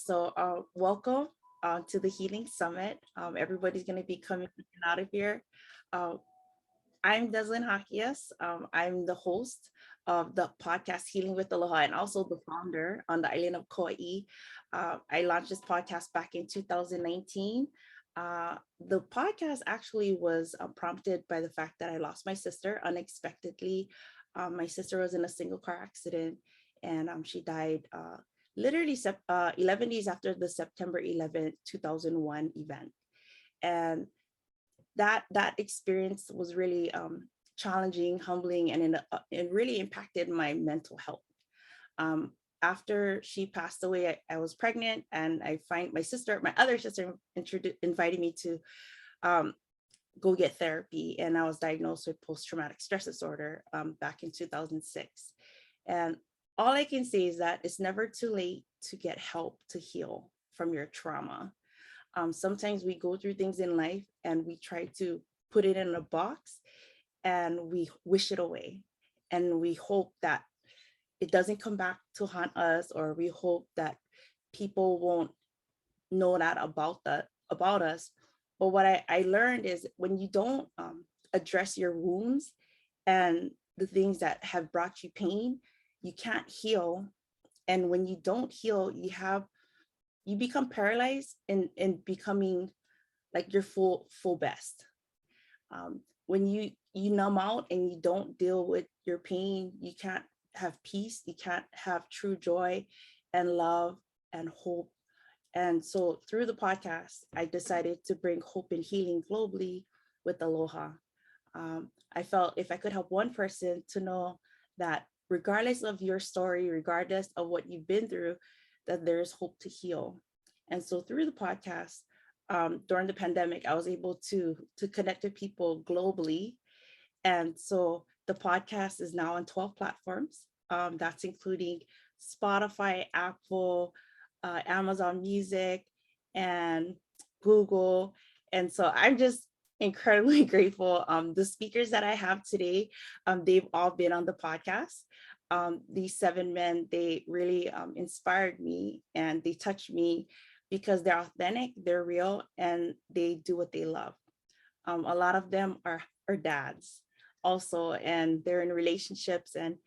Welcome to the Healing Summit. Everybody's going to be coming in and out of here. Uh, I'm Deslynn Jaquias. I'm the host of the podcast Healing with Aloha and also the founder on the island of Kauai. I launched this podcast back in 2019. The podcast actually was prompted by the fact that I lost my sister unexpectedly. My sister was in a single car accident and she died literally 11 days after the September 11th, 2001 event. And that experience was really challenging, humbling, and it really impacted my mental health. After she passed away, I was pregnant, and my other sister, invited me to um, go get therapy, and I was diagnosed with post-traumatic stress disorder back in 2006. And all I can say is that it's never too late to get help to heal from your trauma. Sometimes we go through things in life and we try to put it in a box and we wish it away. And we hope that it doesn't come back to haunt us, or we hope that people won't know that about us. But what I learned is when you don't address your wounds and the things that have brought you pain, you can't heal. And when you don't heal, you become paralyzed in becoming like your full best. When you numb out and you don't deal with your pain, you can't have peace, you can't have true joy and love and hope. And so through the podcast, I decided to bring hope and healing globally with Aloha. I felt if I could help one person to know that regardless of your story, regardless of what you've been through, that there's hope to heal. And so through the podcast, during the pandemic, I was able to connect with people globally. And so the podcast is now on 12 platforms. That's including Spotify, Apple, Amazon Music, and Google. And so I'm just incredibly grateful. The speakers that I have today, they've all been on the podcast. These seven men, they really inspired me and they touched me because they're authentic, they're real, and they do what they love. A lot of them are dads also, and they're in relationships. And,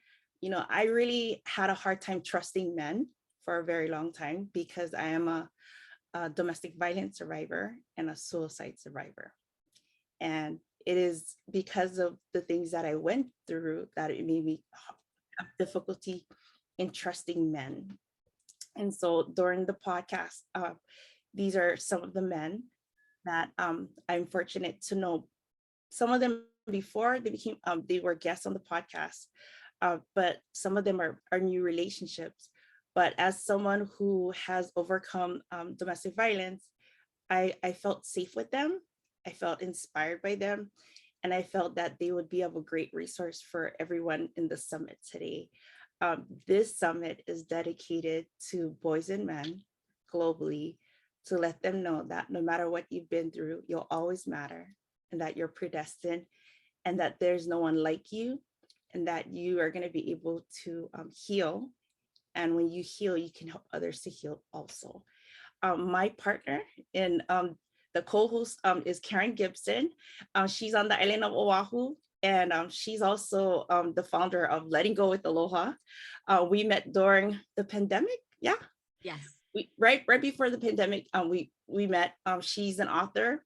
I really had a hard time trusting men for a very long time because I am a domestic violence survivor and a suicide survivor. And it is because of the things that I went through that it made me have difficulty in trusting men. And so during the podcast, these are some of the men that I'm fortunate to know. Some of them before they were guests on the podcast, but some of them are new relationships. But as someone who has overcome domestic violence, I felt safe with them. I felt inspired by them. And I felt that they would be of a great resource for everyone in the summit today. This summit is dedicated to boys and men globally to let them know that no matter what you've been through, you'll always matter, and that you're predestined, and that there's no one like you, and that you are going to be able to heal. And when you heal, you can help others to heal also. My partner in the co-host is Karen Gibson. She's on the island of Oahu, and she's also the founder of Letting Go with Aloha. We met during the pandemic. Yeah. Yes. Right before the pandemic, we met. She's an author.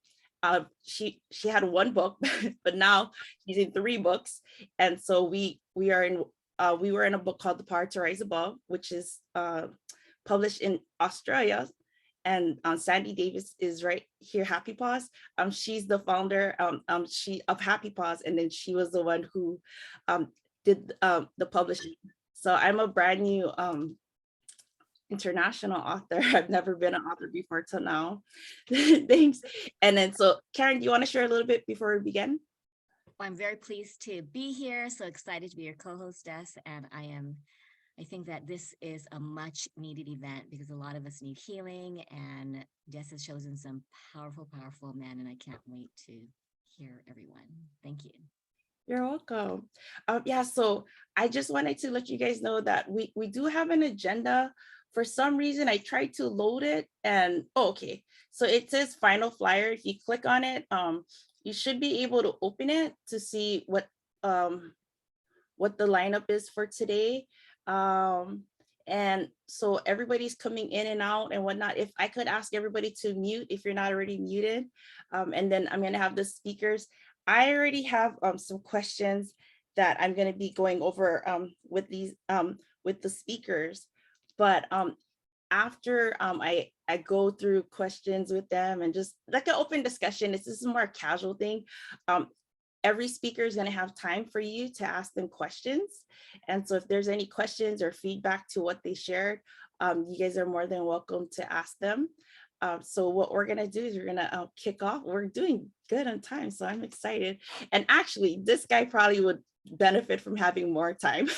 She had one book, but now she's in three books, and so we were in a book called The Power to Rise Above, which is published in Australia. And Sandy Davis is right here, Happy Paws. She's the founder of Happy Paws, and then she was the one who did the publishing. So I'm a brand new international author. I've never been an author before till now. Thanks. And then so Karen, do you want to share a little bit before we begin? I'm very pleased to be here. So excited to be your co-hostess. And I think that this is a much needed event because a lot of us need healing, and Jess has chosen some powerful men, and I can't wait to hear everyone. Thank you. You're welcome. Yeah, so I just wanted to let you guys know that we do have an agenda. For some reason, I tried to load it and okay. So it says final flyer. If you click on it, you should be able to open it to see what the lineup is for today. And so everybody's coming in and out and whatnot. If I could ask everybody to mute if you're not already muted, and then I'm going to have the speakers. I already have some questions that I'm going to be going over with these with the speakers, but after I go through questions with them and just like an open discussion, this is a more casual thing. Um, every speaker is going to have time for you to ask them questions. And so if there's any questions or feedback to what they shared, you guys are more than welcome to ask them. So what we're going to do is we're going to kick off. We're doing good on time, so I'm excited. And actually, this guy probably would benefit from having more time.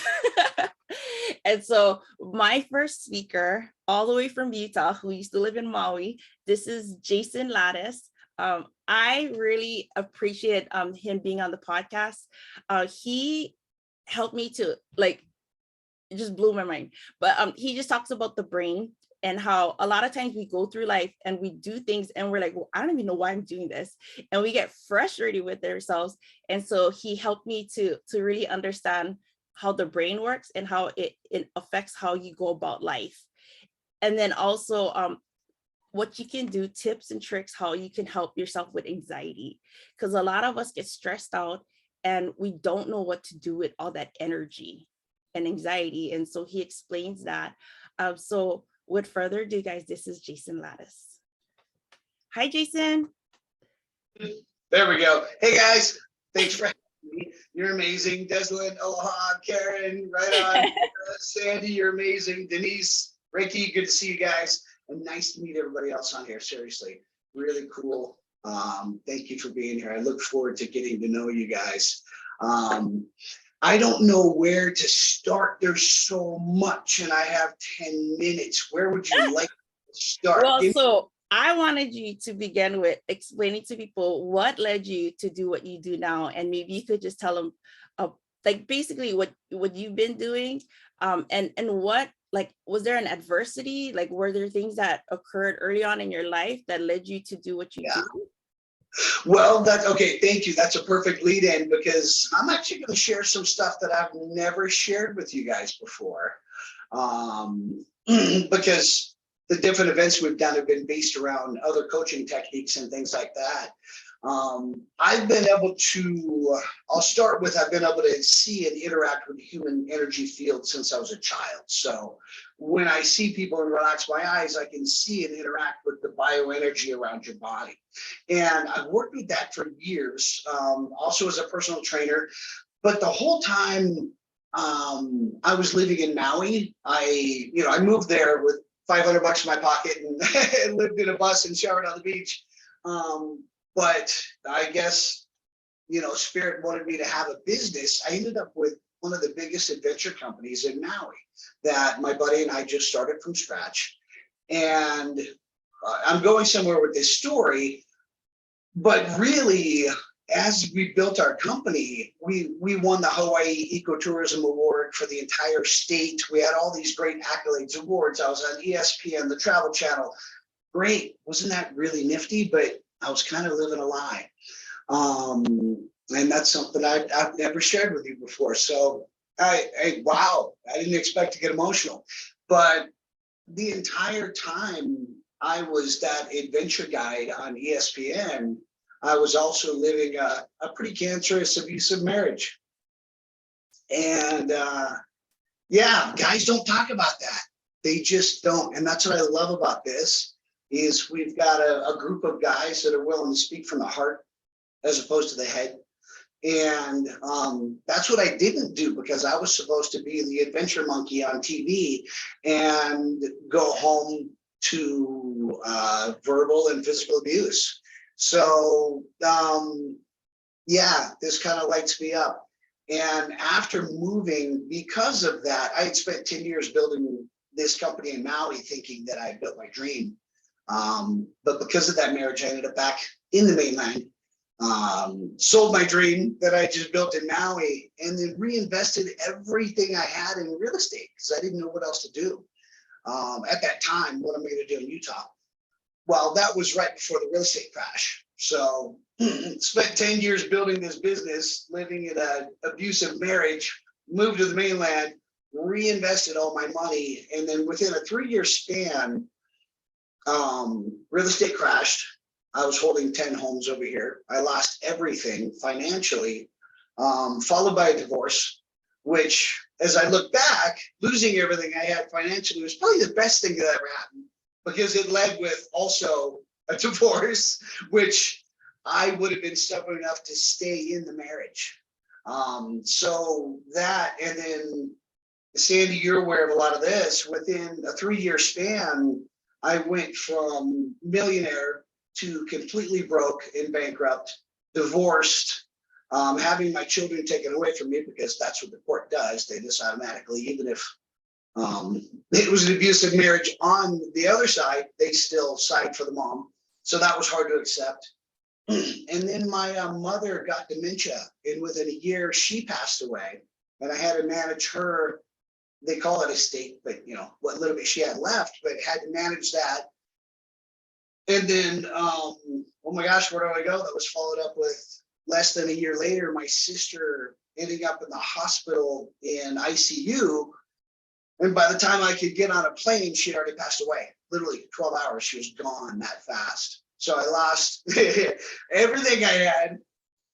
And so my first speaker, all the way from Utah, who used to live in Maui, this is Jason Lattis. I really appreciate him being on the podcast. He helped me to like, it just blew my mind. But he just talks about the brain and how a lot of times we go through life and we do things and we're like, well, I don't even know why I'm doing this. And we get frustrated with ourselves. And so he helped me to really understand how the brain works and how it affects how you go about life. And then also what you can do, tips and tricks, how you can help yourself with anxiety. Because a lot of us get stressed out and we don't know what to do with all that energy and anxiety. And so he explains that. So with further ado, guys, this is Jason Lattis. Hi, Jason. There we go. Hey guys, thanks for having me. You're amazing. Deslynn, aloha, Karen, right on. Sandy, you're amazing. Denise, Reiki, good to see you guys. And nice to meet everybody else on here. Seriously, really cool. Thank you for being here. I look forward to getting to know you guys. I don't know where to start. There's so much, and I have 10 minutes. Where would you like to start? Well, so I wanted you to begin with explaining to people what led you to do what you do now, and maybe you could just tell them, like basically what you've been doing, and what, like, was there an adversity? Like, were there things that occurred early on in your life that led you to do what you do? Well, that's okay. Thank you. That's a perfect lead in because I'm actually going to share some stuff that I've never shared with you guys before. Because the different events we've done have been based around other coaching techniques and things like that. I've been able to, I'll start with, I've been able to see and interact with the human energy field since I was a child. So when I see people and relax my eyes, I can see and interact with the bioenergy around your body. And I've worked with that for years, also as a personal trainer. But the whole time I was living in Maui, I moved there with $500 in my pocket and lived in a bus and showered on the beach. But I guess, Spirit wanted me to have a business. I ended up with one of the biggest adventure companies in Maui that my buddy and I just started from scratch. And I'm going somewhere with this story, but really, as we built our company, we won the Hawaii Ecotourism Award for the entire state. We had all these great accolades, awards. I was on ESPN, the Travel Channel. Great. Wasn't that really nifty? But I was kind of living a lie. And that's something I've never shared with you before. So wow, I didn't expect to get emotional. But the entire time I was that adventure guide on ESPN, I was also living a pretty cancerous, abusive marriage. And yeah, guys don't talk about that. They just don't. And that's what I love about this is we've got a group of guys that are willing to speak from the heart as opposed to the head. And that's what I didn't do because I was supposed to be the adventure monkey on TV and go home to verbal and physical abuse. So yeah, this kind of lights me up. And after moving, because of that, I had spent 10 years building this company in Maui thinking that I built my dream. But because of that marriage, I ended up back in the mainland sold my dream that I just built in Maui, and then reinvested everything I had in real estate because I didn't know what else to do. At that time, what am I going to do in Utah? Well, that was right before the real estate crash. So spent 10 years building this business, living in an abusive marriage, moved to the mainland, reinvested all my money. And then within a 3-year span, real estate crashed. I was holding 10 homes over here. I lost everything financially, followed by a divorce, which, as I look back, losing everything I had financially was probably the best thing that ever happened, because it led with also a divorce, which I would have been stubborn enough to stay in the marriage. So that, and then Sandy, you're aware of a lot of this. Within a 3-year span, I went from millionaire to completely broke and bankrupt, divorced, having my children taken away from me, because that's what the court does. They just automatically, even if it was an abusive marriage on the other side, they still side for the mom. So that was hard to accept. And then my mother got dementia, and within a year she passed away, and I had to manage her. They call it estate, but what little bit she had left, but had to manage that. And then, oh my gosh, where do I go? That was followed up with less than a year later, my sister ending up in the hospital in ICU. And by the time I could get on a plane, she had already passed away. Literally 12 hours, she was gone that fast. So I lost everything I had,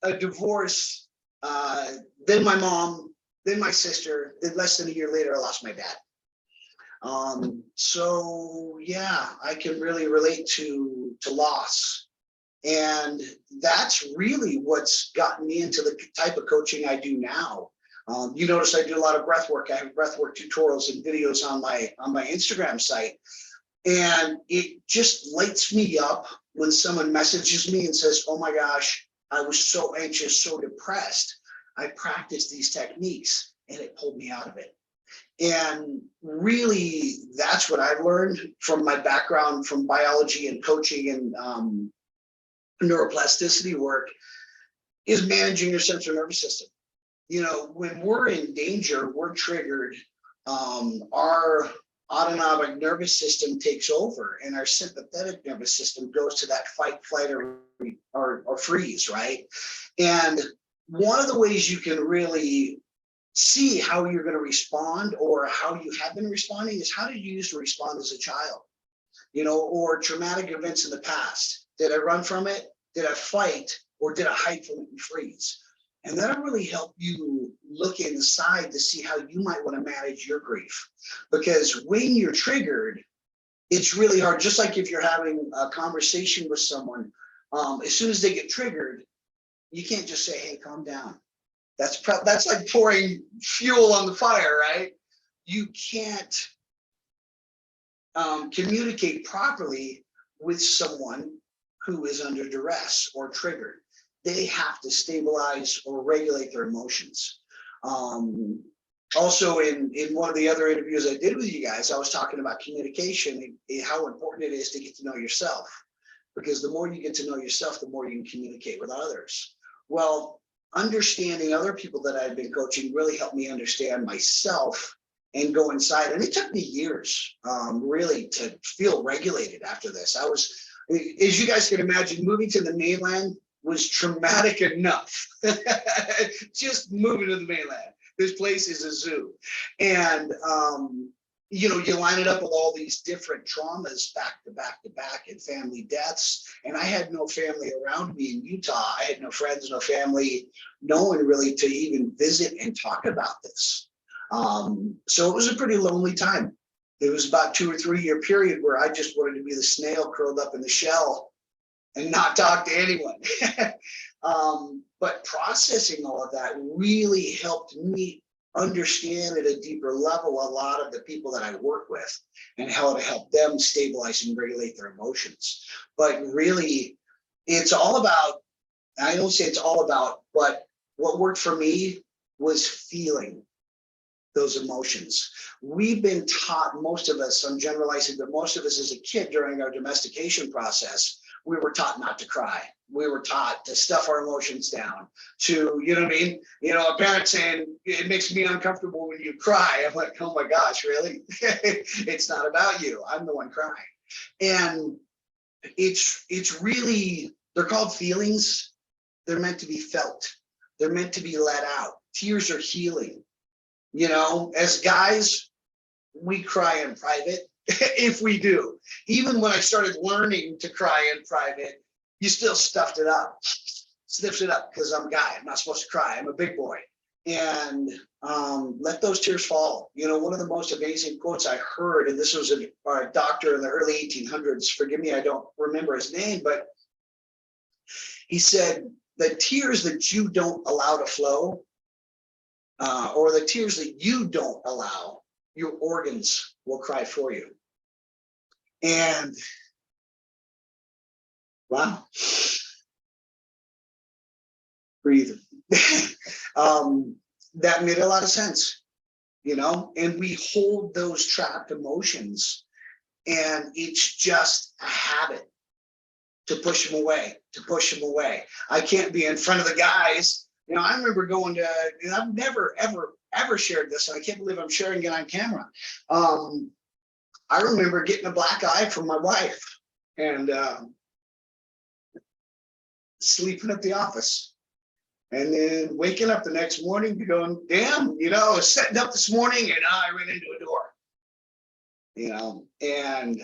a divorce, then my mom, then my sister. Then less than a year later, I lost my dad. So yeah, I can really relate to loss. And that's really what's gotten me into the type of coaching I do now. You notice I do a lot of breath work. I have breath work tutorials and videos on my Instagram site. And it just lights me up when someone messages me and says, oh my gosh, I was so anxious, so depressed. I practiced these techniques and it pulled me out of it. And really, that's what I've learned from my background from biology and coaching and neuroplasticity work, is managing your central nervous system. When we're in danger, we're triggered. Our autonomic nervous system takes over, and our sympathetic nervous system goes to that fight, flight, or freeze, right? And one of the ways you can really see how you're going to respond, or how you have been responding, is how did you used to respond as a child, or traumatic events in the past. Did I run from it? Did I fight? Or did I hide from it and freeze? And that'll really help you look inside to see how you might want to manage your grief. Because when you're triggered, it's really hard. Just like if you're having a conversation with someone, as soon as they get triggered, you can't just say, hey, calm down. That's like pouring fuel on the fire, right? You can't communicate properly with someone who is under duress or triggered. They have to stabilize or regulate their emotions. Also, in one of the other interviews I did with you guys, I was talking about communication and how important it is to get to know yourself. Because the more you get to know yourself, the more you can communicate with others. Well, understanding other people that I've been coaching really helped me understand myself and go inside. And it took me years, really, to feel regulated after this. As you guys can imagine, moving to the mainland was traumatic enough. Just moving to the mainland. This place is a zoo. And, you line it up with all these different traumas back to back to back, and family deaths. And I had no family around me in Utah. I had no friends, no family, no one really to even visit and talk about this. So it was a pretty lonely time. It was about 2 or 3 year period where I just wanted to be the snail curled up in the shell and not talk to anyone. But processing all of that really helped me understand at a deeper level a lot of the people that I work with and how to help them stabilize and regulate their emotions. But really, it's all about, I don't say it's all about, but what worked for me was feeling. those emotions. We've been taught, most of us, I'm generalizing, but most of us as a kid during our domestication process, we were taught not to cry. We were taught to stuff our emotions down, to, you know what I mean? You know, a parent saying, it makes me uncomfortable when you cry. I'm like, oh my gosh, really? It's not about you. I'm the one crying. And it's really, they're called feelings. They're meant to be felt. They're meant to be let out. Tears are healing. You know, as guys, we cry in private if we do. Even when I started learning to cry in private, you still stuffed it up, sniffed it up because I'm a guy. I'm not supposed to cry. I'm a big boy. And let those tears fall. You know, one of the most amazing quotes I heard, and this was a doctor in the early 1800s. Forgive me, I don't remember his name, but he said, the tears that you don't allow to flow, or the tears that you don't allow, your organs will cry for you. And wow, breathe. That made a lot of sense, you know, and we hold those trapped emotions, and it's just a habit to push them away, I can't be in front of the guys. You know, I remember going to, and I've never, ever shared this, and I can't believe I'm sharing it on camera. I remember getting a black eye from my wife and sleeping at the office. And then waking up the next morning going, damn, you know, I was setting up this morning and I ran into a door. You know, and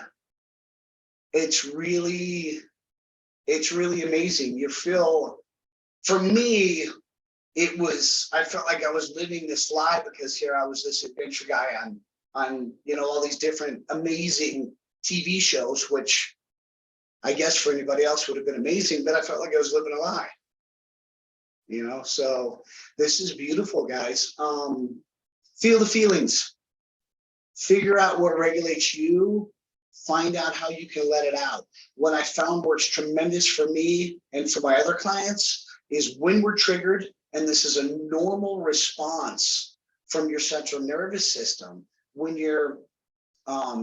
it's really amazing. You feel, for me, I felt like I was living this lie, because here I was, this adventure guy on, you know, all these different amazing TV shows, which I guess for anybody else would have been amazing, but I felt like I was living a lie. You know, so this is beautiful, guys. Feel the feelings, figure out what regulates you, find out how you can let it out. What I found works tremendous for me and for my other clients is when we're triggered, and this is a normal response from your central nervous system, when your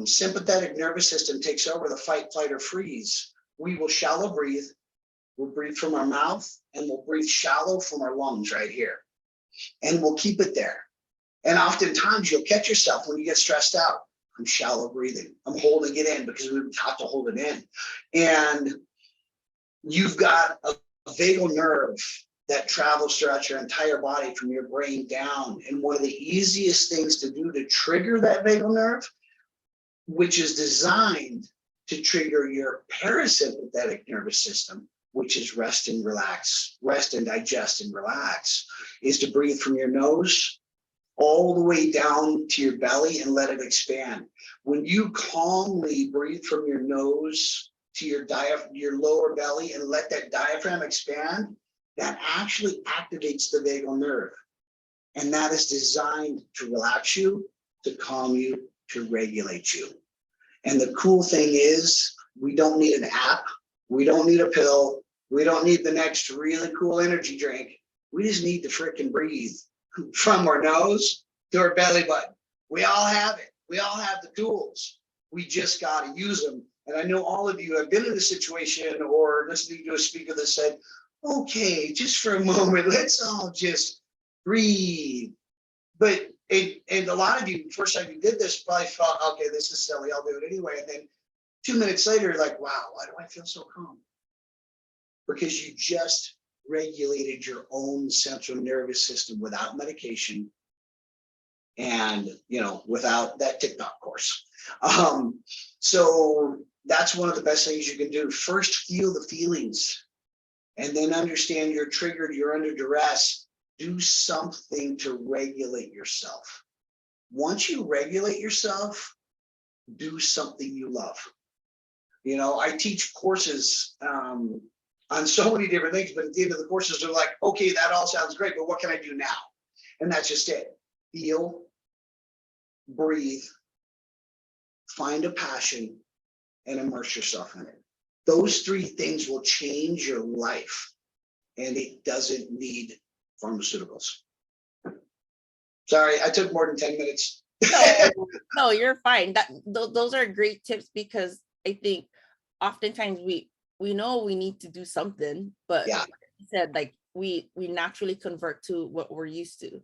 sympathetic nervous system takes over the fight, flight, or freeze, we will shallow breathe. We'll breathe from our mouth, and we'll breathe shallow from our lungs right here. And we'll keep it there. And oftentimes you'll catch yourself when you get stressed out. I'm shallow breathing. I'm holding it in because we've been taught to hold it in. And you've got a vagal nerve that travels throughout your entire body from your brain down. And one of the easiest things to do to trigger that vagal nerve, which is designed to trigger your parasympathetic nervous system, which is rest and relax, rest and digest and relax, is to breathe from your nose all the way down to your belly and let it expand. When you calmly breathe from your nose to your lower belly and let that diaphragm expand, that actually activates the vagal nerve. And that is designed to relax you, to calm you, to regulate you. And the cool thing is, we don't need an app. We don't need a pill. We don't need the next really cool energy drink. We just need to frickin' breathe from our nose to our belly button. We all have it. We all have the tools. We just got to use them. And I know all of you have been in a situation or listening to a speaker that said, okay, just for a moment, let's all just breathe. But and a lot of you, first time you did this, probably thought, okay, this is silly, I'll do it anyway. And then 2 minutes later, you're like, wow, why do I feel so calm? Because you just regulated your own central nervous system without medication and, you know, without that TikTok course. So that's one of the best things you can do. First, feel the feelings, and then understand you're triggered, you're under duress. Do something to regulate yourself. Once you regulate yourself, do something you love. You know, I teach courses on so many different things, but at the end of the courses, they're like, okay, that all sounds great, but what can I do now? And that's just it. Feel, breathe, find a passion, and immerse yourself in it. Those three things will change your life, and it doesn't need pharmaceuticals. Sorry, I took more than 10 minutes. No, no, you're fine. Those are great tips, because I think oftentimes we know we need to do something, but Yeah. like you said, like we naturally convert to what we're used to.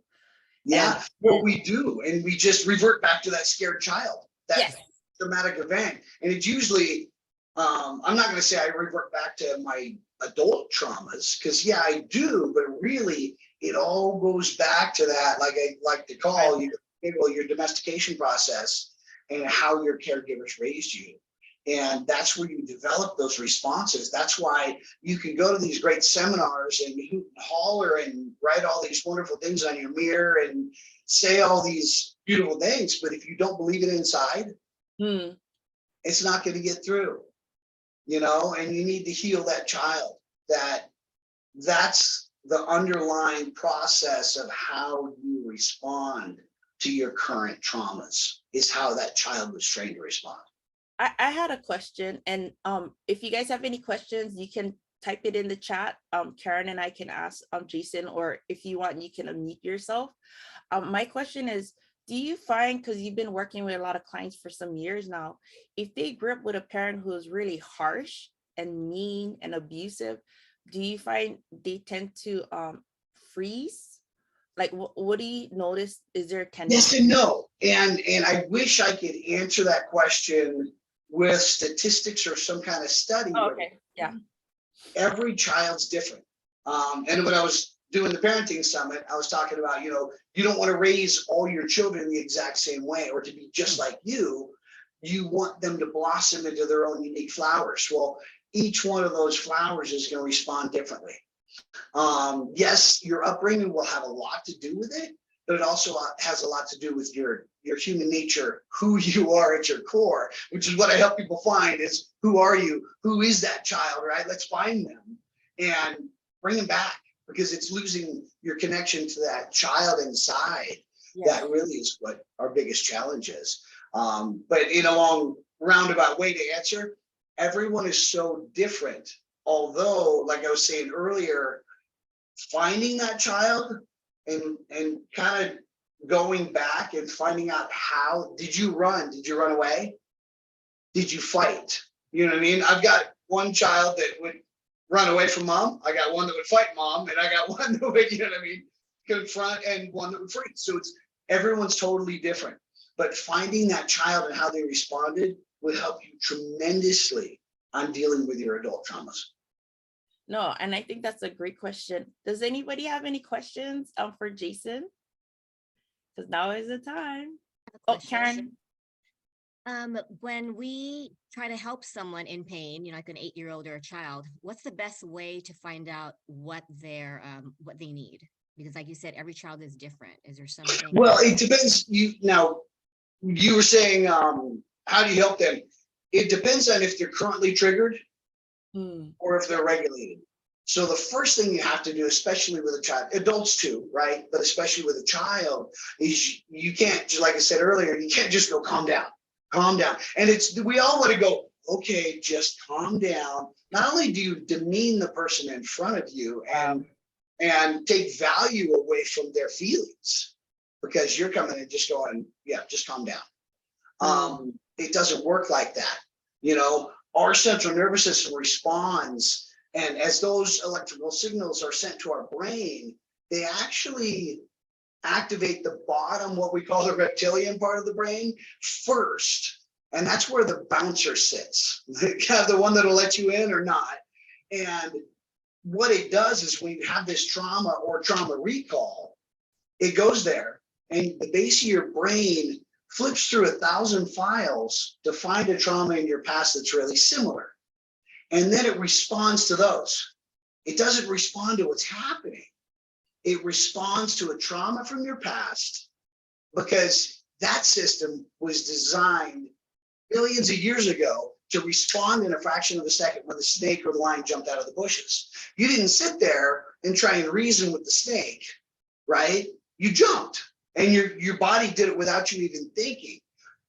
Yeah, what we do, and we just revert back to that scared child, that Yes. traumatic event. And it's usually, I'm not going to say I revert back to my adult traumas, because yeah, I do, but really it all goes back to that, like I like to call your domestication process and how your caregivers raised you. And that's where you develop those responses. That's why you can go to these great seminars and hoot and holler and write all these wonderful things on your mirror and say all these beautiful things. But if you don't believe it inside, it's not going to get through, and you need to heal that child. That's the underlying process of how you respond to your current traumas, is how that child was trained to respond. I had a question, and if you guys have any questions, you can type it in the chat. Karen and I can ask Jason, or if you want, you can unmute yourself. My question is, do you find, because you've been working with a lot of clients for some years now, if they grew up with a parent who's really harsh and mean and abusive, do you find they tend to freeze? Like, what do you notice? Is there a tendency? Yes and no. And I wish I could answer that question with statistics or some kind of study. Oh, okay. Yeah. Every child's different. And when I was doing the parenting summit, I was talking about, you don't want to raise all your children the exact same way or to be just like you. You want them to blossom into their own unique flowers. Well, each one of those flowers is going to respond differently. Yes, your upbringing will have a lot to do with it, but it also has a lot to do with your human nature, who you are at your core, which is what I help people find is, who are you? Who is that child, right? Let's find them and bring them back, because it's losing your connection to that child inside. Yes. That really is what our biggest challenge is. But in a long roundabout way to answer, everyone is so different. Although, like I was saying earlier, finding that child and kind of going back and finding out, how did you run? Did you run away? Did you fight? You know what I mean? I've got one child that would run away from mom. I got one that would fight mom, and I got one that would, confront, and one that would freeze. So everyone's totally different. But finding that child and how they responded would help you tremendously on dealing with your adult traumas. No, and I think that's a great question. Does anybody have any questions for Jason? Because now is the time. Oh, Karen. When we try to help someone in pain, like an 8-year-old or a child, what's the best way to find out what they need? Because like you said, every child is different. Is there something? Well, it depends. You were saying, how do you help them? It depends on if they're currently triggered or if they're regulated. So the first thing you have to do, especially with a child, adults too, right? But especially with a child, is you can't, just like I said earlier, you can't just go calm down. And we all want to go, okay, just calm down. Not only do you demean the person in front of you and take value away from their feelings, because you're coming and just going, yeah, just calm down. It doesn't work like that. Our central nervous system responds, and as those electrical signals are sent to our brain, they actually activate the bottom, what we call the reptilian part of the brain first. And that's where the bouncer sits, kind of the one that'll let you in or not. And what it does is, when you have this trauma or trauma recall, it goes there, and the base of your brain flips through 1,000 files to find a trauma in your past that's really similar. And then it responds to those. It doesn't respond to what's happening. It responds to a trauma from your past, because that system was designed billions of years ago to respond in a fraction of a second when the snake or the lion jumped out of the bushes. You didn't sit there and try and reason with the snake, right? You jumped, and your body did it without you even thinking.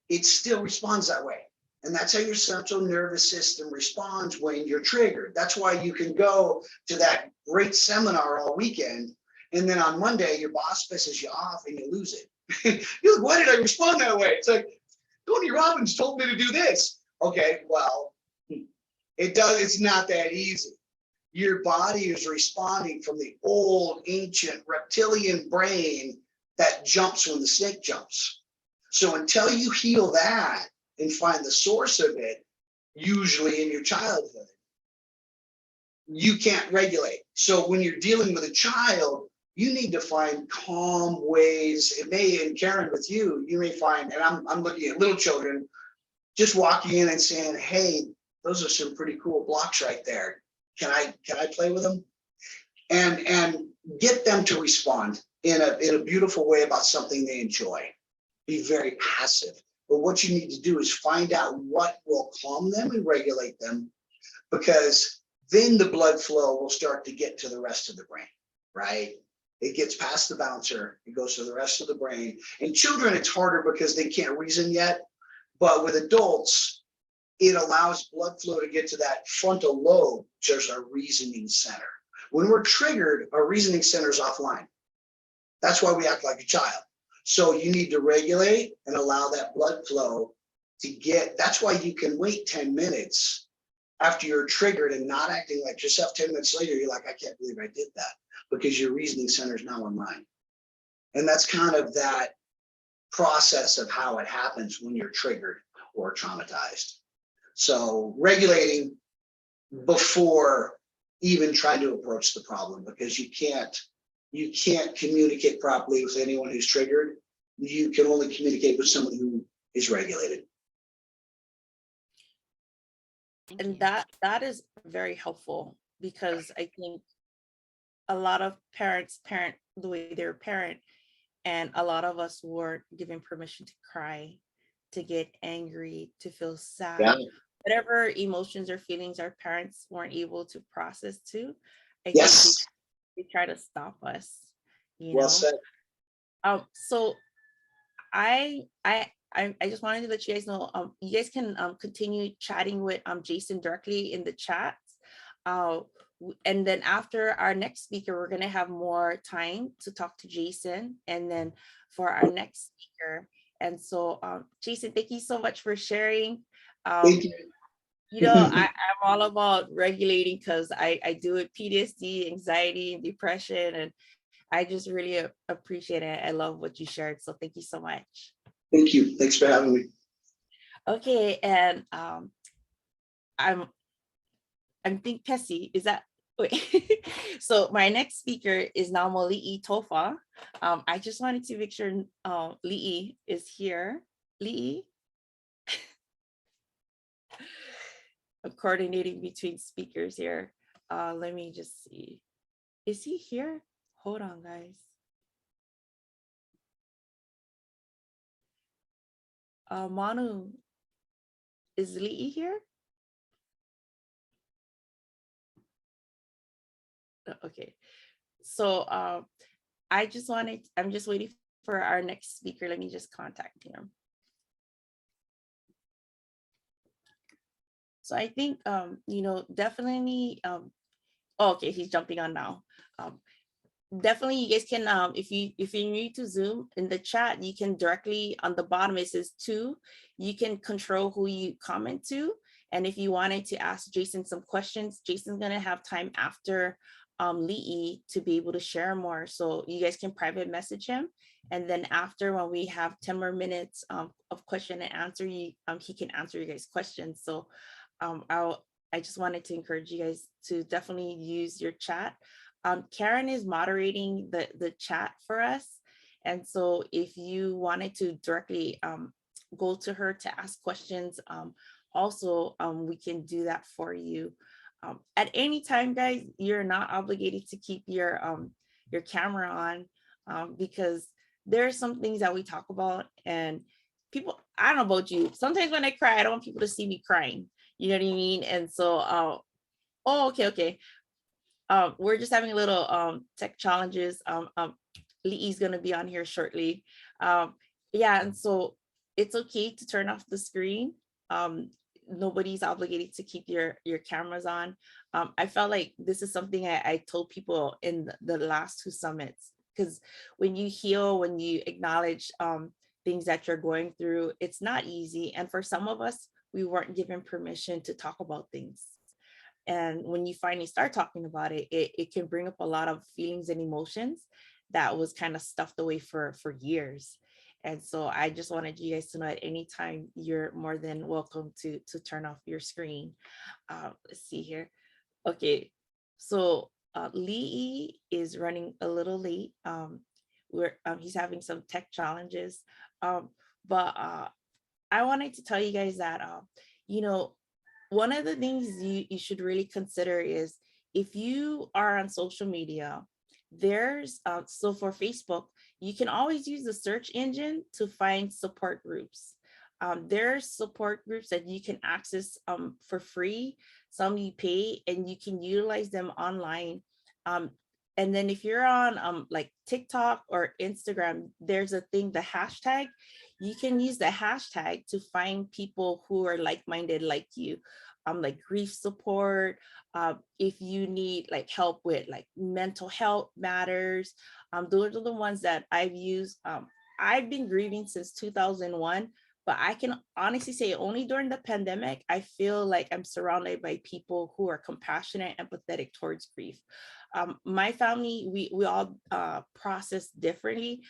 It still responds that way. And that's how your central nervous system responds when you're triggered. That's why you can go to that great seminar all weekend And then on Monday, your boss pisses you off and you lose it. You're like, why did I respond that way? It's like, Tony Robbins told me to do this. Okay, well, it's not that easy. Your body is responding from the old ancient reptilian brain that jumps when the snake jumps. So until you heal that and find the source of it, usually in your childhood, you can't regulate. So when you're dealing with a child, you need to find calm ways. It may, and Karen, with you, you may find, and I'm looking at little children, just walking in and saying, hey, those are some pretty cool blocks right there. Can I play with them? And get them to respond in a beautiful way about something they enjoy. Be very passive. But what you need to do is find out what will calm them and regulate them, because then the blood flow will start to get to the rest of the brain, right? It gets past the bouncer, it goes to the rest of the brain. In children, it's harder because they can't reason yet. But with adults, it allows blood flow to get to that frontal lobe, which is our reasoning center. When we're triggered, our reasoning center is offline. That's why we act like a child. So you need to regulate and allow that blood flow to get, that's why you can wait 10 minutes after you're triggered and not acting like yourself. 10 minutes later, you're like, I can't believe I did that, because your reasoning center is now online. And that's kind of that process of how it happens when you're triggered or traumatized. So regulating before even trying to approach the problem, because you can't communicate properly with anyone who's triggered. You can only communicate with someone who is regulated. And that is very helpful, because I think a lot of parents parent the way they're parent, and a lot of us were given permission to cry, to get angry, to feel sad. Yeah. Whatever emotions or feelings our parents weren't able to process too, I Yes. think they try to stop us, you Well know. said. So I just wanted to let you guys know, you guys can continue chatting with Jason directly in the chat. And then after our next speaker, we're gonna have more time to talk to Jason, and then for our next speaker. And so Jason, thank you so much for sharing. Thank you. I'm all about regulating, because I do it PTSD, anxiety, and depression, and I just really appreciate it. I love what you shared. So thank you so much. Thank you. Thanks for having me. Okay, and I'm think Pessy, is that wait. So my next speaker is now Li'i Tofa. I just wanted to make sure Li'i is here. Li'i. I'm coordinating between speakers here. Let me just see. Is he here? Hold on, guys. Manu, is Li'i here? Okay. So I'm just waiting for our next speaker. Let me just contact him. So I think, definitely, okay, he's jumping on now. Definitely you guys can, if you're new to Zoom, in the chat, you can directly, on the bottom, it says to, you can control who you comment to. And if you wanted to ask Jason some questions, Jason's gonna have time after Li'i to be able to share more. So you guys can private message him. And then after, when we have 10 more minutes of question and answer, he can answer you guys' questions. So I just wanted to encourage you guys to definitely use your chat. Karen is moderating the chat for us. And so if you wanted to directly go to her to ask questions, also we can do that for you. At any time, guys, you're not obligated to keep your camera on, because there are some things that we talk about, and people, I don't know about you, sometimes when I cry, I don't want people to see me crying. You know what I mean? And so, okay. We're just having a little tech challenges. Li'i's gonna be on here shortly. Yeah, and so it's okay to turn off the screen. nobody's obligated to keep your cameras on. I felt like this is something I told people in the last two summits, because when you heal, when you acknowledge things that you're going through, it's not easy. And for some of us, we weren't given permission to talk about things. And when you finally start talking about it, it can bring up a lot of feelings and emotions that was kind of stuffed away for years. And so I just wanted you guys to know at any time you're more than welcome to turn off your screen. Let's see here. Okay, so Lee is running a little late. He's having some tech challenges, but I wanted to tell you guys that you know, one of the things you should really consider is, if you are on social media, there's so for Facebook, you can always use the search engine to find support groups. There's support groups that you can access for free, some you pay, and you can utilize them online. Um, and then if you're on like TikTok or Instagram, there's a thing, the hashtag. You can use the hashtag to find people who are like-minded like you, like grief support. If you need like help with like mental health matters, those are the ones that I've used. I've been grieving since 2001, but I can honestly say only during the pandemic, I feel like I'm surrounded by people who are compassionate, empathetic towards grief. My family, we all process differently.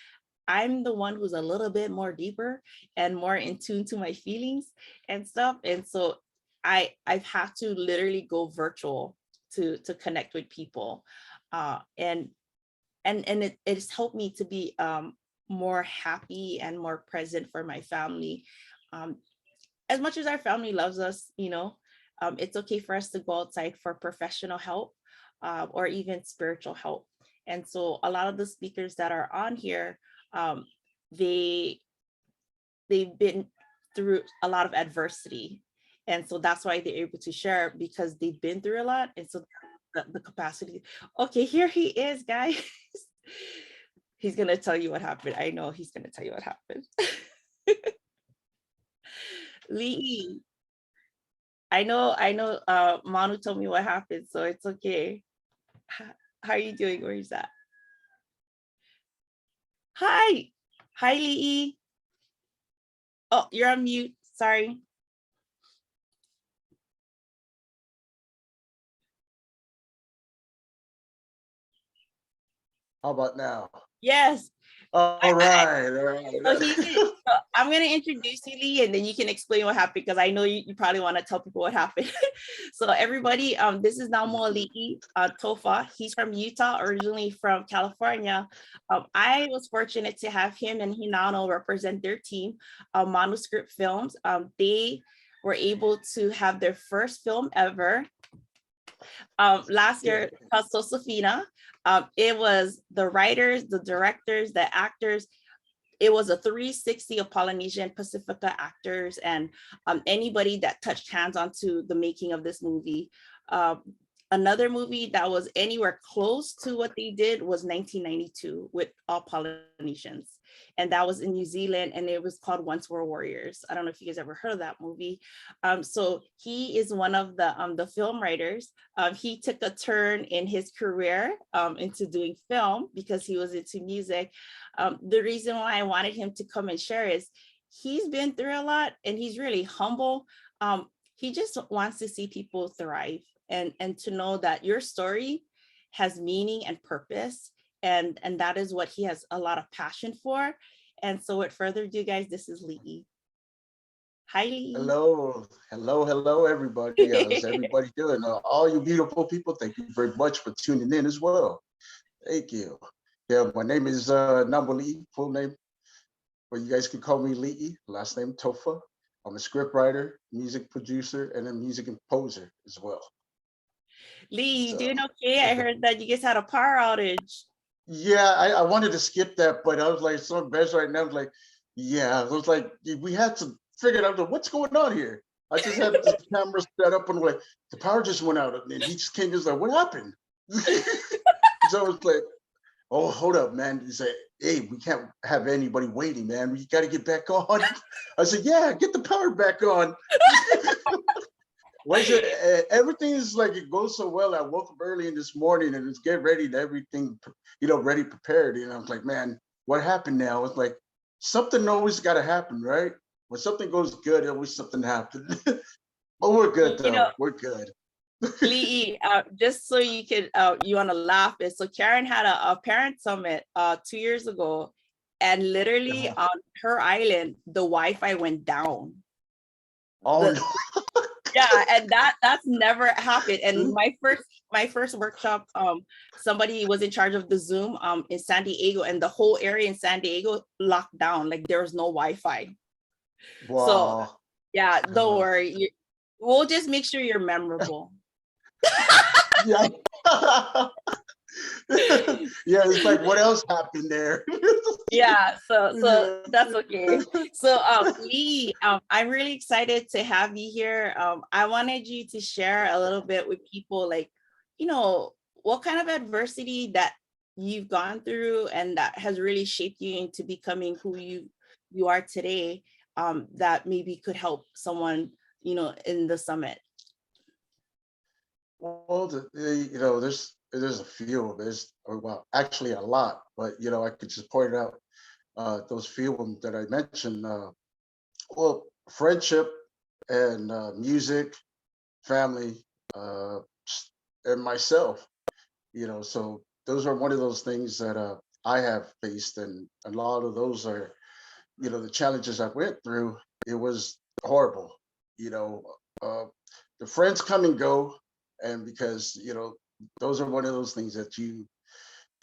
I'm the one who's a little bit more deeper and more in tune to my feelings and stuff. And so I've had to literally go virtual to connect with people. And it's helped me to be more happy and more present for my family. As much as our family loves us, you know, it's okay for us to go outside for professional help or even spiritual help. And so a lot of the speakers that are on here, they've been through a lot of adversity. And so that's why they're able to share, because they've been through a lot. And so the capacity. Okay, here he is, guys. He's going to tell you what happened. I know he's going to tell you what happened. Lee, I know, Manu told me what happened, so it's okay. How are you doing? Where is that? Hi, Lee. Oh, you're on mute. Sorry. How about now? Yes. All right. So I'm going to introduce you, Lee, and then you can explain what happened, because I know you probably want to tell people what happened. So everybody, this is Namoa Lee Tofa. He's from Utah, originally from California. I was fortunate to have him and Hinano represent their team, Manuscript Films. They were able to have their first film ever last year, called Sosafina. It was the writers, the directors, the actors. It was a 360 of Polynesian Pacifica actors and anybody that touched hands onto the making of this movie. Another movie that was anywhere close to what they did was 1992 with all Polynesians. And that was in New Zealand, and it was called Once Were Warriors. I don't know if you guys ever heard of that movie. So he is one of the film writers. He took a turn in his career into doing film because he was into music. The reason why I wanted him to come and share is he's been through a lot and he's really humble. He just wants to see people thrive and to know that your story has meaning and purpose. And that is what he has a lot of passion for. And so without further ado, guys, this is Lee. Hi, Lee. Hello, everybody. How's everybody doing? All you beautiful people, thank you very much for tuning in as well. Thank you. Yeah, my name is Namoa Lee, full name, but you guys can call me Lee, last name Tofa. I'm a script writer, music producer, and a music composer as well. Lee, you doing okay? I heard that you guys had a power outage. Yeah, I wanted to skip that, but I was like, so embarrassed right now. I was like, yeah, I was like, we had to figure it out. What's going on here? I just had the camera set up and like, the power just went out. And he just came, he was like, what happened? So I was like, oh, hold up, man. He said, hey, we can't have anybody waiting, man. We got to get back on. I said, yeah, get the power back on. Where's it? Everything is like it goes so well. I woke up early in this morning and it's get ready to everything, ready prepared. And I was like, man, what happened now? It's like something always got to happen, right? When something goes good, always something happens. But we're good You know, though. We're good. Lee, just so you want to laugh is so Karen had a parent summit 2 years ago, and literally Uh-huh. on her island the Wi-Fi went down. Oh The no. Yeah, and that's never happened. And my first workshop, somebody was in charge of the Zoom in San Diego, and the whole area in San Diego locked down, like there was no Wi-Fi. So Wow. yeah, don't Uh, worry, we'll just make sure you're memorable. yeah. Yeah, it's like what else happened there? Yeah, so Yeah. that's okay. So Lee, I'm really excited to have you here. I wanted you to share a little bit with people, like, what kind of adversity that you've gone through and that has really shaped you into becoming who you are today, that maybe could help someone, in the summit. Well, there's a few. Well, actually a lot, but I could just point out those few of them that I mentioned. Well, friendship and music, family, uh, and myself. So those are one of those things that I have faced, and a lot of those are, the challenges I went through. It was horrible. You know, uh, the friends come and go, and because those are one of those things that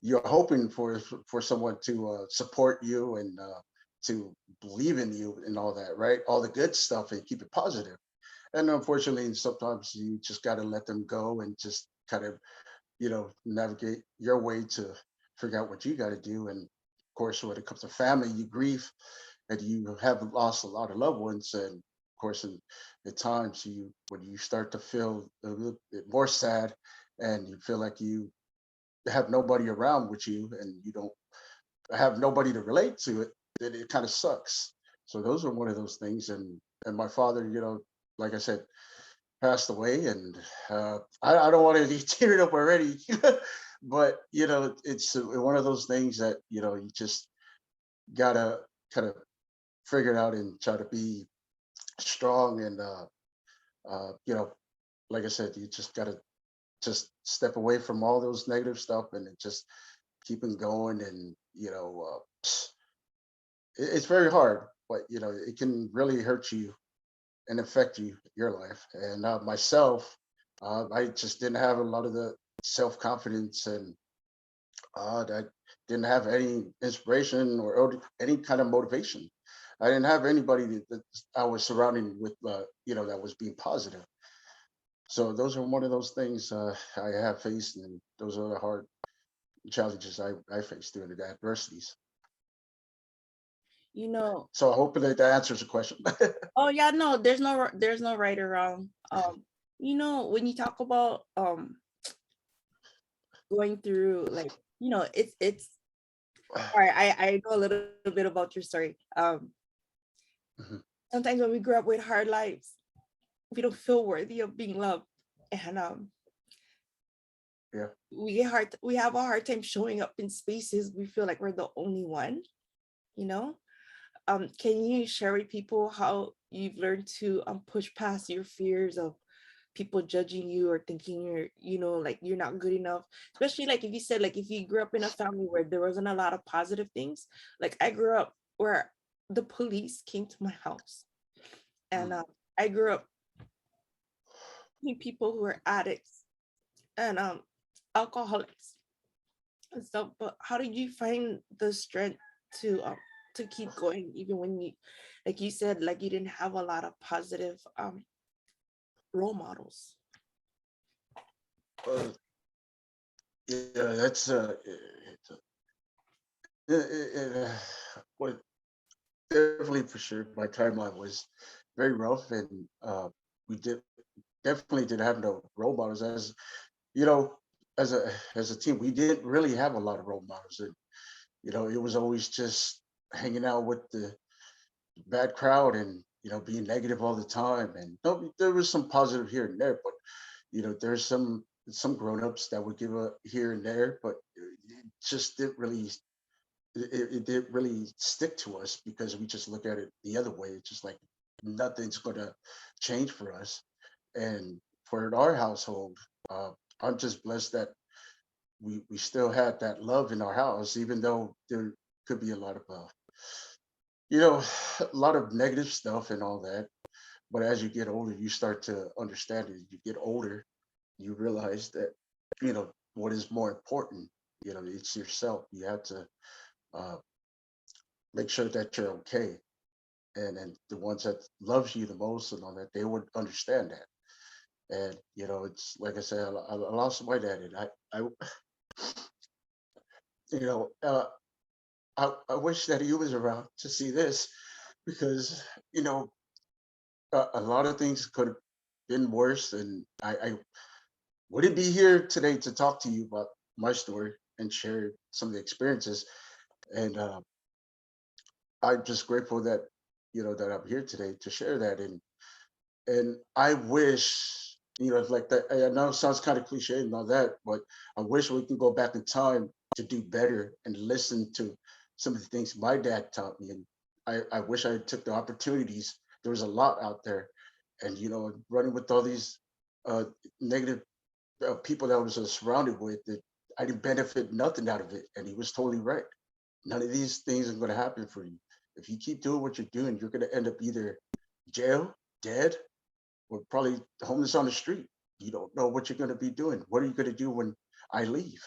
you're hoping for someone to support you and to believe in you and all that, right? All the good stuff and keep it positive. And unfortunately, sometimes you just got to let them go and just kind of, navigate your way to figure out what you got to do. And of course, when it comes to family, you grieve and you have lost a lot of loved ones. And of course, at times when you start to feel a little bit more sad and you feel like you have nobody around with you and you don't have nobody to relate to it, then it kind of sucks. So those are one of those things. And my father, like I said, passed away, and I don't want to be tearing up already, but it's one of those things that you just gotta kind of figure it out and try to be strong and like I said, you just gotta just step away from all those negative stuff and just keep it going. And it's very hard, but it can really hurt you and affect your life. And myself, I just didn't have a lot of the self-confidence, and I didn't have any inspiration or any kind of motivation. I didn't have anybody that I was surrounding with, that was being positive. So those are one of those things I have faced, and those are the hard challenges I faced during the adversities. You know, So I hope that answers the question. oh yeah, no, there's no right or wrong. When you talk about going through, like, it's all right. I know a little bit about your story. Mhm. Sometimes when we grow up with hard lives, we don't feel worthy of being loved, and Yeah. we have a hard time showing up in spaces we feel like we're the only one. You know, can you share with people how you've learned to push past your fears of people judging you or thinking like you're not good enough, especially like if you said, like, if you grew up in a family where there wasn't a lot of positive things. Like, I grew up where the police came to my house, and Mm. I grew up with people who were addicts and alcoholics and stuff. But how did you find the strength to keep going, even when you, like you said, like, you didn't have a lot of positive role models? Uh, yeah, that's well, definitely for sure. My timeline was very rough, and we definitely didn't have no role models. As you know, as a team, we didn't really have a lot of role models, and it was always just hanging out with the bad crowd and being negative all the time. And no, there was some positive here and there, but there's some grown-ups that would give a here and there, but it just didn't really it didn't really stick to us because we just look at it the other way. It's just like nothing's gonna change for us. And for our household, I'm just blessed that we still had that love in our house, even though there could be a lot of you know a lot of negative stuff and all that. But as you get older, you start to understand it. You get older, you realize that what is more important. It's yourself. You have to uh, make sure that you're okay, and the ones that loves you the most and all that, they would understand that. And it's like I said, I lost my dad, and I you know I wish that he was around to see this, because you know a lot of things could have been worse, and I wouldn't be here today to talk to you about my story and share some of the experiences. And I'm just grateful that that I'm here today to share that. And I wish, like that. I know it sounds kind of cliche and all that, but I wish we can go back in time to do better and listen to some of the things my dad taught me. And I wish I took the opportunities. There was a lot out there, and running with all these uh, negative people that I was surrounded with, that I didn't benefit nothing out of it. And he was totally right. None of these things are going to happen for you. If you keep doing what you're doing, you're going to end up either jail, dead, or probably homeless on the street. You don't know what you're going to be doing. What are you going to do when I leave?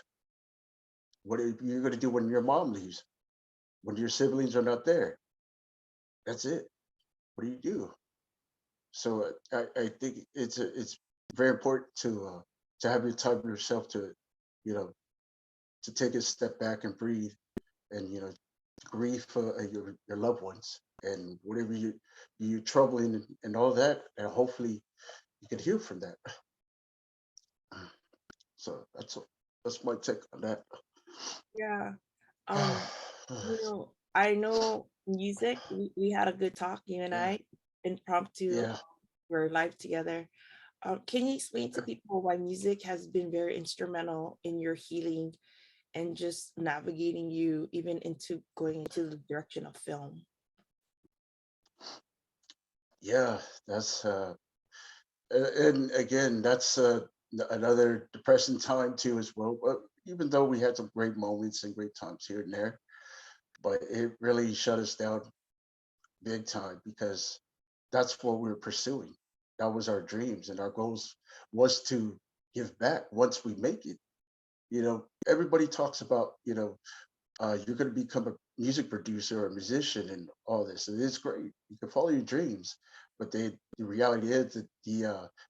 What are you going to do when your mom leaves? When your siblings are not there? That's it. What do you do? So I think it's very important to have your time for yourself, to you know to take a step back and breathe, and grieve for your loved ones, and whatever you're troubling, and all that, and hopefully you can heal from that. So that's my take on that. Yeah. Um, I know music. We had a good talk, you and Yeah, I, impromptu. yeah. We're live together. Can you explain to people why music has been very instrumental in your healing and just navigating you even into going into the direction of film? Yeah, that's and again, that's another depressing time too as well. But even though we had some great moments and great times here and there, but it really shut us down big time, because that's what we were pursuing. That was our dreams, and our goals was to give back once we make it. Everybody talks about, you're going to become a music producer or a musician and all this, and it's great. You can follow your dreams, but the reality is that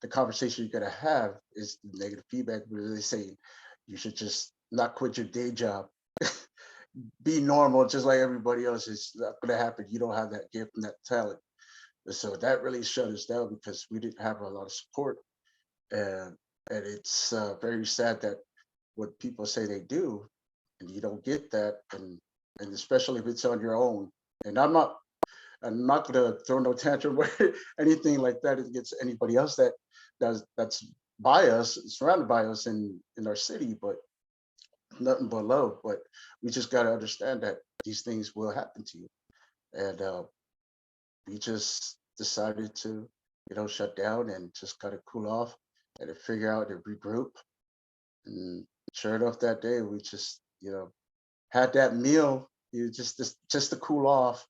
the conversation you're going to have is negative feedback, where they say you should just not quit your day job, be normal just like everybody else. It's not going to happen. You don't have that gift and that talent. And so that really shut us down, because we didn't have a lot of support. And and it's very sad that what people say they do, and you don't get that. And especially if it's on your own. And I'm not gonna throw no tantrum or anything like that against anybody else that's by us, surrounded by us in our city, but nothing but love. But we just gotta understand that these things will happen to you. And we just decided to, shut down and just kind of cool off, and to figure out and regroup. And sure enough, that day we just, had that meal, just to cool off.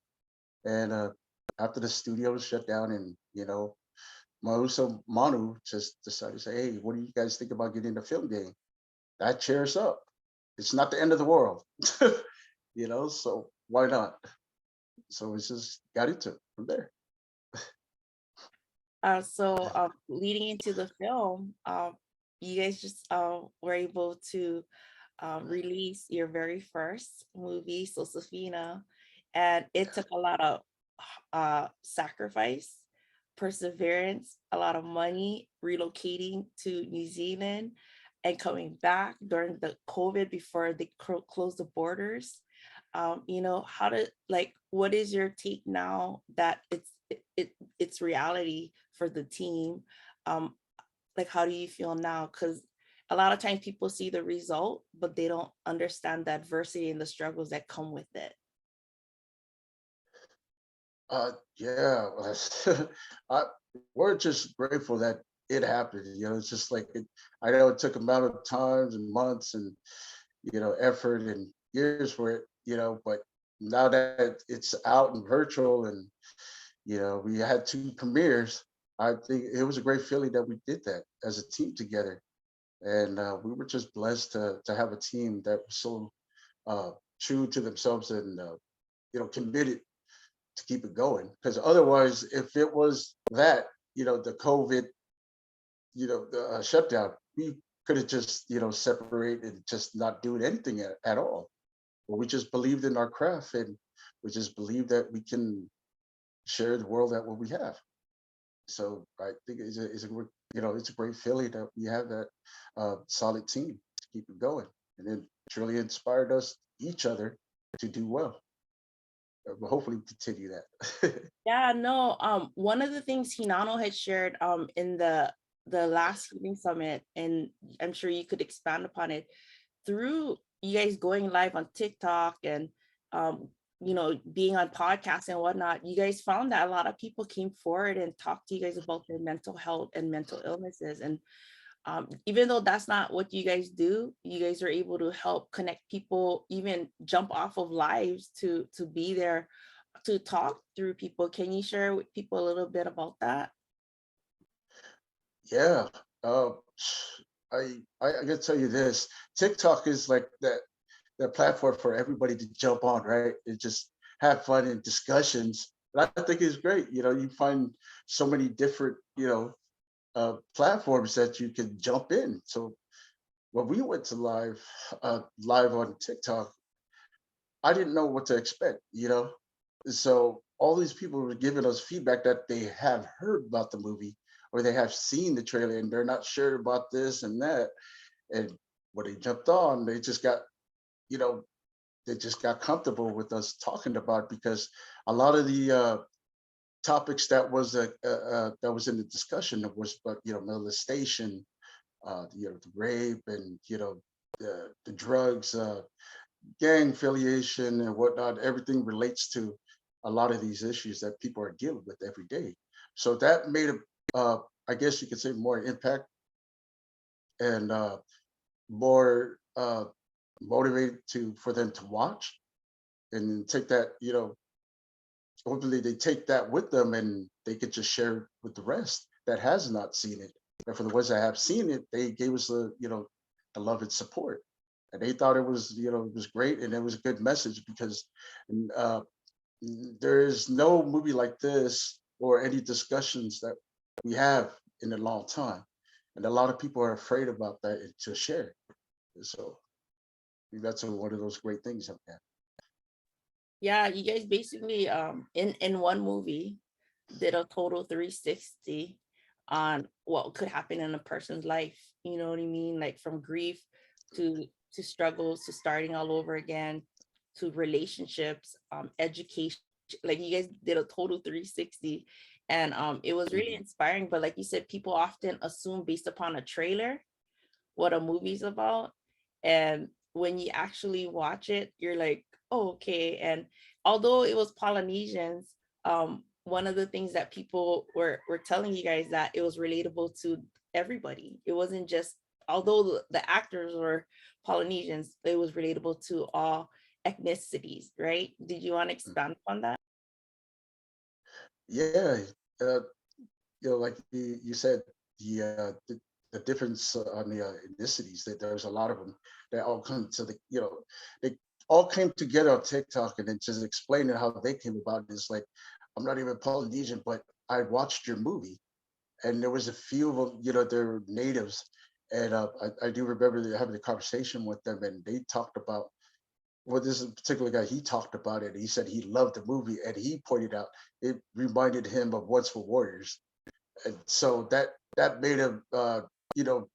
And after the studio was shut down, and Mauso Manu just decided to say, "Hey, what do you guys think about getting a film game?" That cheers up. It's not the end of the world, So why not? So we just got into it from there. So leading into the film, you guys just were able to release your very first movie, So Safina, and it took a lot of sacrifice, perseverance, a lot of money relocating to New Zealand and coming back during the COVID before they closed the borders. How to, like, what is your take now that it's it's reality for the team. Um, like, how do you feel now? Because a lot of times people see the result, but they don't understand the adversity and the struggles that come with it. Yeah, I, we're just grateful that it happened. It's just like I know it took a amount of times and months and effort and years for it. But now that it's out and virtual, and we had two premieres, I think it was a great feeling that we did that as a team together, and we were just blessed to have a team that was so uh, true to themselves and committed to keep it going. Because otherwise, if it was that, the COVID, the shutdown, we could have just, separated and just not doing anything at all. But we just believed in our craft, and we just believed that we can share the world at what we have. So I think it's a great feeling that we have that solid team to keep it going, and it truly inspired us each other to do well. We'll hopefully continue that. Yeah, no. One of the things Hinano had shared in the last healing summit, and I'm sure you could expand upon it, through you guys going live on TikTok and being on podcasts and whatnot, you guys found that a lot of people came forward and talked to you guys about their mental health and mental illnesses. And even though that's not what you guys do, you guys are able to help connect people, even jump off of lives to be there to talk through people. Can you share with people a little bit about that? Yeah. Uh, I gotta tell you this. TikTok is like that platform for everybody to jump on, right? And just have fun and discussions. And I think it's great. You find so many different, platforms that you can jump in. So when we went to live on TikTok, I didn't know what to expect. So all these people were giving us feedback that they have heard about the movie or they have seen the trailer and they're not sure about this and that. And when they jumped on, you know, they just got comfortable with us talking about it, because a lot of the topics that was in the discussion was about molestation, the rape, and the drugs, gang affiliation, and whatnot. Everything relates to a lot of these issues that people are dealing with every day. So that made I guess you could say, more impact and more motivated for them to watch and take that. Hopefully they take that with them and they could just share it with the rest that has not seen it. And for the ones that have seen it, they gave us the love and support. And they thought it was great, and it was a good message, because uh, there is no movie like this or any discussions that we have in a long time. And a lot of people are afraid about that and to share. So I think that's one of those great things of that. Yeah, you guys basically in one movie did a total 360 on what could happen in a person's life. You know what I mean? Like from grief to struggles, to starting all over again, to relationships, education. Like you guys did a total 360, and it was really Mhm. inspiring. But like you said, people often assume based upon a trailer what a movie's about. And when you actually watch it, you're like, oh, okay. And although it was Polynesians, one of the things that people were telling you guys, that it was relatable to everybody. It wasn't just, although the actors were Polynesians, it was relatable to all ethnicities, right? Did you want to expand on that? Yeah, uh, like you said, the difference on the ethnicities, that there's a lot of them that all come to they all came together on TikTok, and then just explaining how they came about. It's like, I'm not even Polynesian, but I watched your movie, and there was a few of them, they're natives, and I do remember having a conversation with them, and they talked about, well, this particular guy, he talked about it. He said he loved the movie, and he pointed out it reminded him of Once for Warriors. And so that made him, you know,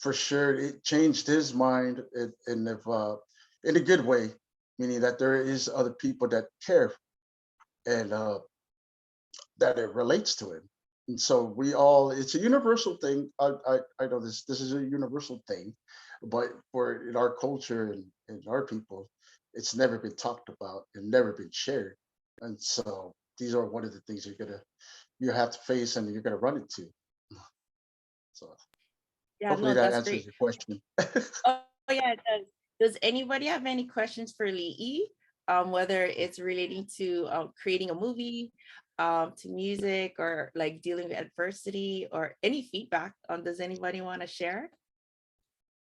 for sure, it changed his mind, in a good way, meaning that there is other people that care. And that it relates to him. And so we all, it's a universal thing. I know this is a universal thing, but for in our culture and our people, it's never been talked about and never been shared. And so these are one of the things you have to face and you're gonna run into. So Yeah, hopefully no, that that's answers great. your question. Oh, yeah, it does. Does anybody have any questions for Lee? Whether it's relating to creating a movie, to music, or like dealing with adversity, or any feedback? Does anybody want to share?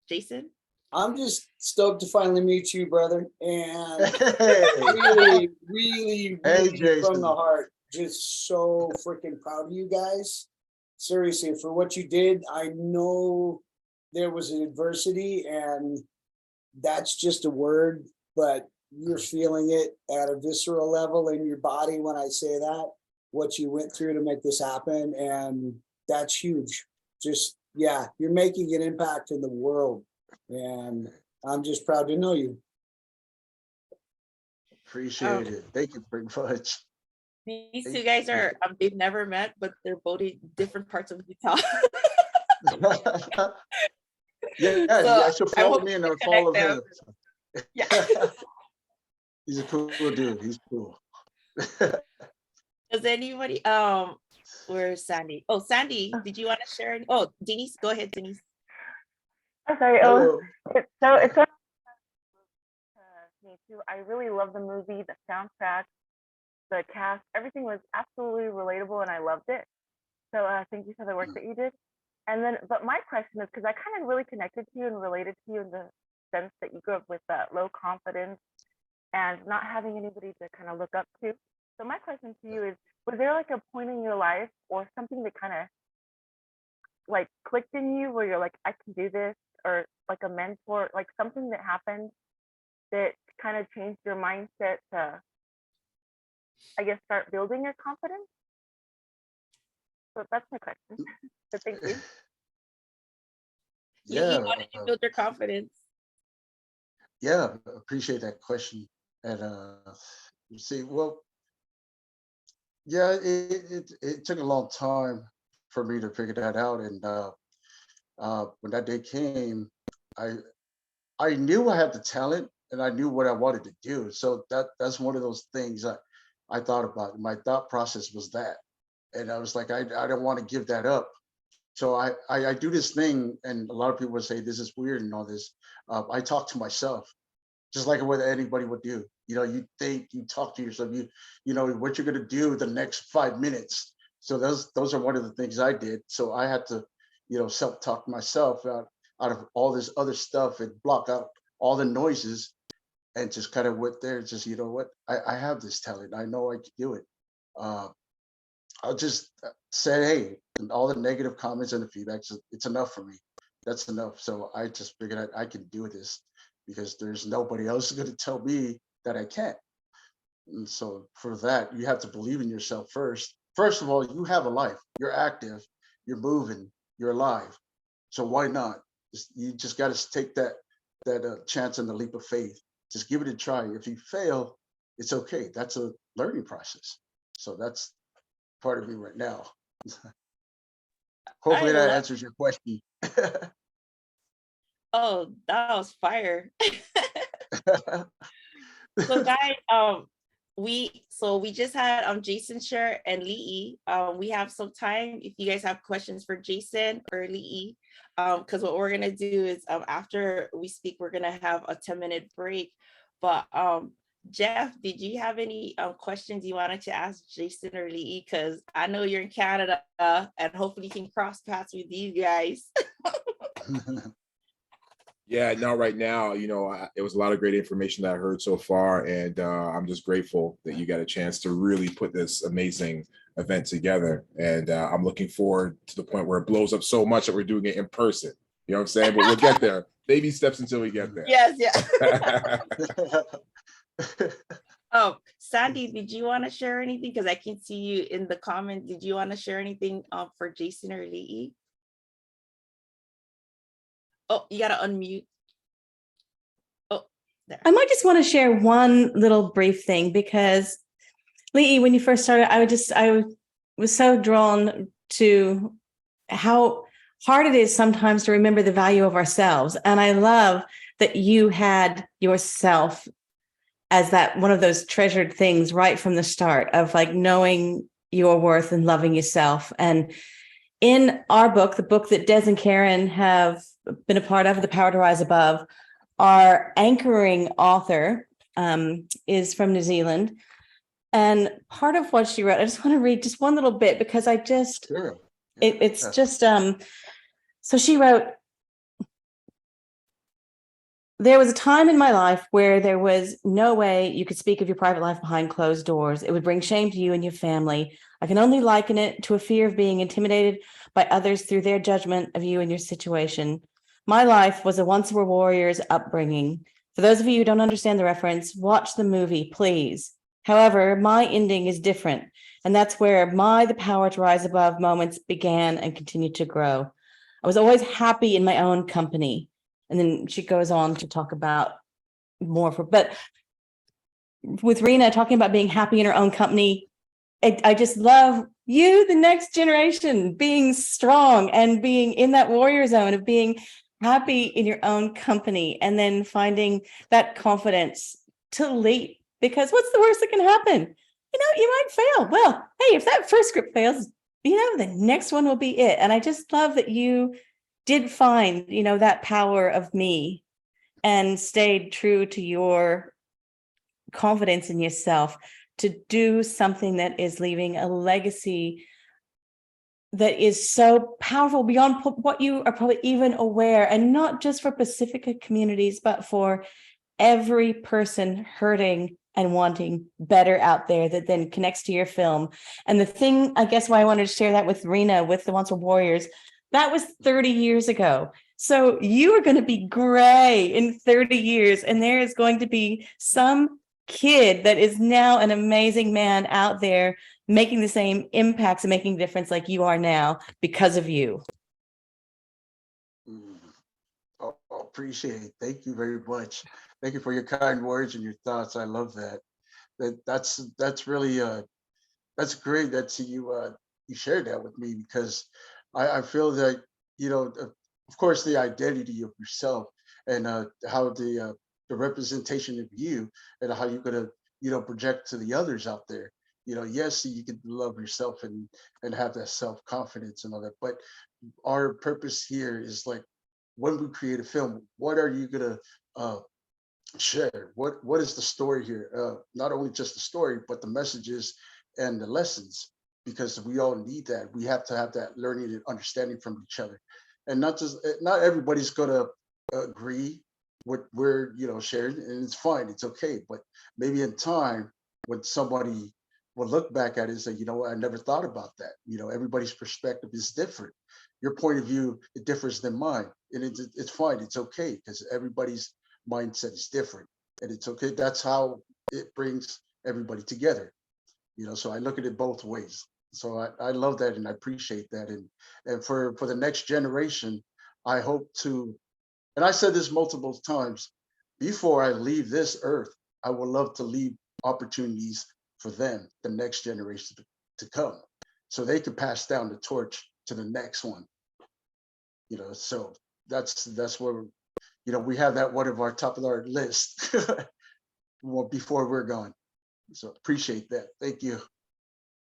Jason? I'm just stoked to finally meet you, brother. And Hey, really, really, hey, really from Jason. the heart, just so freaking proud of you guys. Seriously, for what you did. I know there was an adversity, and that's just a word, but you're feeling it at a visceral level in your body when I say that, what you went through to make this happen. And that's huge. Just, yeah, you're making an impact in the world. And I'm just proud to know you. Appreciate it. Thank you very much. These Thank two guys you. are they've never met, but they're both in different parts of Utah. Yeah, So I should I'm follow hoping me and to I'll connect follow them. him. Yeah. He's a cool dude. He's cool. Does anybody where's Sandy? Oh, Sandy, did you want to share any? Oh, Denise, go ahead, Denise. Oh, sorry. Hello. It's so me too. I really love the movie, the soundtrack, the cast. Everything was absolutely relatable, and I loved it. So thank you for the work that you did. And then, but my question is, because I kind of really connected to you and related to you in the sense that you grew up with low confidence and not having anybody to kind of look up to. So my question to you is, was there like a point in your life or something that kind of like clicked in you where you're like, I can do this, or like a mentor, like something that happened that kind of changed your mindset to, I guess, start building your confidence? So that's my question. So thank you. Lee, Yeah, how did you build your confidence? yeah, appreciate that question. And you see, well, yeah, it took a long time for me to figure that out. And when that day came, I I knew I had the talent and I knew what I wanted to do. So that's one of those things I thought about. My thought process was that. And I was like, I don't want to give that up. So I do this thing, and a lot of people would say this is weird and all this. I talk to myself, just like what anybody would do. You know, you think, you talk to yourself, you know what you're gonna do the next 5 minutes. So those are one of the things I did. So I had to, self-talk myself out of all this other stuff and block out all the noises and just kind of went there. Just you know what, I have this talent. I know I can do it. Uh, I'll just say, hey, and all the negative comments and the feedbacks, it's enough for me. That's enough. So I just figured I can do this because there's nobody else going to tell me that I can't. And so for that, you have to believe in yourself first. First of all, you have a life. You're active. You're moving. You're alive. So why not? You just got to take that chance and the leap of faith. Just give it a try. If you fail, it's okay. That's a learning process. So that's part of me right now. I Hopefully that love. answers your question. Oh, that was fire. So guys, we just had Jason share and Lee. We have some time if you guys have questions for Jason or Lee. Because what we're gonna do is after we speak, we're gonna have a 10-minute break. But Jeff, did you have any questions you wanted to ask Jason or Lee? Because I know you're in Canada and hopefully you can cross paths with these guys. Yeah, no, right now, it was a lot of great information that I heard so far, and I'm just grateful that you got a chance to really put this amazing event together. And I'm looking forward to the point where it blows up so much that we're doing it in person. You know what I'm saying? But we'll get there. Baby steps until we get there. Yes, yeah. Sandy, did you want to share anything? Because I can see you in the comment. Did you want to share anything for Jason or Lee? Oh, you gotta unmute. Oh, there. I might just want to share one little brief thing because Lee, when you first started, was so drawn to how hard it is sometimes to remember the value of ourselves. And I love that you had yourself as that one of those treasured things right from the start of like knowing your worth and loving yourself. And in our book, the book that Des and Karen have been a part of, The Power to Rise Above, our anchoring author is from New Zealand. And part of what she wrote, I just want to read just one little bit because I just, Sure. it's just, so she wrote, there was a time in my life where there was no way you could speak of your private life behind closed doors. It would bring shame to you and your family. I can only liken it to a fear of being intimidated by others through their judgment of you and your situation. My life was a once were warriors upbringing. For those of you who don't understand the reference, watch the movie, please. However, my ending is different. And that's where the power to rise above moments began and continued to grow. I was always happy in my own company. And then she goes on to talk about more but with Rena talking about being happy in her own company, I just love you, the next generation, being strong and being in that warrior zone of being happy in your own company and then finding that confidence to leap, because what's the worst that can happen? You know, you might fail. Well, hey, if that first script fails, you know, the next one will be it. And I just love that you did find, you know, that power of me and stayed true to your confidence in yourself to do something that is leaving a legacy that is so powerful beyond what you are probably even aware, and not just for Pacifica communities, but for every person hurting and wanting better out there that then connects to your film. And the thing, I guess why I wanted to share that with Rena, with the Once Were Warriors, that was 30 years ago. So you are going to be gray in 30 years, and there is going to be some kid that is now an amazing man out there making the same impacts and making a difference like you are now because of you. Oh, appreciate it. Thank you very much. Thank you for your kind words and your thoughts. I love that. That's really that's great that you shared that with me, because I feel that, you know, of course, the identity of yourself and how the representation of you and how you're gonna, you know, project to the others out there. You know, yes, you can love yourself and have that self-confidence and all that, but our purpose here is like, when we create a film, what are you gonna share? What is the story here? Not only just the story, but the messages and the lessons, because we all need that. We have to have that learning and understanding from each other, and not everybody's gonna agree what we're, you know, sharing, and it's fine, it's okay. But maybe in time, when somebody will look back at it and say, you know what, I never thought about that. You know, everybody's perspective is different. Your point of view, it differs than mine, and it's fine, it's okay, because everybody's mindset is different, and it's okay. That's how it brings everybody together. You know, so I look at it both ways. So I love that, and I appreciate that. And for the next generation, I hope to, and I said this multiple times, before I leave this earth, I would love to leave opportunities for them, the next generation to come, so they can pass down the torch to the next one. You know, so that's where, you know, we have that one of our top of our list well, before we're gone. So appreciate that. Thank you.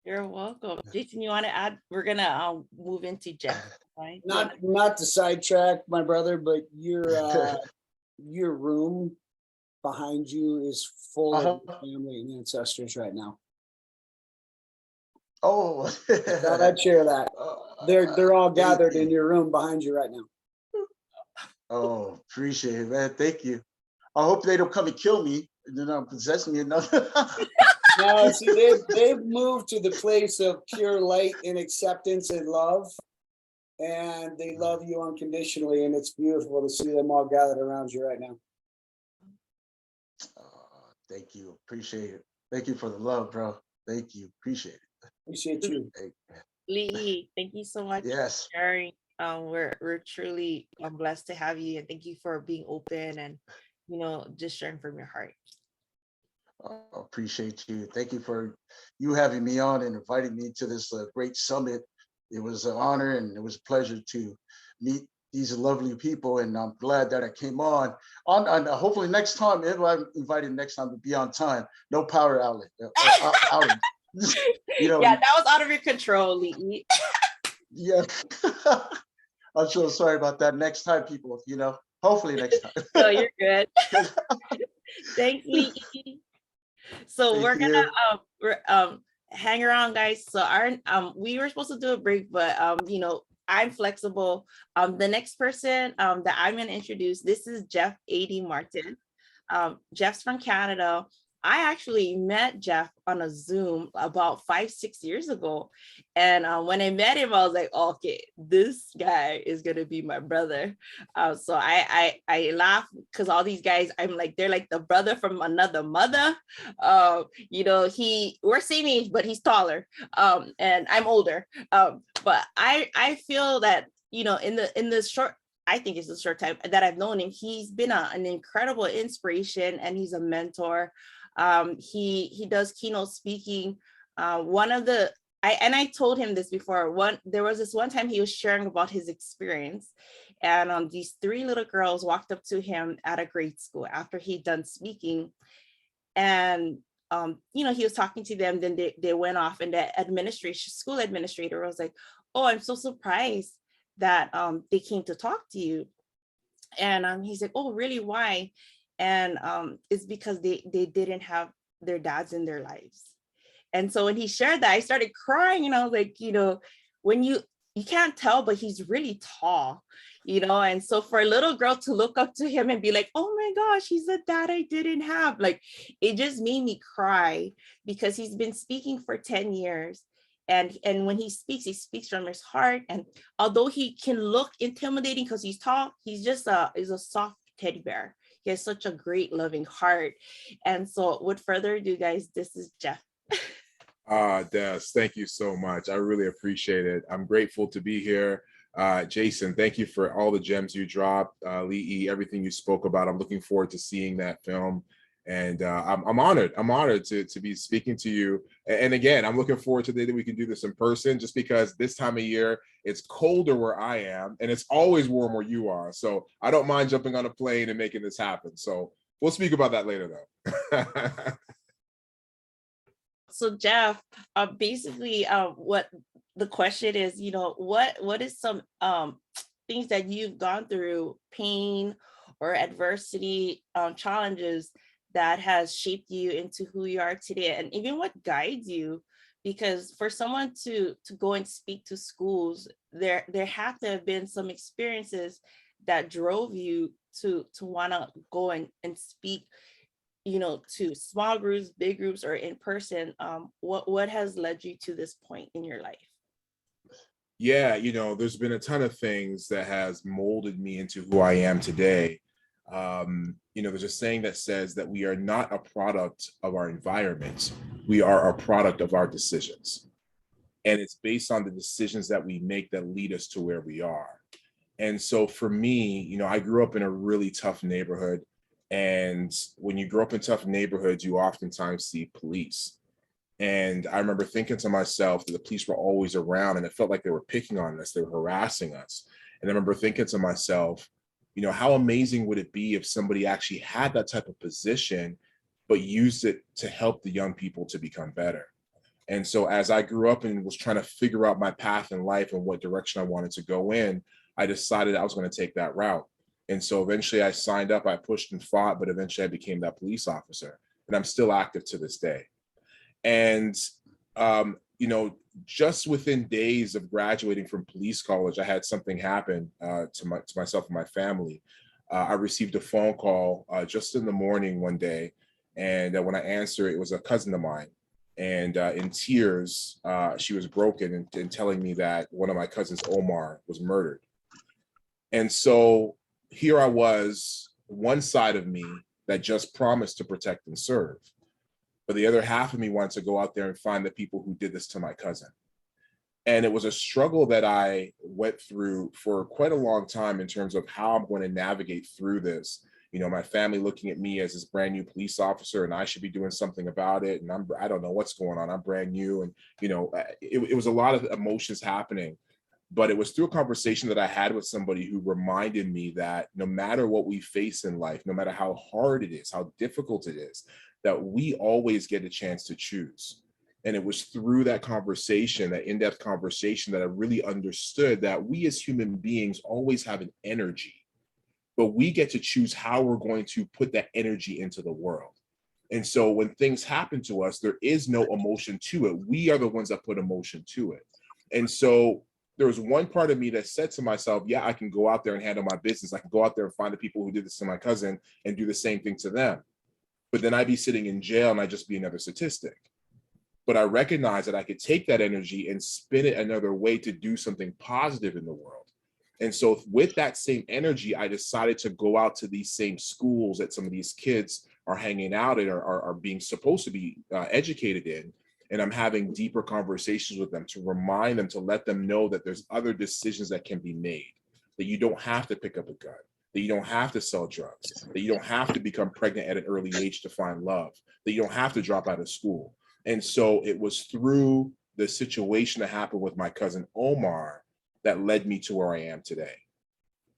You're welcome. Jason, you want to add? We're gonna move into Jeff, right? Not to sidetrack my brother, but your room behind you is full of family and ancestors right now. Oh, Thought I'd share that. They're all gathered in your room behind you right now. Oh, appreciate it, man. Thank you. I hope they don't come and kill me and then possess me another. No, see, they've moved to the place of pure light and acceptance and love, and they love you unconditionally, and it's beautiful to see them all gathered around you right now. Thank you. Appreciate it. Thank you for the love, bro. Thank you. Appreciate it. Appreciate you. Lee, thank you so much Yes. for sharing. We're truly blessed to have you, and thank you for being open and, you know, just sharing from your heart. Appreciate you. Thank you for you having me on and inviting me to this great summit. It was an honor and it was a pleasure to meet these lovely people, and I'm glad that I came on. Hopefully next time, if I'm invited next time, to be on time. No power outlet. Outage. Yeah, that was out of your control, Lee. Yeah. I'm so sorry about that. Next time, people, hopefully next time. No, you're good. Thanks, Lee. So Thank we're you. gonna hang around, guys. So our we were supposed to do a break, but I'm flexible. The next person that I'm gonna introduce, this is Jeff A.D. Martin. Jeff's from Canada. I actually met Jeff on a Zoom about 5-6 years ago. And when I met him, I was like, okay, this guy is going to be my brother. So I laugh because all these guys, I'm like, they're like the brother from another mother. We're same age, but he's taller and I'm older. But I feel that, in the short, I think it's a short time that I've known him, he's been an incredible inspiration and he's a mentor. He does keynote speaking. I told him this before. There was this one time he was sharing about his experience, and these 3 little girls walked up to him at a grade school after he'd done speaking, and he was talking to them. Then they went off, and the school administrator was like, "Oh, I'm so surprised that they came to talk to you." And he's like, "Oh, really? Why?" And it's because they didn't have their dads in their lives. And so when he shared that, I started crying, and I was like, when you can't tell, but he's really tall, and so for a little girl to look up to him and be like, oh my gosh, he's a dad I didn't have, like, it just made me cry, because he's been speaking for 10 years. And when he speaks from his heart. And although he can look intimidating because he's tall, he's just a soft teddy bear. He has such a great, loving heart. And so with further ado, guys, this is Jeff. Des, thank you so much. I really appreciate it. I'm grateful to be here. Jason, thank you for all the gems you dropped. Lee, everything you spoke about. I'm looking forward to seeing that film. And I'm honored. I'm honored to be speaking to you. And again, I'm looking forward to the day that we can do this in person, just because this time of year, it's colder where I am, and it's always warm where you are. So I don't mind jumping on a plane and making this happen. So we'll speak about that later, though. So Jeff, basically, what the question is, what is some things that you've gone through, pain or adversity, challenges that has shaped you into who you are today, and even what guides you? Because for someone to go and speak to schools, there have to have been some experiences that drove you to want to go and speak, to small groups, big groups, or in person. What has led you to this point in your life? Yeah, there's been a ton of things that has molded me into who I am today. There's a saying that says that we are not a product of our environment. We are a product of our decisions. And it's based on the decisions that we make that lead us to where we are. And so for me, I grew up in a really tough neighborhood. And when you grow up in tough neighborhoods, you oftentimes see police. And I remember thinking to myself that the police were always around, and it felt like they were picking on us, they were harassing us. And I remember thinking to myself, how amazing would it be if somebody actually had that type of position, but used it to help the young people to become better? And so as I grew up and was trying to figure out my path in life and what direction I wanted to go in, I decided I was going to take that route. And so eventually I signed up, I pushed and fought, but eventually I became that police officer, and I'm still active to this day. And, just within days of graduating from police college, I had something happen to myself and my family. I received a phone call just in the morning one day. And when I answered, it was a cousin of mine. And in tears, she was broken and telling me that one of my cousins, Omar, was murdered. And so here I was, one side of me that just promised to protect and serve. But the other half of me wanted to go out there and find the people who did this to my cousin. And it was a struggle that I went through for quite a long time in terms of how I'm going to navigate through this. my family looking at me as this brand new police officer, and I should be doing something about it. And I don't know what's going on. I'm brand new. And, it was a lot of emotions happening, but it was through a conversation that I had with somebody who reminded me that no matter what we face in life, no matter how hard it is, how difficult it is, that we always get a chance to choose. And it was through that conversation, that in-depth conversation, that I really understood that we as human beings always have an energy, but we get to choose how we're going to put that energy into the world. And so when things happen to us, there is no emotion to it. We are the ones that put emotion to it. And so there was one part of me that said to myself, yeah, I can go out there and handle my business. I can go out there and find the people who did this to my cousin and do the same thing to them. But then I'd be sitting in jail and I'd just be another statistic. But I recognized that I could take that energy and spin it another way to do something positive in the world. And so with that same energy, I decided to go out to these same schools that some of these kids are hanging out in, or are being supposed to be educated in. And I'm having deeper conversations with them to remind them, to let them know that there's other decisions that can be made, that you don't have to pick up a gun, that you don't have to sell drugs, that you don't have to become pregnant at an early age to find love, that you don't have to drop out of school. And so it was through the situation that happened with my cousin Omar that led me to where I am today.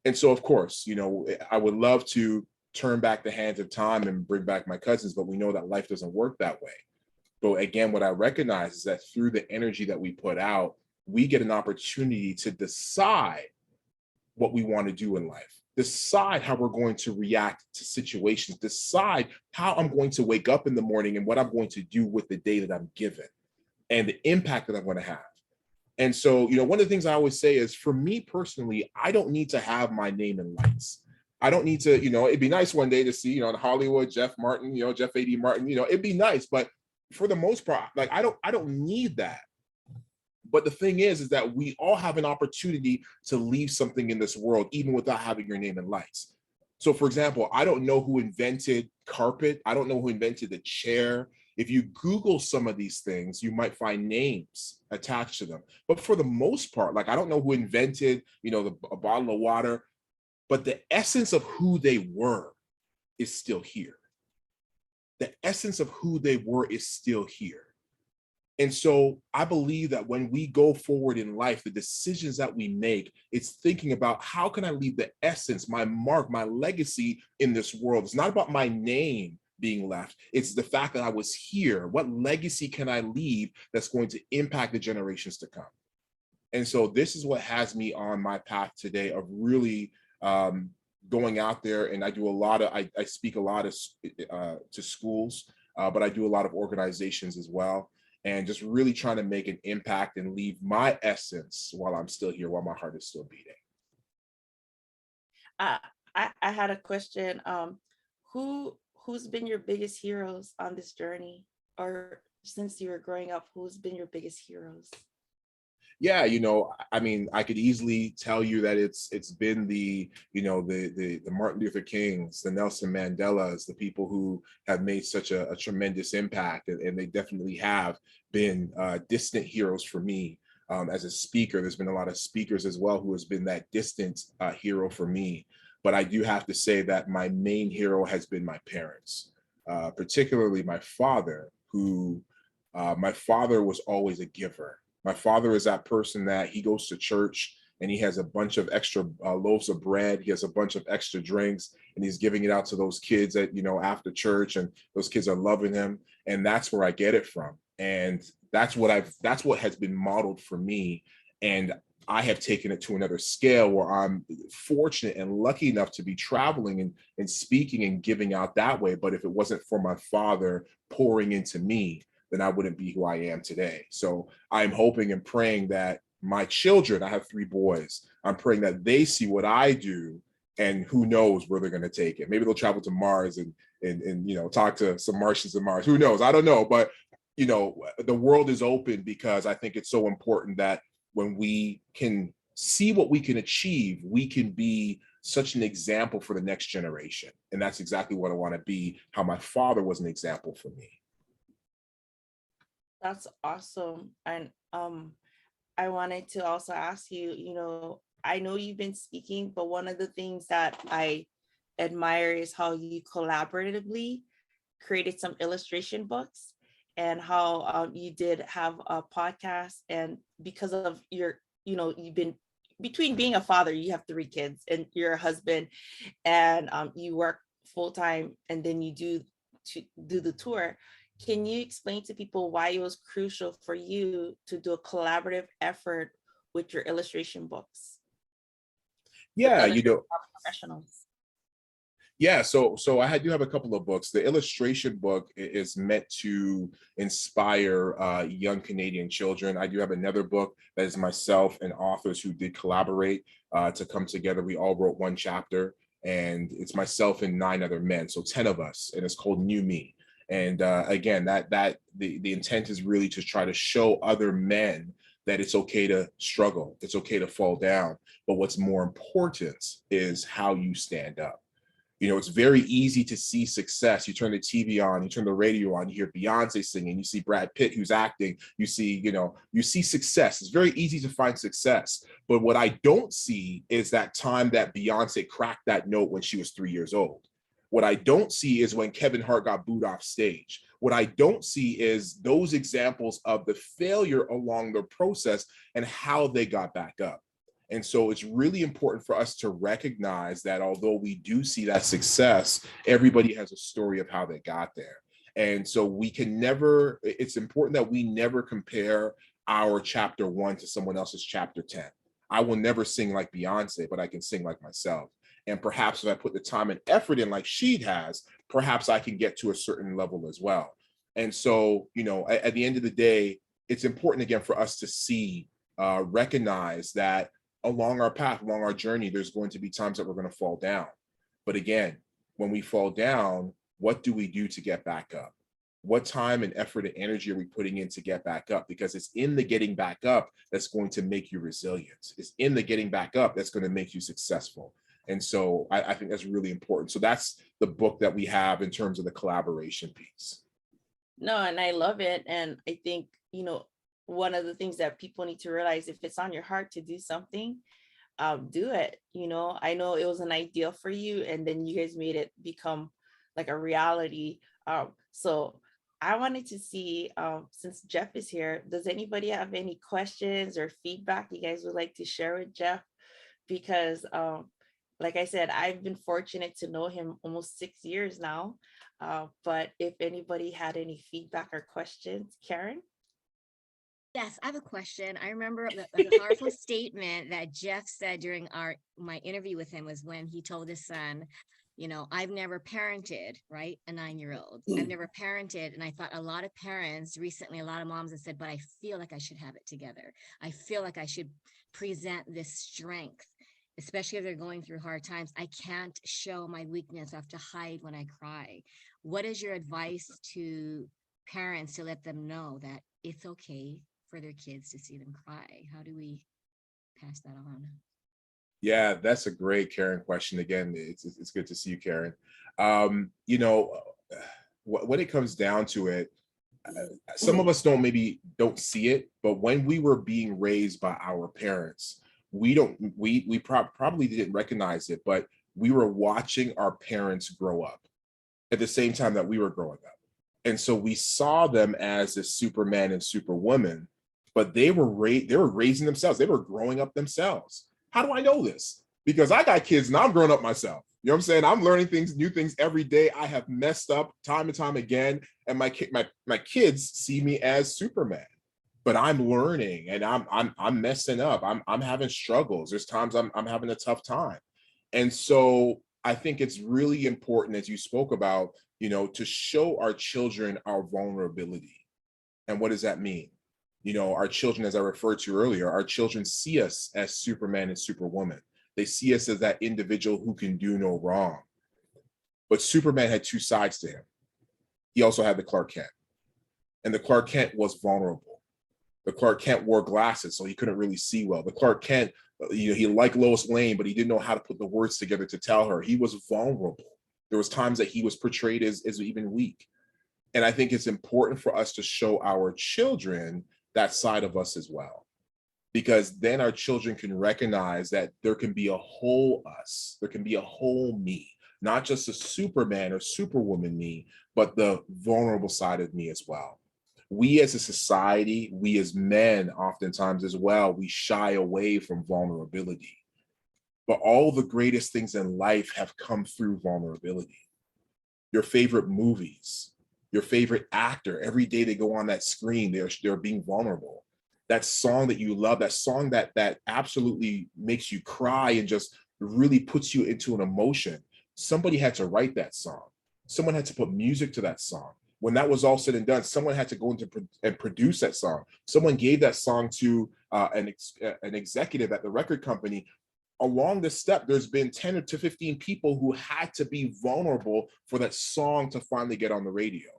And so, of course, I would love to turn back the hands of time and bring back my cousins, but we know that life doesn't work that way. But again, what I recognize is that through the energy that we put out, we get an opportunity to decide what we want to do in life, decide how we're going to react to situations, decide how I'm going to wake up in the morning and what I'm going to do with the day that I'm given and the impact that I'm going to have. And so, one of the things I always say is, for me personally, I don't need to have my name in lights. I don't need to, it'd be nice one day to see, in Hollywood, Jeff Martin, Jeff A.D. Martin, it'd be nice. But for the most part, like, I don't need that. But the thing is that we all have an opportunity to leave something in this world, even without having your name in lights. So, for example, I don't know who invented carpet. I don't know who invented the chair. If you Google some of these things, you might find names attached to them. But for the most part, like, I don't know who invented, a bottle of water, but the essence of who they were is still here. The essence of who they were is still here. And so I believe that when we go forward in life, the decisions that we make, it's thinking about, how can I leave the essence, my mark, my legacy in this world? It's not about my name being left. It's the fact that I was here. What legacy can I leave that's going to impact the generations to come? And so this is what has me on my path today of really going out there. And I do a lot of, I speak a lot of to schools, but I do a lot of organizations as well. And just really trying to make an impact and leave my essence while I'm still here, while my heart is still beating. I had a question. Who's been your biggest heroes on this journey, or since you were growing up? Who's been your biggest heroes? Yeah, I mean, I could easily tell you that it's been the Martin Luther Kings, the Nelson Mandelas, the people who have made such a tremendous impact, and they definitely have been distant heroes for me. As a speaker, there's been a lot of speakers as well who has been that distant hero for me. But I do have to say that my main hero has been my parents, particularly my father, my father was always a giver. My father is that person that he goes to church and he has a bunch of extra loaves of bread. He has a bunch of extra drinks and he's giving it out to those kids at, after church, and those kids are loving him. And that's where I get it from. And that's what has been modeled for me. And I have taken it to another scale where I'm fortunate and lucky enough to be traveling and speaking and giving out that way. But if it wasn't for my father pouring into me, then I wouldn't be who I am today. So I'm hoping and praying that my children, I have 3 boys, I'm praying that they see what I do, and who knows where they're going to take it. Maybe they'll travel to Mars and talk to some Martians on Mars. Who knows? I don't know. But, the world is open, because I think it's so important that when we can see what we can achieve, we can be such an example for the next generation. And that's exactly what I want to be, how my father was an example for me. That's awesome. And I wanted to also ask you, I know you've been speaking, but one of the things that I admire is how you collaboratively created some illustration books, and how you did have a podcast. And because of your, you've been between being a father, you have 3 kids and you're a husband, and you work full time, and then you do the tour. Can you explain to people why it was crucial for you to do a collaborative effort with your illustration books? Yeah, Professionals. Yeah, so I do have a couple of books. The illustration book is meant to inspire young Canadian children. I do have another book that is myself and authors who did collaborate to come together. We all wrote one chapter, and it's myself and 9 other men, so 10 of us, and it's called New Me. And again, the intent is really to try to show other men that it's okay to struggle, it's okay to fall down, but what's more important is how you stand up. It's very easy to see success. You turn the TV on, you turn the radio on, you hear Beyonce singing, you see Brad Pitt who's acting, you see success. It's very easy to find success. But what I don't see is that time that Beyonce cracked that note when she was 3 years old. What I don't see is when Kevin Hart got booed off stage. What I don't see is those examples of the failure along the process and how they got back up. And so it's really important for us to recognize that although we do see that success, everybody has a story of how they got there. And so it's important that we never compare our chapter 1 to someone else's chapter 10. I will never sing like Beyonce, but I can sing like myself. And perhaps if I put the time and effort in like she has, perhaps I can get to a certain level as well. And so, at the end of the day, it's important again for us to recognize that along our path, along our journey, there's going to be times that we're going to fall down. But again, when we fall down, what do we do to get back up? What time and effort and energy are we putting in to get back up? Because it's in the getting back up that's going to make you resilient. It's in the getting back up that's going to make you successful. And so I think that's really important. So that's the book that we have in terms of the collaboration piece. No, and I love it. And I think, one of the things that people need to realize, if it's on your heart to do something, do it. I know it was an idea for you, and then you guys made it become like a reality. So I wanted to see, since Jeff is here, does anybody have any questions or feedback you guys would like to share with Jeff? Because like I said, I've been fortunate to know him almost 6 years now. But if anybody had any feedback or questions, Karen? Yes, I have a question. I remember the powerful statement that Jeff said during my interview with him was when he told his son, I've never parented, right? A 9-year-old. I've never parented. And I thought a lot of parents recently, a lot of moms have said, but I feel like I should have it together. I feel like I should present this strength, especially if they're going through hard times. I can't show my weakness. I have to hide when I cry. What is your advice to parents to let them know that it's okay for their kids to see them cry? How do we pass that on? Yeah, that's a great Karen question. Again, it's good to see you, Karen. When it comes down to it, some of us don't see it, but when we were being raised by our parents, we probably didn't recognize it, but we were watching our parents grow up at the same time that we were growing up. And so we saw them as a Superman and Superwoman, but they were raising themselves. They were growing up themselves. How do I know this? Because I got kids and I'm growing up myself. You know what I'm saying? I'm learning new things every day. I have messed up time and time again. And my kids see me as Superman, but I'm learning and I'm messing up. I'm having struggles. There's times I'm having a tough time. And so I think it's really important, as you spoke about, to show our children our vulnerability. And what does that mean? Our children, as I referred to earlier, our children see us as Superman and Superwoman. They see us as that individual who can do no wrong. But Superman had 2 sides to him. He also had the Clark Kent. And the Clark Kent was vulnerable. The Clark Kent wore glasses, so he couldn't really see well. The Clark Kent, he liked Lois Lane, but he didn't know how to put the words together to tell her. He was vulnerable. There was times that he was portrayed as even weak. And I think it's important for us to show our children that side of us as well, because then our children can recognize that there can be a whole us, there can be a whole me, not just the Superman or Superwoman me, but the vulnerable side of me as well. We as a society, we as men, oftentimes as well, we shy away from vulnerability. But all the greatest things in life have come through vulnerability. Your favorite movies, your favorite actor, every day they go on that screen, they're being vulnerable. That song that you love, that song that absolutely makes you cry and just really puts you into an emotion. Somebody had to write that song. Someone had to put music to that song. When that was all said and done, someone had to go into and produce that song. Someone gave that song to an executive at the record company. Along the step, there's been 10 to 15 people who had to be vulnerable for that song to finally get on the radio.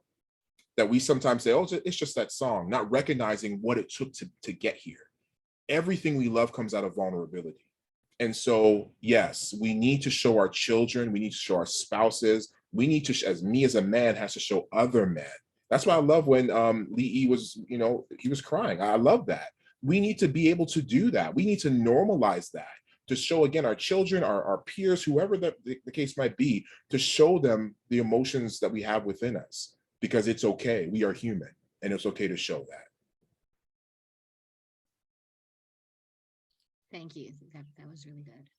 That we sometimes say, oh, it's just that song, not recognizing what it took to get here. Everything we love comes out of vulnerability. And so, yes, we need to show our children, we need to show our spouses, we need to, as me as a man, has to show other men. That's why I love when Lee was, he was crying. I love that. We need to be able to do that. We need to normalize that, to show, again, our children, our peers, whoever the case might be, to show them the emotions that we have within us, because it's okay. We are human, and it's okay to show that. Thank you. That was really good.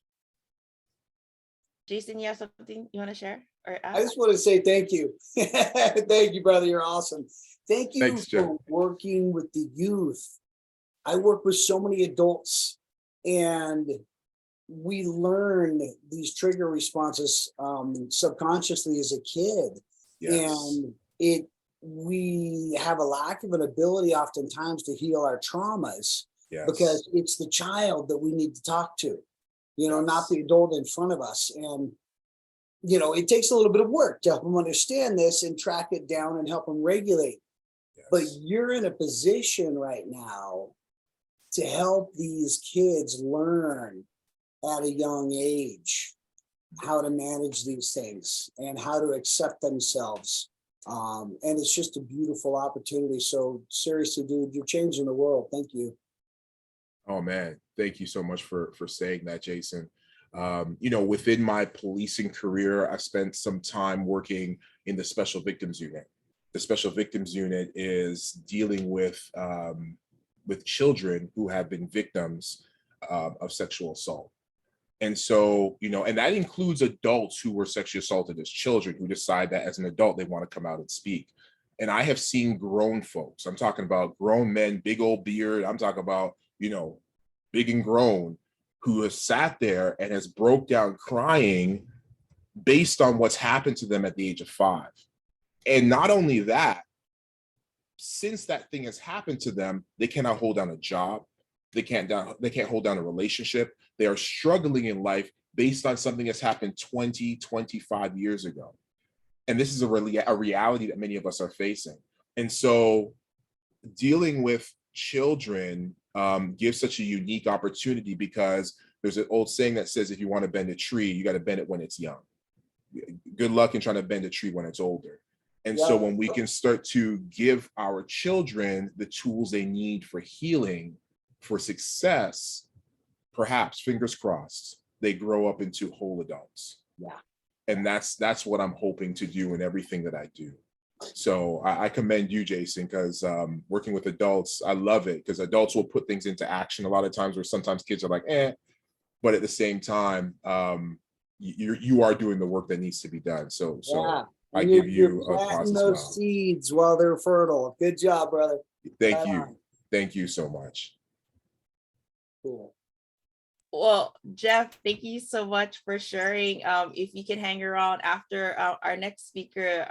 Jason, you have something you want to share or ask? I just want to say thank you. Thank you, brother. You're awesome. Thank you. Thanks, for working with the youth. I work with so many adults, and we learn these trigger responses subconsciously as a kid. Yes. And we have a lack of an ability oftentimes to heal our traumas. Yes. Because it's the child that we need to talk to, not the adult in front of us. And, it takes a little bit of work to help them understand this and track it down and help them regulate. Yes. But you're in a position right now to help these kids learn at a young age how to manage these things and how to accept themselves. And it's just a beautiful opportunity. So seriously, dude, you're changing the world. Thank you. Oh man, thank you so much for saying that, Jason. Within my policing career, I spent some time working in the Special Victims Unit. The Special Victims Unit is dealing with children who have been victims of sexual assault. And so, and that includes adults who were sexually assaulted as children, who decide that as an adult, they want to come out and speak. And I have seen grown folks, I'm talking about grown men, big old beard, I'm talking about, big and grown, who has sat there and has broke down crying based on what's happened to them at the age of 5. And not only that, since that thing has happened to them, they cannot hold down a job. They can't hold down a relationship. They are struggling in life based on something that's happened 20, 25 years ago. And this is a reality that many of us are facing. And so dealing with children gives such a unique opportunity, because there's an old saying that says, if you want to bend a tree, you got to bend it when it's young. Good luck in trying to bend a tree when it's older. And so when we can start to give our children the tools they need for healing, for success, perhaps, fingers crossed, they grow up into whole adults. Yeah. And that's what I'm hoping to do in everything that I do. So I commend you, Jason, because working with adults, I love it, because adults will put things into action a lot of times, where sometimes kids are like, but at the same time, you are doing the work that needs to be done. So I give you a planting those seeds while they're fertile. Good job, brother. Thank you. Thank you so much. Cool. Well, Jeff, thank you so much for sharing. If you can hang around after our next speaker,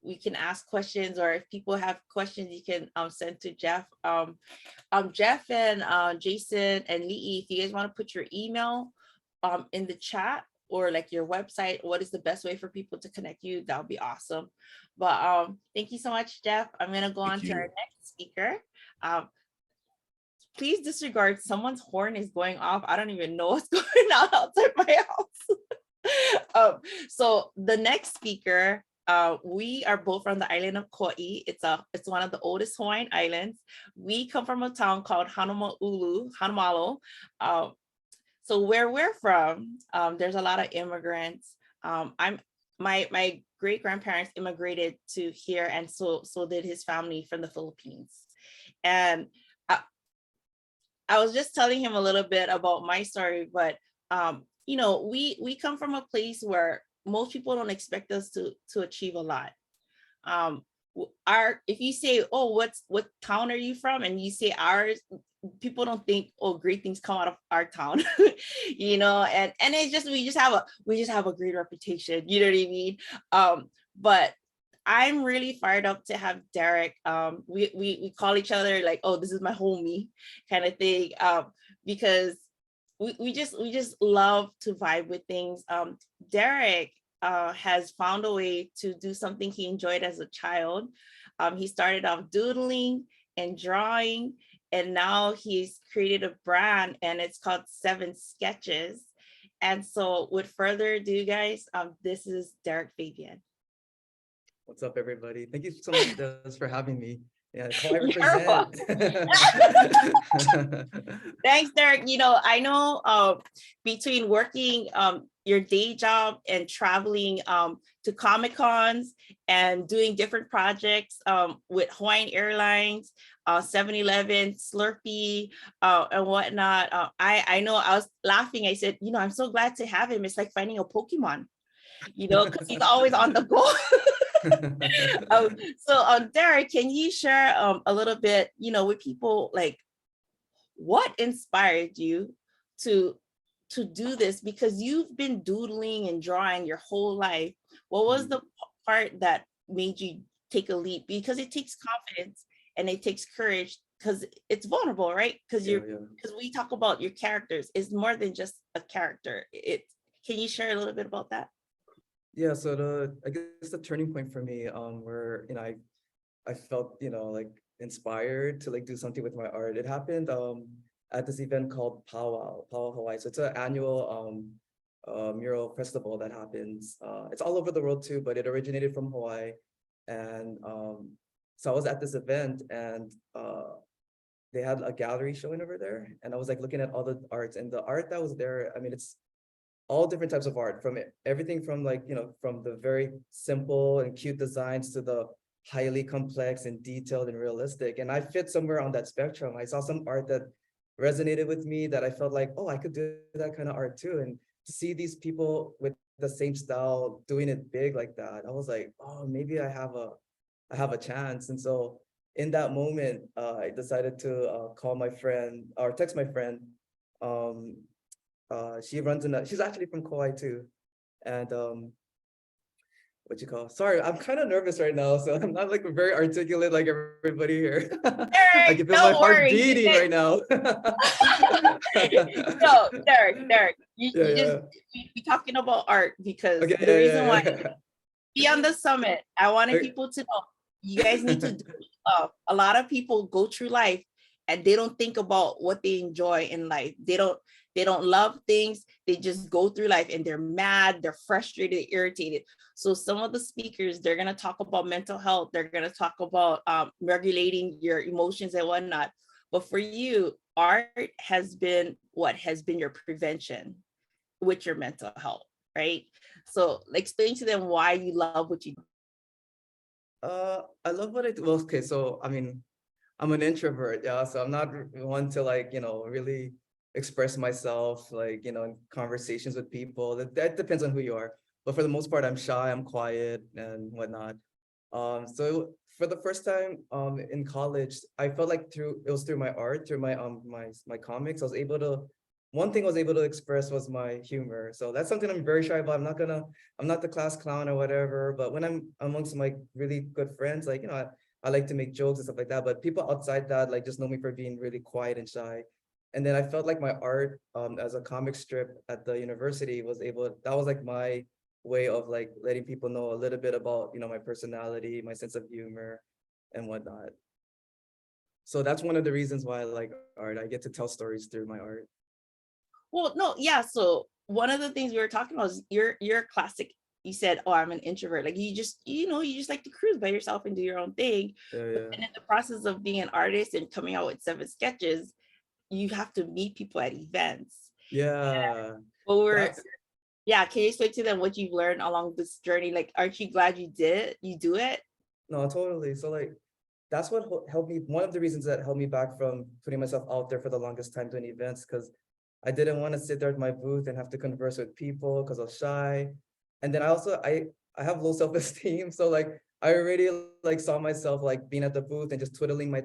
we can ask questions, or if people have questions, you can send to Jeff. Jeff and Jason and Lee, if you guys want to put your email in the chat, or like your website, what is the best way for people to connect you? That would be awesome. But thank you so much, Jeff. I'm gonna go on to our next speaker. Please disregard, someone's horn is going off. I don't even know what's going on outside my house. So the next speaker, we are both from the island of Kauai. It's one of the oldest Hawaiian islands. We come from a town called Hanamalo. So where we're from, there's a lot of immigrants. I'm my great grandparents immigrated to here, and so did his family from the Philippines. And I was just telling him a little bit about my story, but we come from a place where most people don't expect us to achieve a lot. If you say, oh, what town are you from, and you say ours, people don't think, oh, great things come out of our town. And it's just we just have a great reputation, you know what I mean? But I'm really fired up to have Derek. We call each other like, oh, this is my homie kind of thing, because we just love to vibe with things. Derek has found a way to do something he enjoyed as a child. He started off doodling and drawing, and now he's created a brand, and it's called 7 Sketches. And so with further ado, guys, this is Derek Fabian. What's up, everybody? Thank you so much, Des, for having me. Yeah, that's how I You're represent. Thanks, Derek. I know between working your day job and traveling to Comic Cons and doing different projects with Hawaiian Airlines, 7-Eleven, Slurpee, and whatnot. I know I was laughing. I said, I'm so glad to have him. It's like finding a Pokemon, because he's always on the go. So Derek, can you share a little bit, with people, like what inspired you to do this? Because you've been doodling and drawing your whole life. What was the part that made you take a leap? Because it takes confidence and it takes courage, because it's vulnerable, right? Because we talk about your characters, it's more than just a character. Can you share a little bit about that? Yeah, so I guess the turning point for me, where I felt like inspired to like do something with my art. It happened at this event called Powwow Hawaii. So it's an annual mural festival that happens. It's all over the world too, but it originated from Hawaii. And so I was at this event, and they had a gallery showing over there, and I was like looking at all the arts, and the art that was there, I mean, it's all different types of art, from everything from like, from the very simple and cute designs to the highly complex and detailed and realistic. And I fit somewhere on that spectrum. I saw some art that resonated with me, that I felt like, oh, I could do that kind of art too. And to see these people with the same style doing it big like that, I was like, oh, maybe I have a chance. And so in that moment, I decided to call my friend, or text my friend. She's actually from Kauai too. And sorry, I'm kind of nervous right now, so I'm not like very articulate like everybody here. I can feel my heart beating right now. No, Derek, you be talking about art, because the reason why be on the summit, I wanted people to know you guys need to do stuff. A lot of people go through life and they don't think about what they enjoy in life. They don't love things. They just go through life and they're mad, they're frustrated, irritated. So some of the speakers, they're going to talk about mental health. They're going to talk about regulating your emotions and whatnot. But for you, art has been what has been your prevention with your mental health, right? So explain to them why you love what you do. I love what I do. Well, okay, so I mean, I'm an introvert, yeah. So I'm not one to like, really express myself, like, in conversations with people. That depends on who you are. But for the most part, I'm shy, I'm quiet and whatnot. So for the first time in college, I felt like it was through my art, through my comics, one thing I was able to express was my humor. So that's something I'm very shy about. I'm not the class clown or whatever, but when I'm amongst my really good friends, like, I like to make jokes and stuff like that, but people outside that like just know me for being really quiet and shy. And then I felt like my art as a comic strip at the university that was like my way of like letting people know a little bit about, my personality, my sense of humor and whatnot. So that's one of the reasons why I like art. I get to tell stories through my art. Well, no, yeah. So one of the things we were talking about is you're classic. You said, oh, I'm an introvert. Like you just like to cruise by yourself and do your own thing. Yeah. And in the process of being an artist and coming out with 7 sketches, you have to meet people at events. Yeah. Yeah, can you explain to them what you've learned along this journey? Like, aren't you glad you do it? No, totally. So like that's what helped me. One of the reasons that held me back from putting myself out there for the longest time doing events, because I didn't want to sit there at my booth and have to converse with people because I was shy. And then I have low self-esteem. So like I already like saw myself like being at the booth and just twiddling my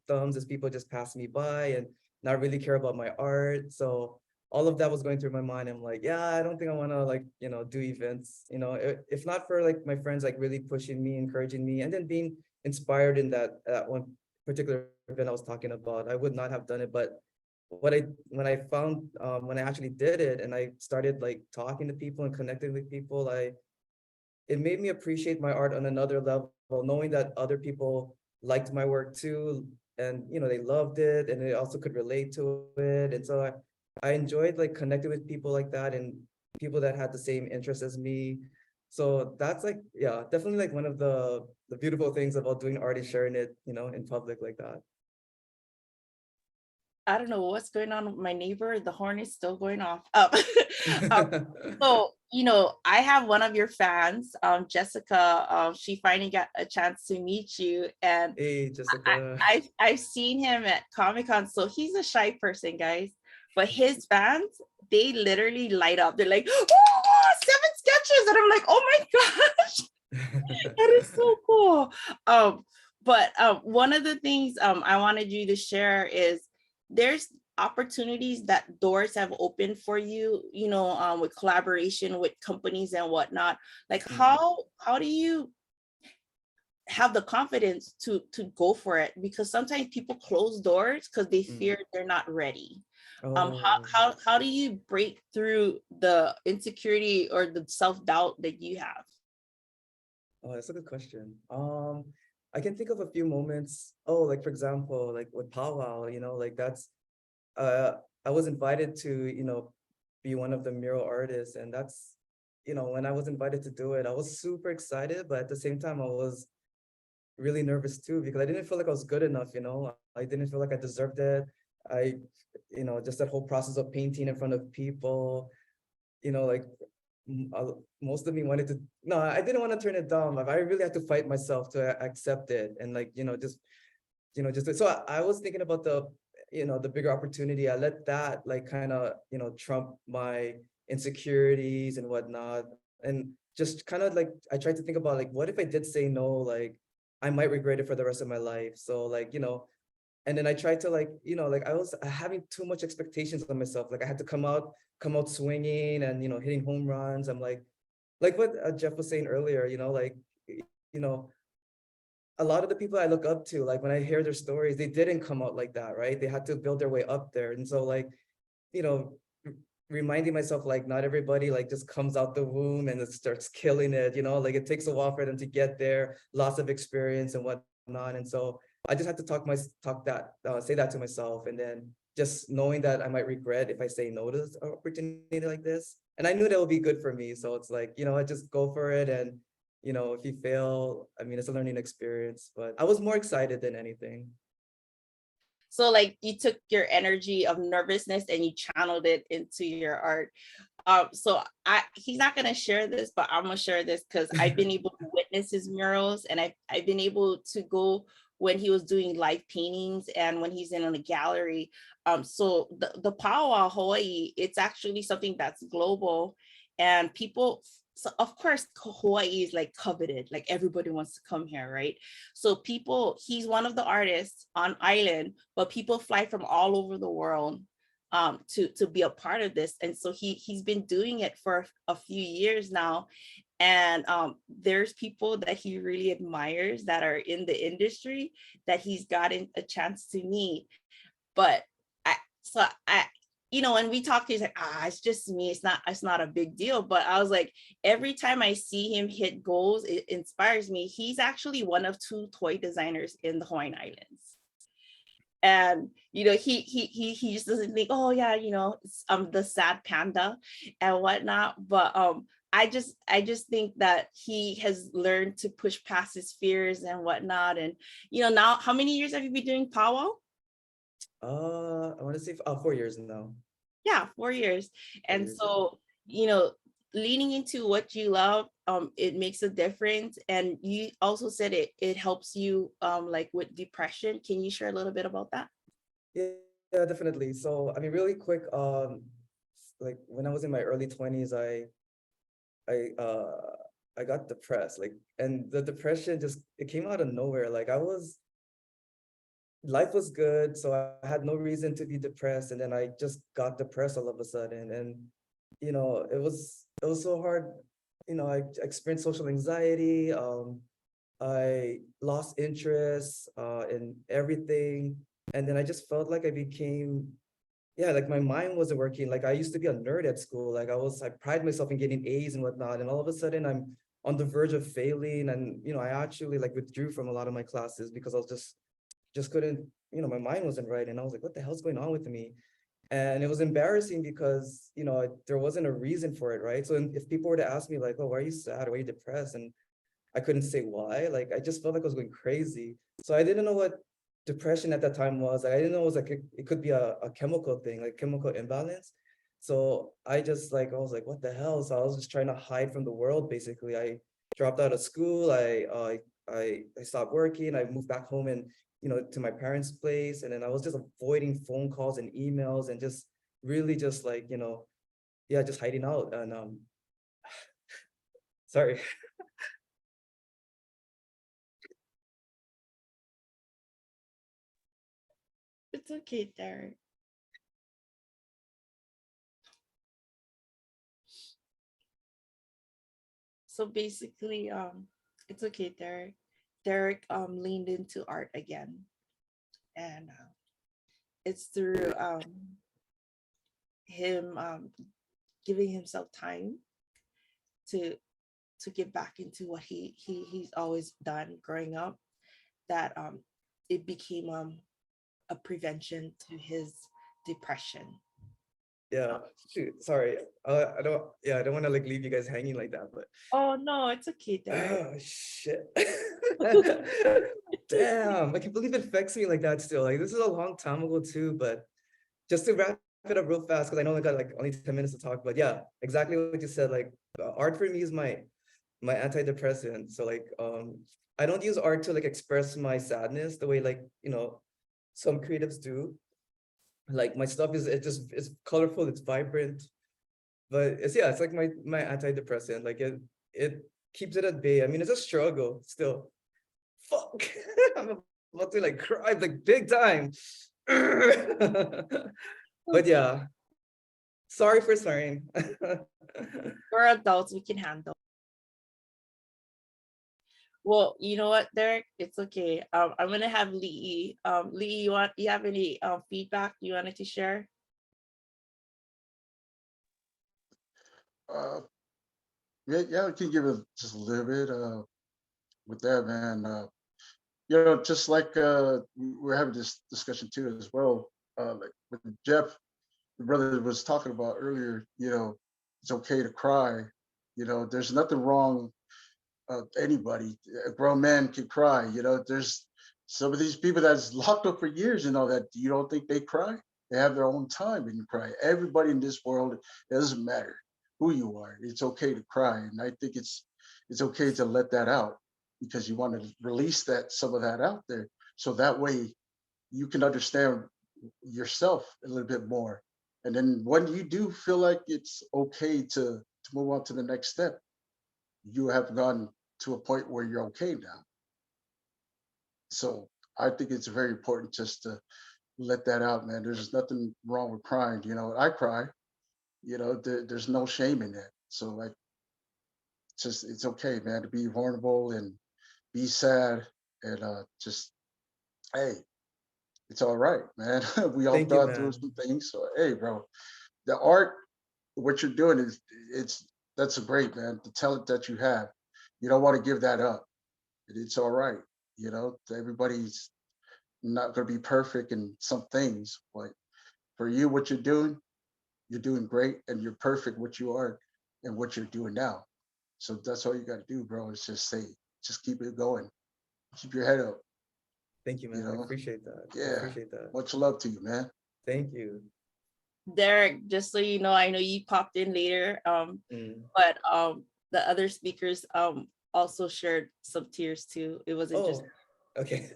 thumbs as people just pass me by and not really care about my art. So all of that was going through my mind. I'm like, yeah, I don't think I want to like, do events, if not for like my friends like really pushing me, encouraging me, and then being inspired in that one particular event I was talking about, I would not have done it. But when I actually did it and I started like talking to people and connecting with people, it made me appreciate my art on another level, knowing that other people liked my work too, and they loved it and they also could relate to it. And so I enjoyed like connecting with people like that and people that had the same interests as me. So that's like, yeah, definitely like one of the beautiful things about doing art is sharing it, in public like that. I don't know what's going on with my neighbor. The horn is still going off. Um, so, I have one of your fans, Jessica. She finally got a chance to meet you, and Hey, Jessica. I've seen him at Comic-Con. So he's a shy person, guys, but his fans, they literally light up. They're like, oh, 7 sketches, and I'm like, oh my gosh, that is so cool. But one of the things I wanted you to share is there's opportunities that doors have opened for you, with collaboration with companies and whatnot. Like, how do you have the confidence to go for it? Because sometimes people close doors because they fear they're not ready. Oh. How do you break through the insecurity or the self-doubt that you have? Oh, that's a good question. I can think of a few moments. Oh, like for example, like with powwow, like that's uh I was invited to, be one of the mural artists. And that's, when I was invited to do it, I was super excited, but at the same time, I was really nervous too, because I didn't feel like I was good enough, I didn't feel like I deserved it. I, just that whole process of painting in front of people, like most of me wanted to, no, I didn't want to turn it down. Like I really had to fight myself to accept it. And like, so I was thinking about the bigger opportunity. I let that like kind of, trump my insecurities and whatnot. And just kind of like, I tried to think about like, what if I did say no, like I might regret it for the rest of my life. So like, and then I tried to like, like I was having too much expectations on myself. Like I had to come out swinging and, hitting home runs. I'm like what Jeff was saying earlier, like, you know, a lot of the people I look up to, like when I hear their stories, they didn't come out like that, right? They had to build their way up there. And so like, you know, reminding myself like not everybody like just comes out the womb and it starts killing it, like it takes a while for them to get there, lots of experience and whatnot. And so I just had to say that to myself. And then just knowing that I might regret if I say no to this opportunity like this. And I knew that would be good for me. So it's like, I just go for it. And, if you fail, I mean, it's a learning experience, but I was more excited than anything. So like you took your energy of nervousness and you channeled it into your art. So he's not gonna share this, but I'm gonna share this because I've been able to witness his murals, and I've been able to go when he was doing live paintings and when he's in a gallery. So the powwow Hawaii, it's actually something that's global, and people. So of course, Hawaii is like coveted, like everybody wants to come here, right? So he's one of the artists on island, but people fly from all over the world to be a part of this. And so he's been doing it for a few years now. And there's people that he really admires that are in the industry that he's gotten a chance to meet. But when we talked, he's like, it's just me. It's not a big deal. But I was like, every time I see him hit goals, it inspires me. He's actually one of 2 toy designers in the Hawaiian Islands. And he just doesn't think, oh yeah, it's the sad panda and whatnot. But I just think that he has learned to push past his fears and whatnot. And now, how many years have you been doing powwow? I want to say 4 years now. Yeah, 4 years. And so leaning into what you love, it makes a difference. And you also said it helps you like with depression. Can you share a little bit about that? Yeah, yeah, definitely. So I mean, really quick, like when I was in my early 20s, I uh I got depressed, like, and the depression just, it came out of nowhere. Like, life was good, so I had no reason to be depressed, and then I just got depressed all of a sudden. And it was so hard. I experienced social anxiety. I lost interest in everything, and then I just felt like I became, yeah, like my mind wasn't working. Like, I used to be a nerd at school. Like, I pride myself in getting A's and whatnot, and all of a sudden I'm on the verge of failing. And I actually like withdrew from a lot of my classes because I was just couldn't, my mind wasn't right. And I was like, what the hell's going on with me? And it was embarrassing because, there wasn't a reason for it, right? So if people were to ask me like, oh, why are you sad? Why are you depressed? And I couldn't say why. Like, I just felt like I was going crazy. So I didn't know what depression at that time was. Like, I didn't know it was like, it could be a chemical thing, like chemical imbalance. So I was like, what the hell? So I was just trying to hide from the world. Basically, I dropped out of school. I stopped working. I moved back home and, to my parents' place. And then I was just avoiding phone calls and emails and just really just like, yeah, just hiding out. And sorry. It's okay, Derek. So basically, it's okay, Derek. Derek leaned into art again, and it's through him giving himself time to get back into what he's always done growing up, that it became a prevention to his depression. Yeah, shoot, sorry. I don't want to like leave you guys hanging like that, but Oh no, it's okay, Derek. oh shit. Damn, I can't believe it affects me like that still. Like, this is a long time ago too, but just to wrap it up real fast, because I know I got like only 10 minutes to talk, but yeah, exactly what you said. Like, art for me is my antidepressant. So like, I don't use art to like express my sadness the way like, some creatives do. Like, my stuff it's colorful, it's vibrant, but it's like my antidepressant. Like, it keeps it at bay. I mean, it's a struggle still. Fuck. I'm about to like cry like big time. But yeah, sorry for swearing. We're adults, we can handle. Well, you know what, Derek? It's okay. I'm gonna have Lee. Lee, you have any feedback you wanted to share? Uh, yeah, I can give it just a little bit with that, man. Just like we're having this discussion too as well. Like with Jeff, the brother was talking about earlier. It's okay to cry. There's nothing wrong. Anybody, a grown man can cry. There's some of these people that's locked up for years. That you don't think they cry. They have their own time and cry. Everybody in this world, it doesn't matter who you are. It's okay to cry, and I think it's okay to let that out because you want to release some of that out there, so that way you can understand yourself a little bit more. And then when you do feel like it's okay to move on to the next step, you have gone to a point where you're okay now. So I think it's very important just to let that out, man. There's nothing wrong with crying. I cry. There's no shame in that. So like, it's okay, man, to be vulnerable and be sad and just, hey, it's all right, man. We all Thank you, gone through man. some things. So hey, bro, the art, what you're doing that's great, man. The talent that you have, you don't want to give that up. It's all right. Everybody's not going to be perfect in some things, but for you, what you're doing great, and you're perfect what you are and what you're doing now. So that's all you got to do, bro. Is just keep it going, keep your head up. Thank you, You man. I know, appreciate that. I yeah. appreciate that. Much love to you, man. Thank you. Derek, just so you know, I know you popped in later, but the other speakers also shared some tears too. It wasn't just okay.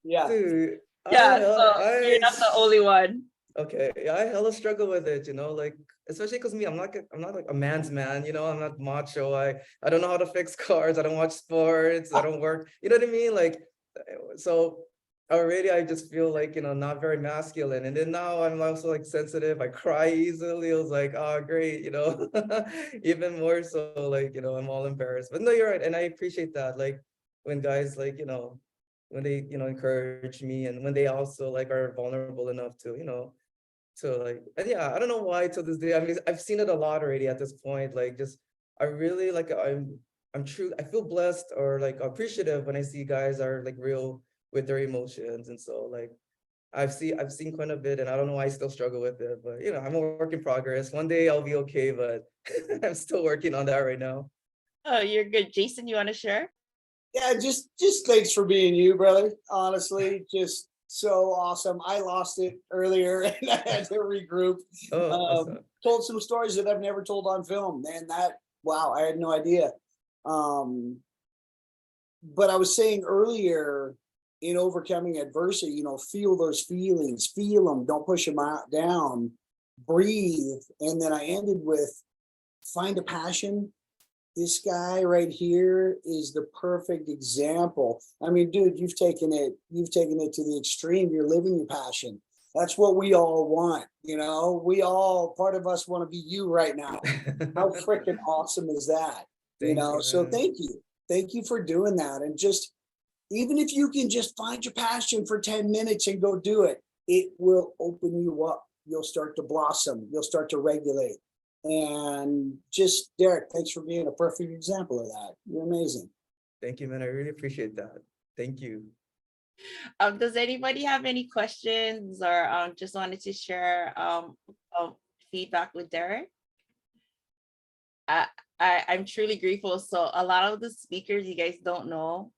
Yeah. Dude, yeah. So you're not the only one. Okay, yeah, I hella struggle with it, like especially because me, I'm not like a man's man, I'm not macho. I don't know how to fix cars. I don't watch sports. I don't work. You know what I mean? Like, so already I just feel like not very masculine. And then now I'm also like sensitive. I cry easily. It was like, oh great, even more so like I'm all embarrassed. But no, you're right, and I appreciate that. Like when guys like when they encourage me, and when they also like are vulnerable enough to so like, and yeah, I don't know why to this day. I mean, I've seen it a lot already at this point. Like, just I really like I'm true. I feel blessed or like appreciative when I see guys are like real with their emotions, and so like I've seen quite a bit, and I don't know why I still struggle with it. But I'm a work in progress. One day I'll be okay, but I'm still working on that right now. Oh, you're good, Jason. You want to share? Yeah, just thanks for being you, brother. Honestly, just so awesome. I lost it earlier and I had to regroup. Awesome. Told some stories that I've never told on film, man. Wow, I had no idea. But I was saying earlier, in overcoming adversity, feel those feelings, feel them, don't push them down, breathe. And then I ended with find a passion. This guy right here is the perfect example. I mean, dude, you've taken it to the extreme. You're living your passion. That's what we all want. We all, part of us want to be you right now. How freaking awesome is that? So thank you. Thank you for doing that. And just, even if you can just find your passion for 10 minutes and go do it, it will open you up. You'll start to blossom. You'll start to regulate. And just, Derek, thanks for being a perfect example of that. You're amazing. Thank you, man. I really appreciate that. Thank you. Does anybody have any questions or just wanted to share feedback with Derek? I'm truly grateful. So a lot of the speakers, you guys don't know,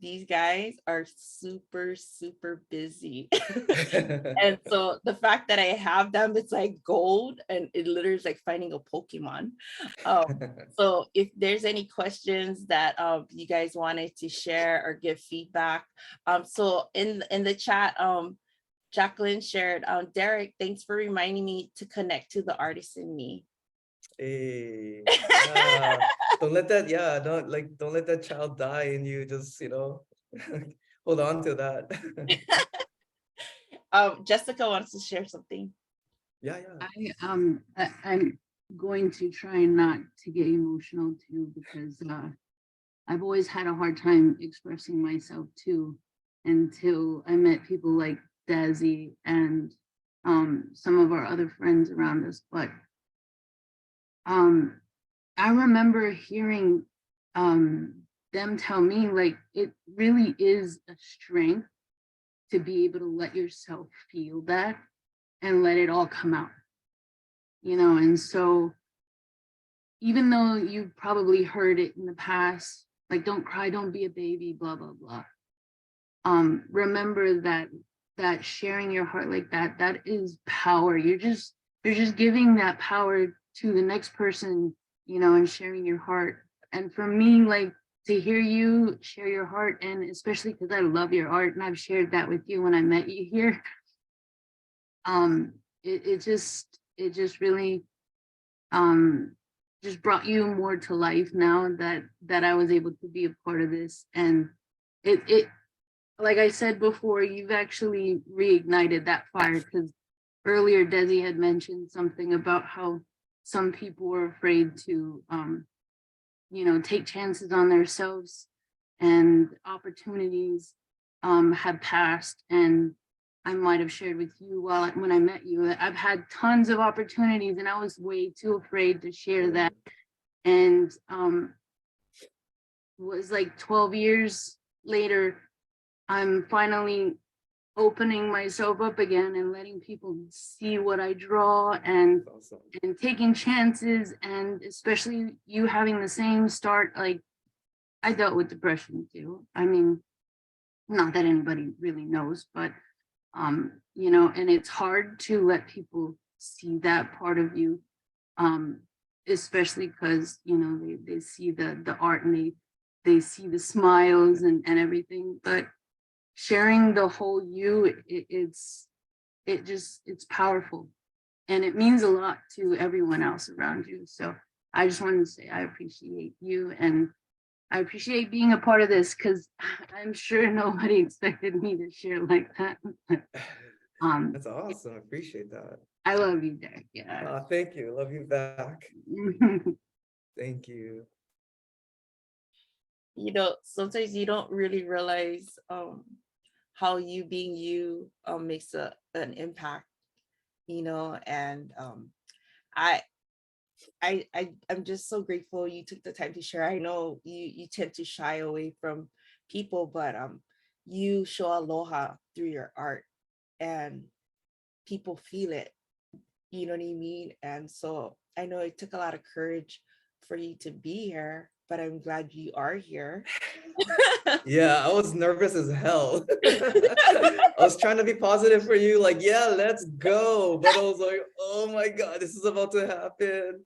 these guys are super, super busy. And so the fact that I have them, it's like gold, and it literally is like finding a Pokemon. So if there's any questions that you guys wanted to share or give feedback, so in the chat, Jacqueline shared, Derek, thanks for reminding me to connect to the artist in me. Hey, don't let that child die and you just hold on to that. Jessica wants to share something. Yeah. I'm going to try not to get emotional too, because I've always had a hard time expressing myself too, until I met people like Dazzy and some of our other friends around us. But I remember hearing them tell me, like, it really is a strength to be able to let yourself feel that and let it all come out, and so even though you've probably heard it in the past, like, don't cry, don't be a baby, blah, blah, blah. Remember that sharing your heart like that is power. You're just giving that power to the next person, and sharing your heart. And for me, like, to hear you share your heart, and especially because I love your art and I've shared that with you when I met you here, it just really just brought you more to life now that I was able to be a part of this. And it like I said before, you've actually reignited that fire, because earlier Desi had mentioned something about how some people were afraid to take chances on themselves, and opportunities have passed. And I might have shared with you when I met you that I've had tons of opportunities and I was way too afraid to share that. And was like 12 years later, I'm finally opening myself up again and letting people see what I draw, and taking chances. And especially you having the same start, like, I dealt with depression too. I mean, not that anybody really knows, but and it's hard to let people see that part of you, especially because, they see the art, and they see the smiles and everything, but sharing the whole you, it's powerful, and it means a lot to everyone else around you. So I just wanted to say I appreciate you, and I appreciate being a part of this, because I'm sure nobody expected me to share like that. That's awesome. I appreciate that. I love you, Derek. Yeah. Thank you. Love you back. Thank you. Sometimes you don't really realize how you being you makes an impact, and I'm just so grateful you took the time to share. I know you tend to shy away from people, but you show aloha through your art, and people feel it. You know what I mean? And so I know it took a lot of courage for you to be here, but I'm glad you are here. Yeah, I was nervous as hell. I was trying to be positive for you, like, yeah, let's go. But I was like, oh my God, this is about to happen.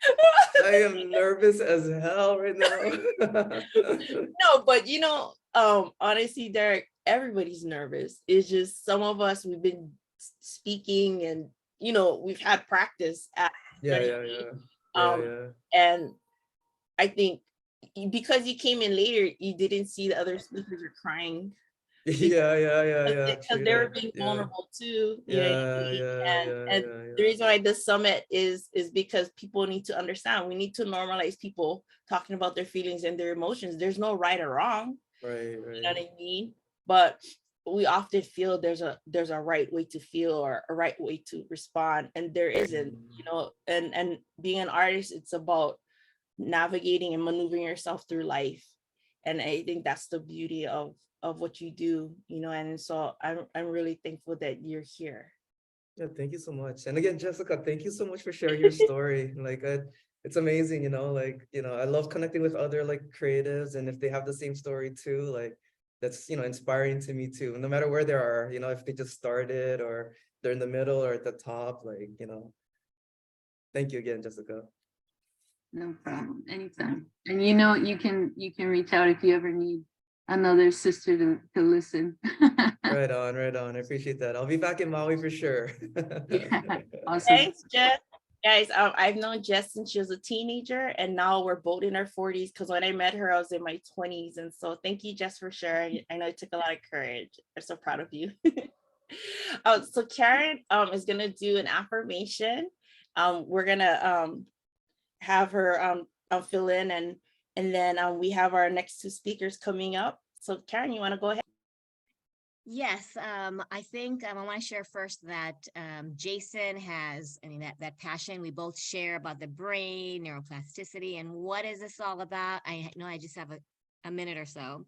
I am nervous as hell right now. No, but honestly, Derek, everybody's nervous. It's just some of us, we've been speaking, and we've had practice at Yeah. And I think because you came in later, you didn't see the other speakers are crying. Yeah. Because they were being vulnerable too. And the Yeah. reason why this summit is because people need to understand. We need to normalize people talking about their feelings and their emotions. There's no right or wrong. Right. You know what I mean? But we often feel there's a right way to feel or a right way to respond, and there isn't. And being an artist, it's about navigating and maneuvering yourself through life, and I think that's the beauty of what you do, and so I'm really thankful that you're here. Yeah, thank you so much. And again, Jessica, thank you so much for sharing your story. Like, it's amazing, I love connecting with other like creatives, and if they have the same story too, like that's, inspiring to me too. No matter where they are, if they just started or they're in the middle or at the top, like, thank you again, Jessica. No problem. Anytime. And you can reach out if you ever need another sister to listen. Right on. I appreciate that. I'll be back in Maui for sure. Awesome. Thanks, Jess. Guys, I've known Jess since she was a teenager, and now we're both in our 40s, because when I met her, I was in my 20s. And so thank you, Jess, for sharing. I know it took a lot of courage. I'm so proud of you. So Karen is going to do an affirmation. We're going to have her fill in, and then we have our next two speakers coming up. So Karen, you want to go ahead? Yes, I think I want to share first that Jason has, that passion we both share about the brain, neuroplasticity, and what is this all about? I know I just have a minute or so.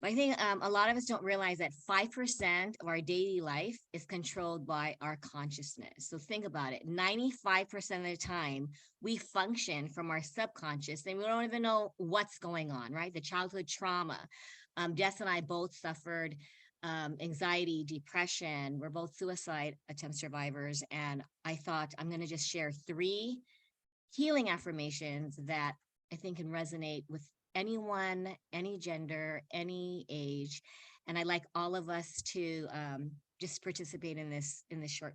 But I think a lot of us don't realize that 5% of our daily life is controlled by our consciousness. So think about it, 95% of the time we function from our subconscious, and we don't even know what's going on, right? The childhood trauma. Jess and I both suffered anxiety, depression. We're both suicide attempt survivors. And I thought I'm going to just share 3 healing affirmations that I think can resonate with anyone, any gender, any age. And I'd like all of us to just participate in this short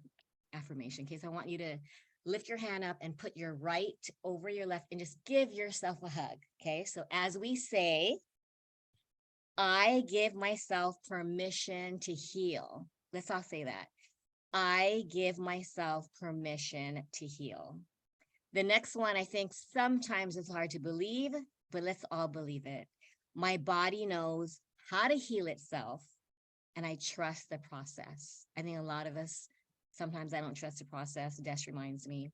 affirmation. Okay, so I want you to lift your hand up and put your right over your left and just give yourself a hug. Okay, so as we say, I give myself permission to heal. Let's all say that. I give myself permission to heal. The next one, I think sometimes it's hard to believe, but let's all believe it. My body knows how to heal itself, and I trust the process. I think a lot of us, sometimes I don't trust the process. Des reminds me.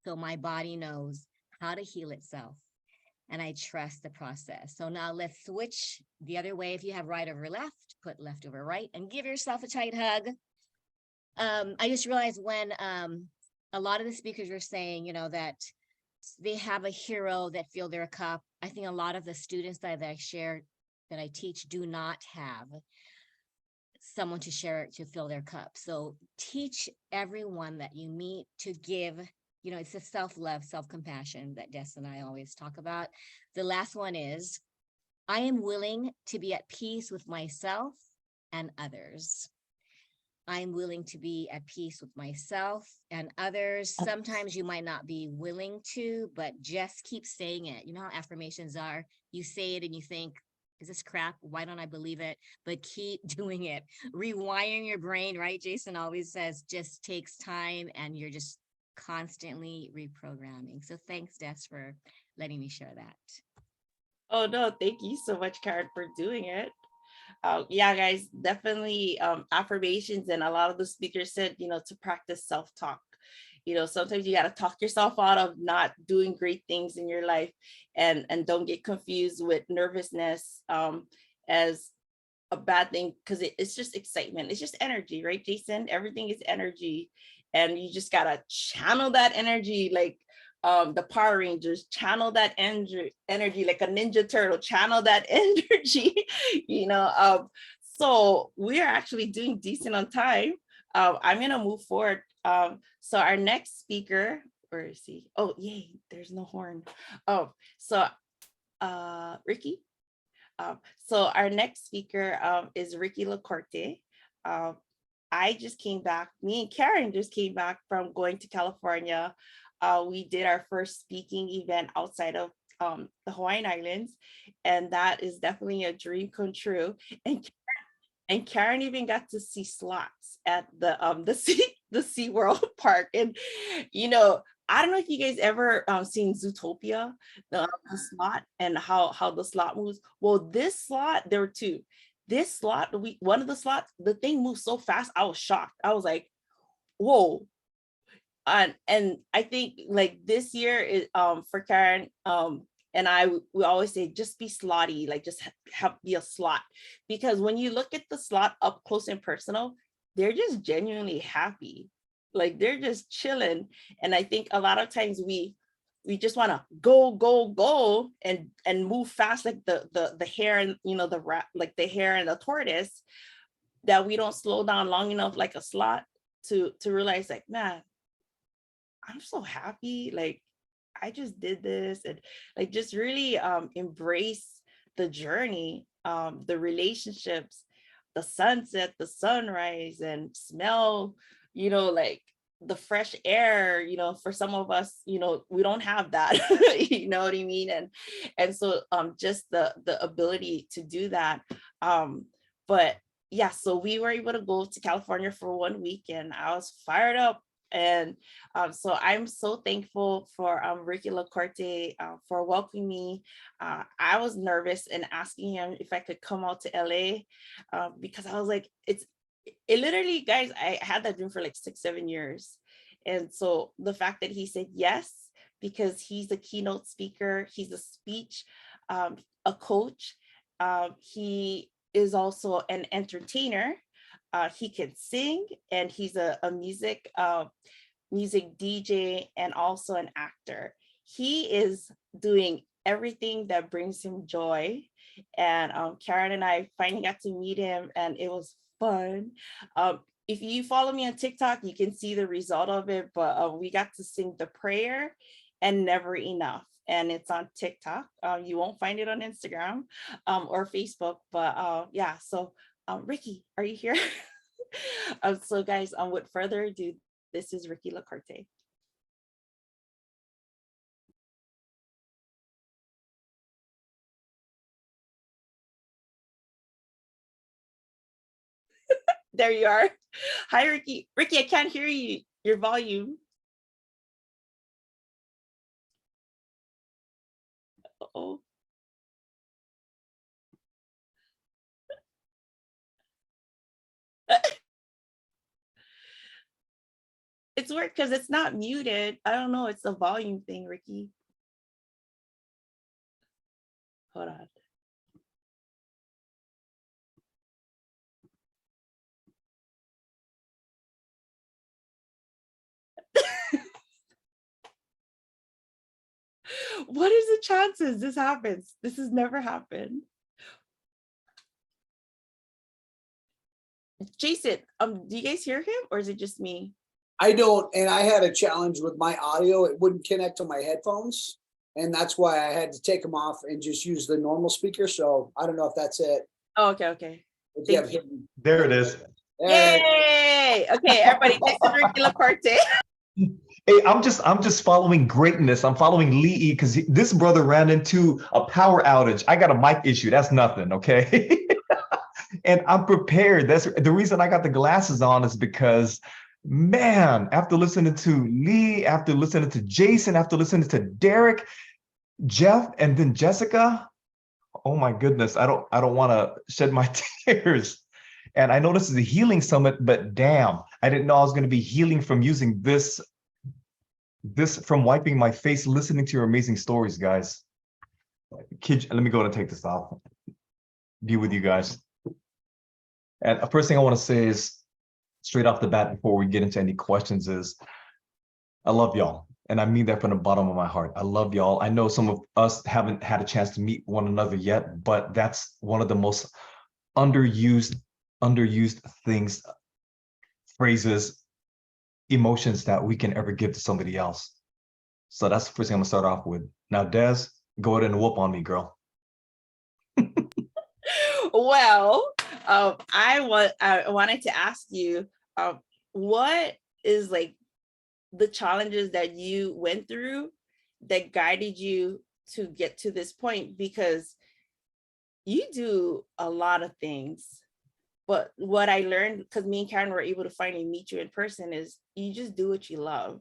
So my body knows how to heal itself, and I trust the process. So now let's switch the other way. If you have right over left, put left over right and give yourself a tight hug. I just realized when a lot of the speakers were saying, that they have a hero that filled their cup. I think a lot of the students that I share, that I teach, do not have. someone to share, to fill their cup. So teach everyone that you meet to give, it's a self-love, self-compassion that Des and I always talk about. The last one is, I am willing to be at peace with myself and others. I'm willing to be at peace with myself and others. Sometimes you might not be willing to, but just keep saying it. You know how affirmations are? You say it and you think, is this crap? Why don't I believe it? But keep doing it. Rewiring your brain, right? Jason always says, just takes time, and you're just constantly reprogramming. So thanks, Des, for letting me share that. Oh no, thank you so much, Karen, for doing it. Yeah, guys, definitely affirmations. And a lot of the speakers said, to practice self-talk. Sometimes you got to talk yourself out of not doing great things in your life, and don't get confused with nervousness as a bad thing, because it's just excitement. It's just energy, right, Jason? Everything is energy, and you just got to channel that energy, like the Power Rangers, channel that energy like a Ninja Turtle, channel that energy, so we are actually doing decent on time. I'm going to move forward. So our next speaker, where is he? Oh, yay, there's no horn. Oh, so Ricky. So our next speaker is Ricky LaCorte. I just came back, me and Karen just came back from going to California. We did our first speaking event outside of the Hawaiian Islands, and that is definitely a dream come true. And Karen even got to see slots at the SeaWorld park. And I don't know if you guys ever seen Zootopia, the slot, and how the slot moves. Well, this slot, there were two. This slot, one of the slots, the thing moved so fast, I was shocked. I was like, whoa. And I think like this year is for Karen and we always say, just be slotty, like just be a slot, because when you look at the slot up close and personal, they're just genuinely happy, like they're just chilling. And I think a lot of times we just want to go and move fast, like the hare and the rat, like the hare and the tortoise, that we don't slow down long enough like a slot to realize, like, man, I'm so happy, like I just did this, and like just really embrace the journey, the relationships, the sunset, the sunrise, and smell, like the fresh air. For some of us, we don't have that. You know what I mean? And so just the ability to do that. But yeah, so we were able to go to California for 1 week, and I was fired up. And so I'm so thankful for Ricky LaCorte for welcoming me. I was nervous and asking him if I could come out to LA because I was like, it literally, guys, I had that dream for like 6-7 years. And so the fact that he said yes, because he's a keynote speaker, he's a speech, a coach, he is also an entertainer. He can sing, and he's a music DJ, and also an actor. He is doing everything that brings him joy. And Karen and I finally got to meet him, and it was fun. If you follow me on TikTok, you can see the result of it, but we got to sing The Prayer and Never Enough. And it's on TikTok. You won't find it on Instagram or Facebook, but yeah, so Ricky, are you here? So guys, with further ado, this is Ricky LaCorte. There you are. Hi, Ricky. Ricky, I can't hear you. Your volume. Uh-oh. It's weird because it's not muted. I don't know. It's a volume thing, Ricky. Hold on. What is the chances this happens? This has never happened. Jason, do you guys hear him or is it just me? I don't, and I had a challenge with my audio. It wouldn't connect to my headphones. And that's why I had to take them off and just use the normal speaker. So I don't know if that's it. Oh, okay. If Thank you have you. hidden. There it is. Yay! Okay, everybody, this is Ricky Laparte. Hey, I'm just following greatness. I'm following Lee because this brother ran into a power outage. I got a mic issue. That's nothing, okay? And I'm prepared. That's the reason I got the glasses on is because, man, after listening to Lee, after listening to Jason, after listening to Derek, Jeff, and then Jessica, oh my goodness, I don't want to shed my tears. And I know this is a healing summit, but damn, I didn't know I was going to be healing from using this from wiping my face, listening to your amazing stories, guys. Kid, let me go and take this off. Be with you guys. And the first thing I want to say is, straight off the bat, before we get into any questions, is I love y'all. And I mean that from the bottom of my heart. I love y'all. I know some of us haven't had a chance to meet one another yet, but that's one of the most underused things, phrases, emotions that we can ever give to somebody else. So that's the first thing I'm gonna start off with. Now, Des, go ahead and whoop on me, girl. Well, I wanted to ask you, what is like the challenges that you went through that guided you to get to this point? Because you do a lot of things, but what I learned, because me and Karen were able to finally meet you in person, is you just do what you love.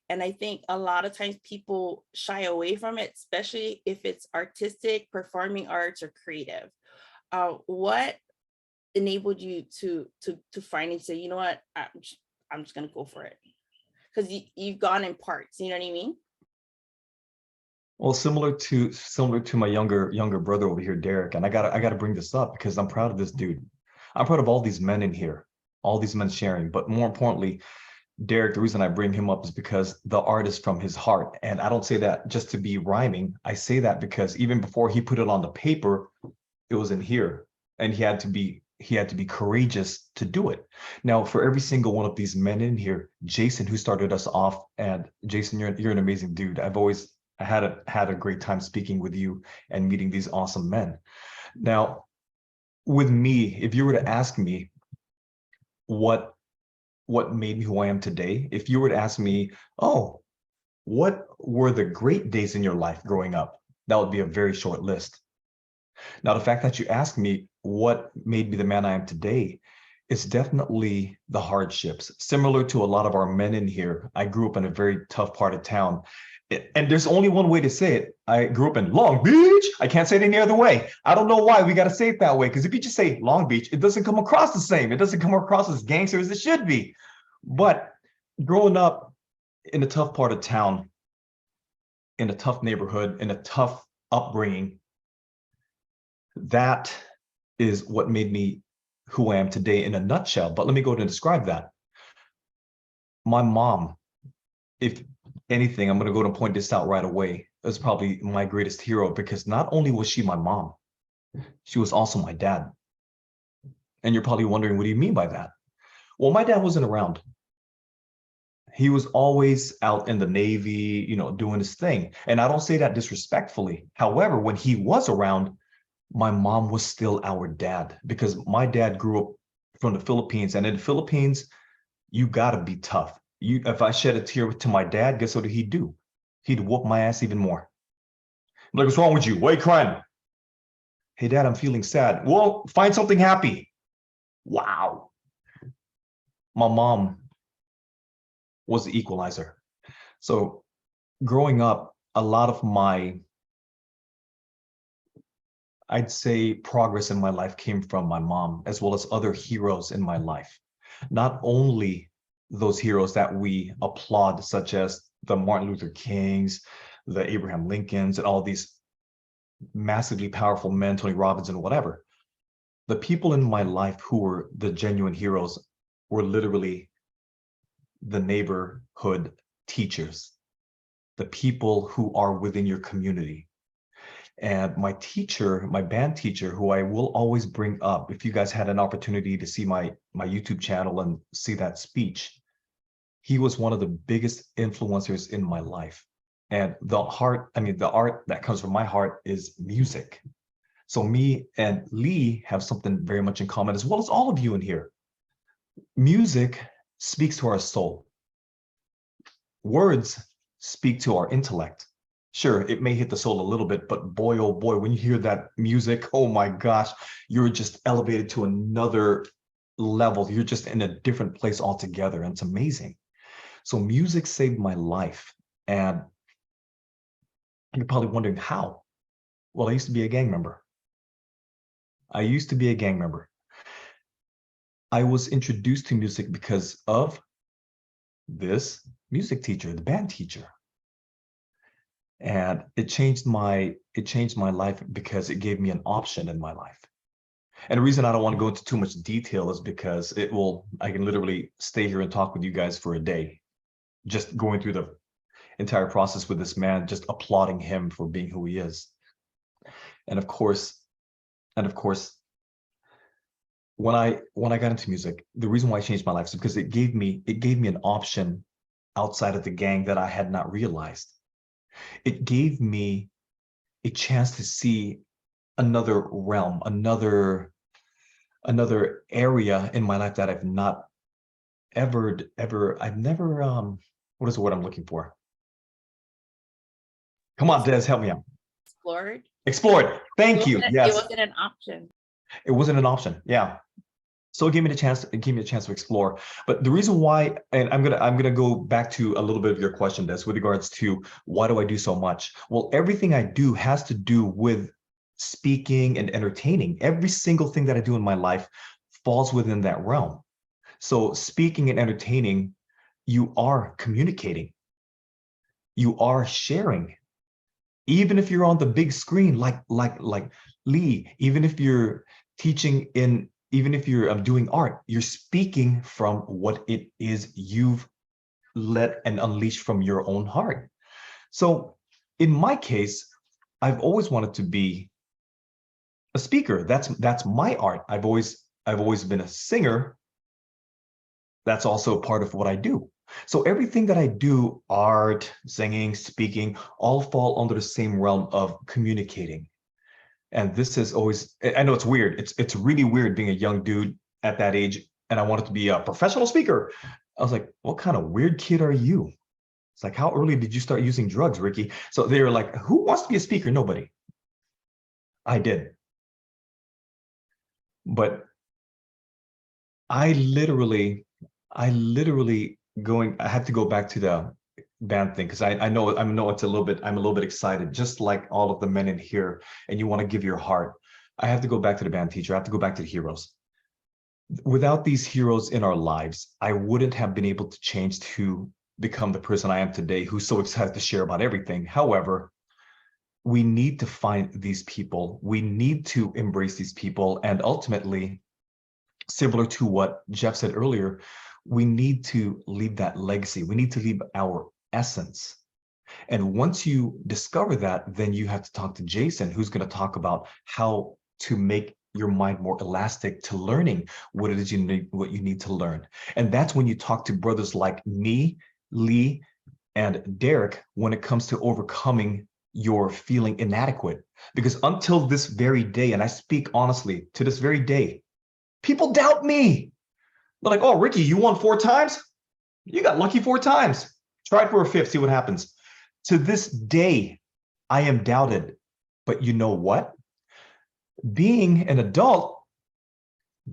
And I think a lot of times people shy away from it, especially if it's artistic, performing arts, or creative. What enabled you to finally say, you know what, I'm just gonna go for it? Because you've gone in parts, you know what I mean? Well, similar to my younger brother over here, Derek, and I gotta bring this up because I'm proud of this dude. I'm proud of all these men in here, all these men sharing, but more importantly, Derek, the reason I bring him up is because the art is from his heart. And I don't say that just to be rhyming. I say that because even before he put it on the paper, it was in here, and he had to be courageous to do it. Now, for every single one of these men in here, Jason, who started us off, and Jason, you're an amazing dude. I had a great time speaking with you and meeting these awesome men. Now, with me, if you were to ask me what made me who I am today, if you were to ask me, oh, what were the great days in your life growing up? That would be a very short list. Now, the fact that you asked me what made me the man I am today, it's definitely the hardships. Similar to a lot of our men in here, I grew up in a very tough part of town. And there's only one way to say it. I grew up in Long Beach. I can't say it any other way. I don't know why we got to say it that way, because if you just say Long Beach, it doesn't come across the same. It doesn't come across as gangster as it should be. But growing up in a tough part of town, in a tough neighborhood, in a tough upbringing, that is what made me who I am today in a nutshell. But let me go ahead and describe that. My mom, if anything, I'm going to go and point this out right away, is probably my greatest hero, because not only was she my mom, she was also my dad. And you're probably wondering, what do you mean by that? Well, my dad wasn't around. He was always out in the Navy, doing his thing. And I don't say that disrespectfully. However, when he was around, my mom was still our dad, because my dad grew up from the Philippines. And in the Philippines, you got to be tough. If I shed a tear to my dad, guess what he'd do? He'd whoop my ass even more. I'm like, what's wrong with you? Why are you crying? Hey, Dad, I'm feeling sad. Well, find something happy. Wow. My mom was the equalizer. So growing up, a lot of my, I'd say, progress in my life came from my mom, as well as other heroes in my life. Not only those heroes that we applaud, such as the Martin Luther Kings, the Abraham Lincolns, and all these massively powerful men, Tony Robbins and whatever. The people in my life who were the genuine heroes were literally the neighborhood teachers, the people who are within your community. And my teacher, my band teacher, who I will always bring up, if you guys had an opportunity to see my YouTube channel and see that speech, he was one of the biggest influencers in my life. And the art that comes from my heart is music. So me and Lee have something very much in common, as well as all of you in here. Music speaks to our soul. Words speak to our intellect. Sure, it may hit the soul a little bit, but boy, oh boy, when you hear that music, oh my gosh, you're just elevated to another level. You're just in a different place altogether, and it's amazing. So music saved my life. And you're probably wondering how. Well, I used to be a gang member. I was introduced to music because of this music teacher, the band teacher. And it changed my life because it gave me an option in my life. And the reason I don't want to go into too much detail is because I can literally stay here and talk with you guys for a day, just going through the entire process with this man, just applauding him for being who he is. And of course, when I got into music, the reason why I changed my life is because it gave me an option outside of the gang that I had not realized. It gave me a chance to see another realm, another area in my life that I've not I've never what is the word I'm looking for? Come on, Des, help me out. Explored. Thank you. Yes. It wasn't an option. It wasn't an option. Yeah. So it gave me a chance to explore. But the reason why, and I'm gonna go back to a little bit of your question, Des, with regards to why do I do so much? Well, everything I do has to do with speaking and entertaining. Every single thing that I do in my life falls within that realm. So speaking and entertaining, you are communicating. You are sharing. Even if you're on the big screen, like Lee, even if you're teaching even if you're doing art, you're speaking from what it is you've let and unleashed from your own heart. So in my case, I've always wanted to be a speaker. That's my art. I've always been a singer. That's also part of what I do. So everything that I do, art, singing, speaking, all fall under the same realm of communicating. And this is always, I know it's weird. It's really weird being a young dude at that age, and I wanted to be a professional speaker. I was like, what kind of weird kid are you? It's like, how early did you start using drugs, Ricky? So they were like, who wants to be a speaker? Nobody. I did. But I had to go back to the band thing because I know I'm a little bit excited, just like all of the men in here, and you want to give your heart. I have to go back to the band teacher. I have to go back to the heroes. Without these heroes in our lives, I wouldn't have been able to change to become the person I am today, who's so excited to share about everything. However, we need to find these people. We need to embrace these people. And ultimately, similar to what Jeff said earlier, we need to leave that legacy. We need to leave our essence. And once you discover that, then you have to talk to Jason, who's going to talk about how to make your mind more elastic to learning what it is what you need to learn. And that's when you talk to brothers like me, Lee, and Derek when it comes to overcoming your feeling inadequate. Because until this very day, and I speak honestly, to this very day, people doubt me. They're like, oh, Ricky, you won 4 times? You got lucky 4 times. Try it for a 5th, see what happens. To this day, I am doubted. But you know what? Being an adult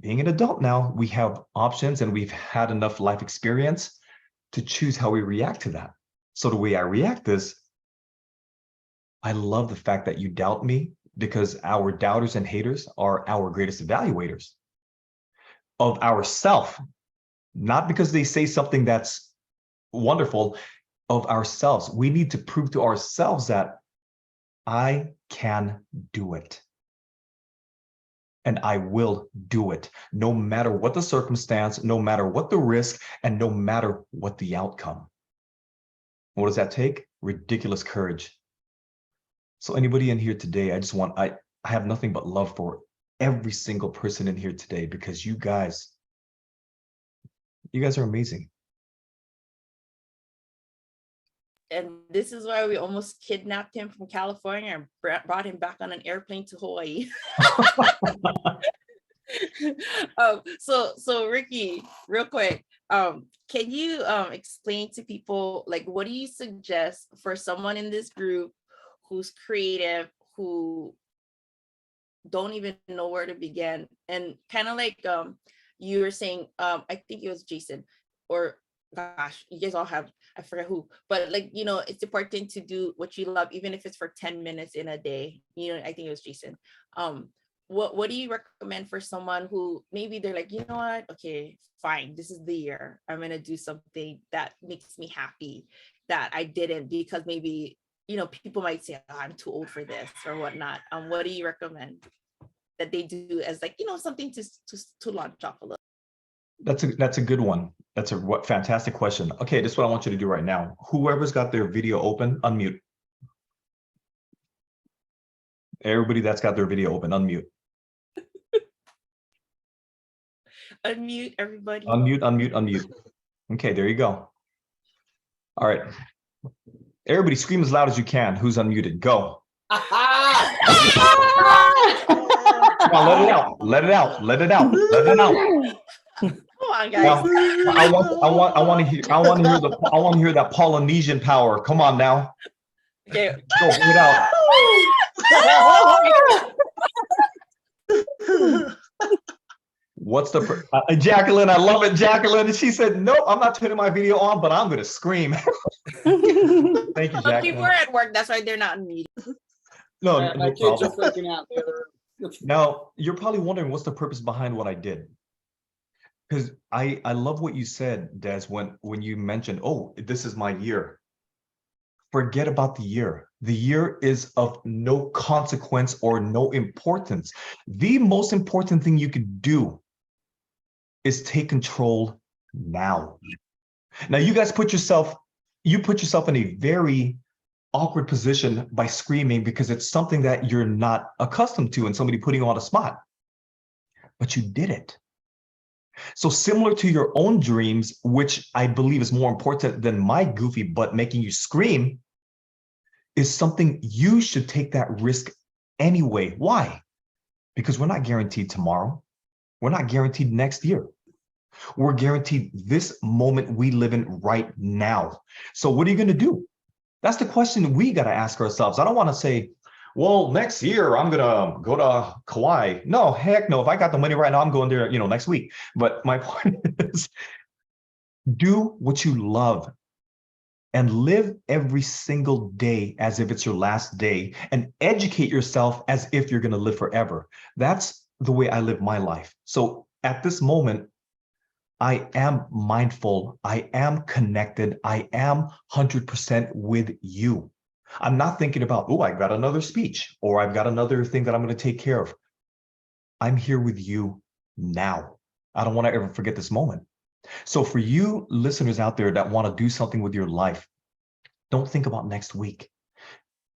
now, we have options and we've had enough life experience to choose how we react to that. So the way I react is, I love the fact that you doubt me, because our doubters and haters are our greatest evaluators of ourself, not because they say something that's wonderful, of ourselves. We need to prove to ourselves that I can do it. And I will do it, no matter what the circumstance, no matter what the risk, and no matter what the outcome. What does that take? Ridiculous courage. So anybody in here today, I have nothing but love for every single person in here today, because you guys are amazing. And this is why we almost kidnapped him from California and brought him back on an airplane to Hawaii. So Ricky, real quick, can you explain to people, like, what do you suggest for someone in this group who's creative, who don't even know where to begin, and kind of like you were saying, I think it was Jason, or gosh, you guys all have, I forget who, but like, you know, it's important to do what you love, even if it's for 10 minutes in a day. You know, I think it was Jason. What do you recommend for someone who maybe they're like, you know what, okay, fine, this is the year, I'm gonna do something that makes me happy, that I didn't, because maybe, you know, people might say, oh, I'm too old for this or whatnot. What do you recommend that they do as, like, you know, something to launch off a little? That's a good one. That's a fantastic question. Okay, this is what I want you to do right now. Whoever's got their video open, unmute. Everybody that's got their video open, unmute. Unmute, everybody. Unmute. Okay, there you go. All right. Everybody scream as loud as you can. Who's unmuted? Go. Come on, let it out. Come on, guys. Now, I want to hear that Polynesian power. Come on now. Okay. Go, bring it out. What's the Jacqueline? I love it, Jacqueline. She said, "No, I'm not turning my video on, but I'm going to scream." Thank you, Jacqueline. People are at work. That's why they're not in meeting. No, my no kids are problem. freaking out. Now, you're probably wondering what's the purpose behind what I did. Because I love what you said, Des, when you mentioned, oh, this is my year. Forget about the year. The year is of no consequence or no importance. The most important thing you could do is take control now. Now, you guys put yourself in a very awkward position by screaming, because it's something that you're not accustomed to and somebody putting you on a spot. But you did it. So similar to your own dreams, which I believe is more important than my goofy butt making you scream, is something you should take that risk anyway. Why? Because we're not guaranteed tomorrow. We're not guaranteed next year. We're guaranteed this moment we live in right now. So what are you going to do? That's the question we got to ask ourselves. I don't want to say, well, next year I'm going to go to Kauai. No, heck no. If I got the money right now, I'm going there, next week. But my point is, do what you love and live every single day as if it's your last day, and educate yourself as if you're going to live forever. That's the way I live my life. So at this moment, I am mindful, I am connected, I am 100% with you. I'm not thinking about, oh, I've got another speech, or I've got another thing that I'm going to take care of. I'm here with you now. I don't want to ever forget this moment. So for you listeners out there that want to do something with your life, don't think about next week.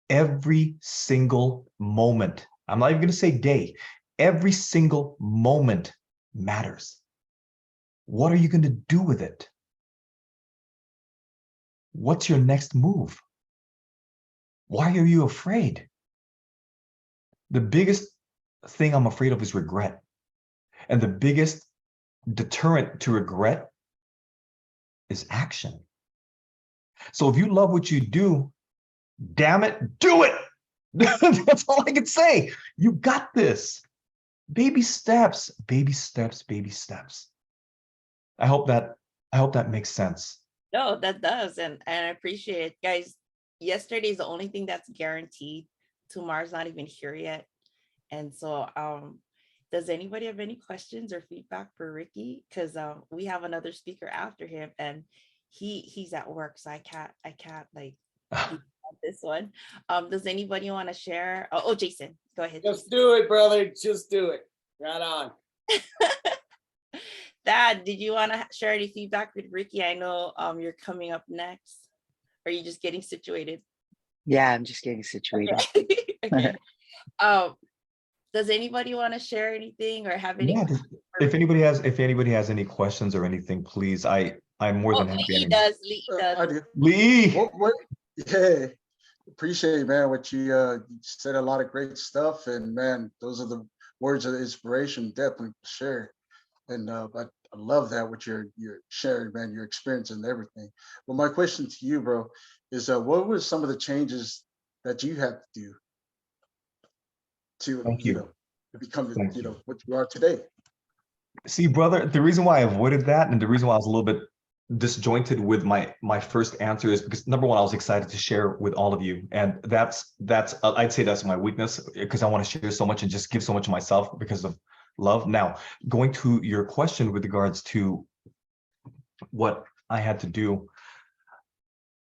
Every single moment, I'm not even going to say day, every single moment matters. What are you going to do with it? What's your next move? Why are you afraid? The biggest thing I'm afraid of is regret. And the biggest deterrent to regret is action. So if you love what you do, damn it, do it. That's all I can say. You got this. Baby steps, baby steps, baby steps. I hope that makes sense. No, that does. And I appreciate it. Guys, yesterday is the only thing that's guaranteed. Tomorrow's not even here yet. And so does anybody have any questions or feedback for Ricky? Because we have another speaker after him, and he's at work, so I can't like this one. Does anybody want to share? Oh, Jason, go ahead. Just do it, brother. Just do it. Right on. Dad, did you want to share any feedback with Ricky? I know you're coming up next. Or are you just getting situated? Yeah, I'm just getting situated. Okay. Okay. Um, does anybody want to share anything or have any? Yeah, if anybody has any questions or anything, please, I'm more than happy. He does. Lee does. I do. Lee. Yeah, appreciate it, man. What you said, a lot of great stuff, and man, those are the words of inspiration. Definitely share, and I love that what you're sharing, man. Your experience and everything. But my question to you, bro, is what were some of the changes that you had to do to Thank you. to become Thank you. what you are today? See, brother, the reason why I avoided that and the reason why I was a little bit disjointed with my first answer is because number one, I was excited to share with all of you, and that's I'd say that's my weakness because I want to share so much and just give so much of myself because of love. Now, going to your question with regards to what I had to do,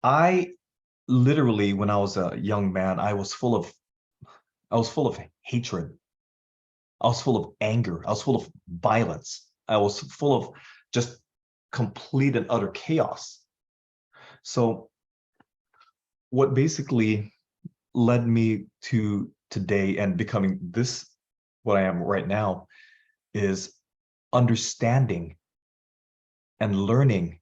I literally, when I was a young man, I was full of hatred. I was full of anger. I was full of violence. I was full of just complete and utter chaos. So what basically led me to today and becoming this, what I am right now, is understanding and learning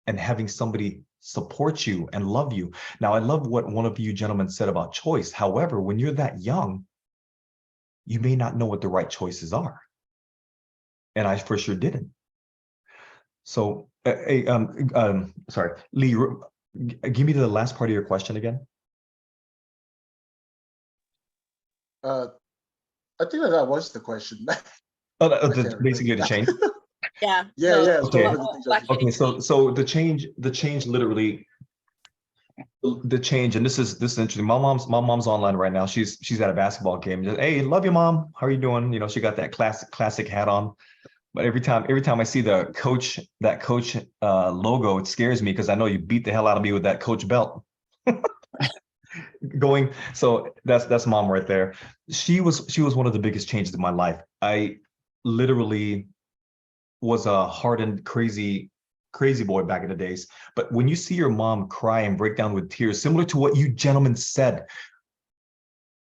and having somebody support you and love you. Now, I love what one of you gentlemen said about choice. However, when you're that young, you may not know what the right choices are. And I for sure didn't. So, sorry, Lee, give me the last part of your question again. I think that was the question. Basically the change. Yeah. Yeah. Okay. Okay. So the change literally, the change, and this is interesting. My mom's online right now. She's at a basketball game. Just, hey, love you, mom. How are you doing? You know, she got that classic hat on. But every time I see that coach logo, it scares me because I know you beat the hell out of me with that coach belt. So that's mom right there. She was one of the biggest changes in my life. I literally was a hardened, crazy boy back in the days. But when you see your mom cry and break down with tears, similar to what you gentlemen said,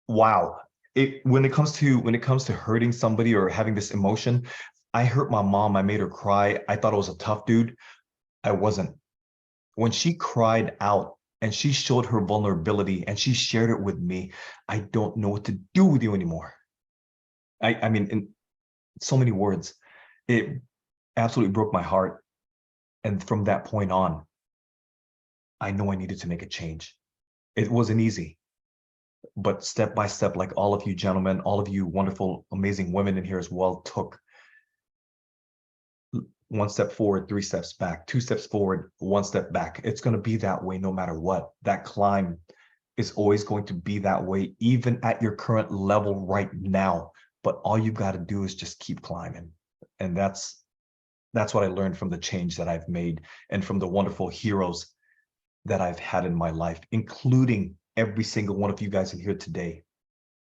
wow. When it comes to hurting somebody or having this emotion, I hurt my mom. I made her cry. I thought I was a tough dude. I wasn't. When she cried out and she showed her vulnerability and she shared it with me, I don't know what to do with you anymore. I mean, in so many words, it absolutely broke my heart. And from that point on, I know I needed to make a change. It wasn't easy, but step by step, like all of you gentlemen, all of you wonderful, amazing women in here as well, took one step forward, 3 steps back, 2 steps forward, 1 step back. It's going to be that way no matter what. That climb is always going to be that way, even at your current level right now. But all you've got to do is just keep climbing. And that's what I learned from the change that I've made and from the wonderful heroes that I've had in my life, including every single one of you guys in here today.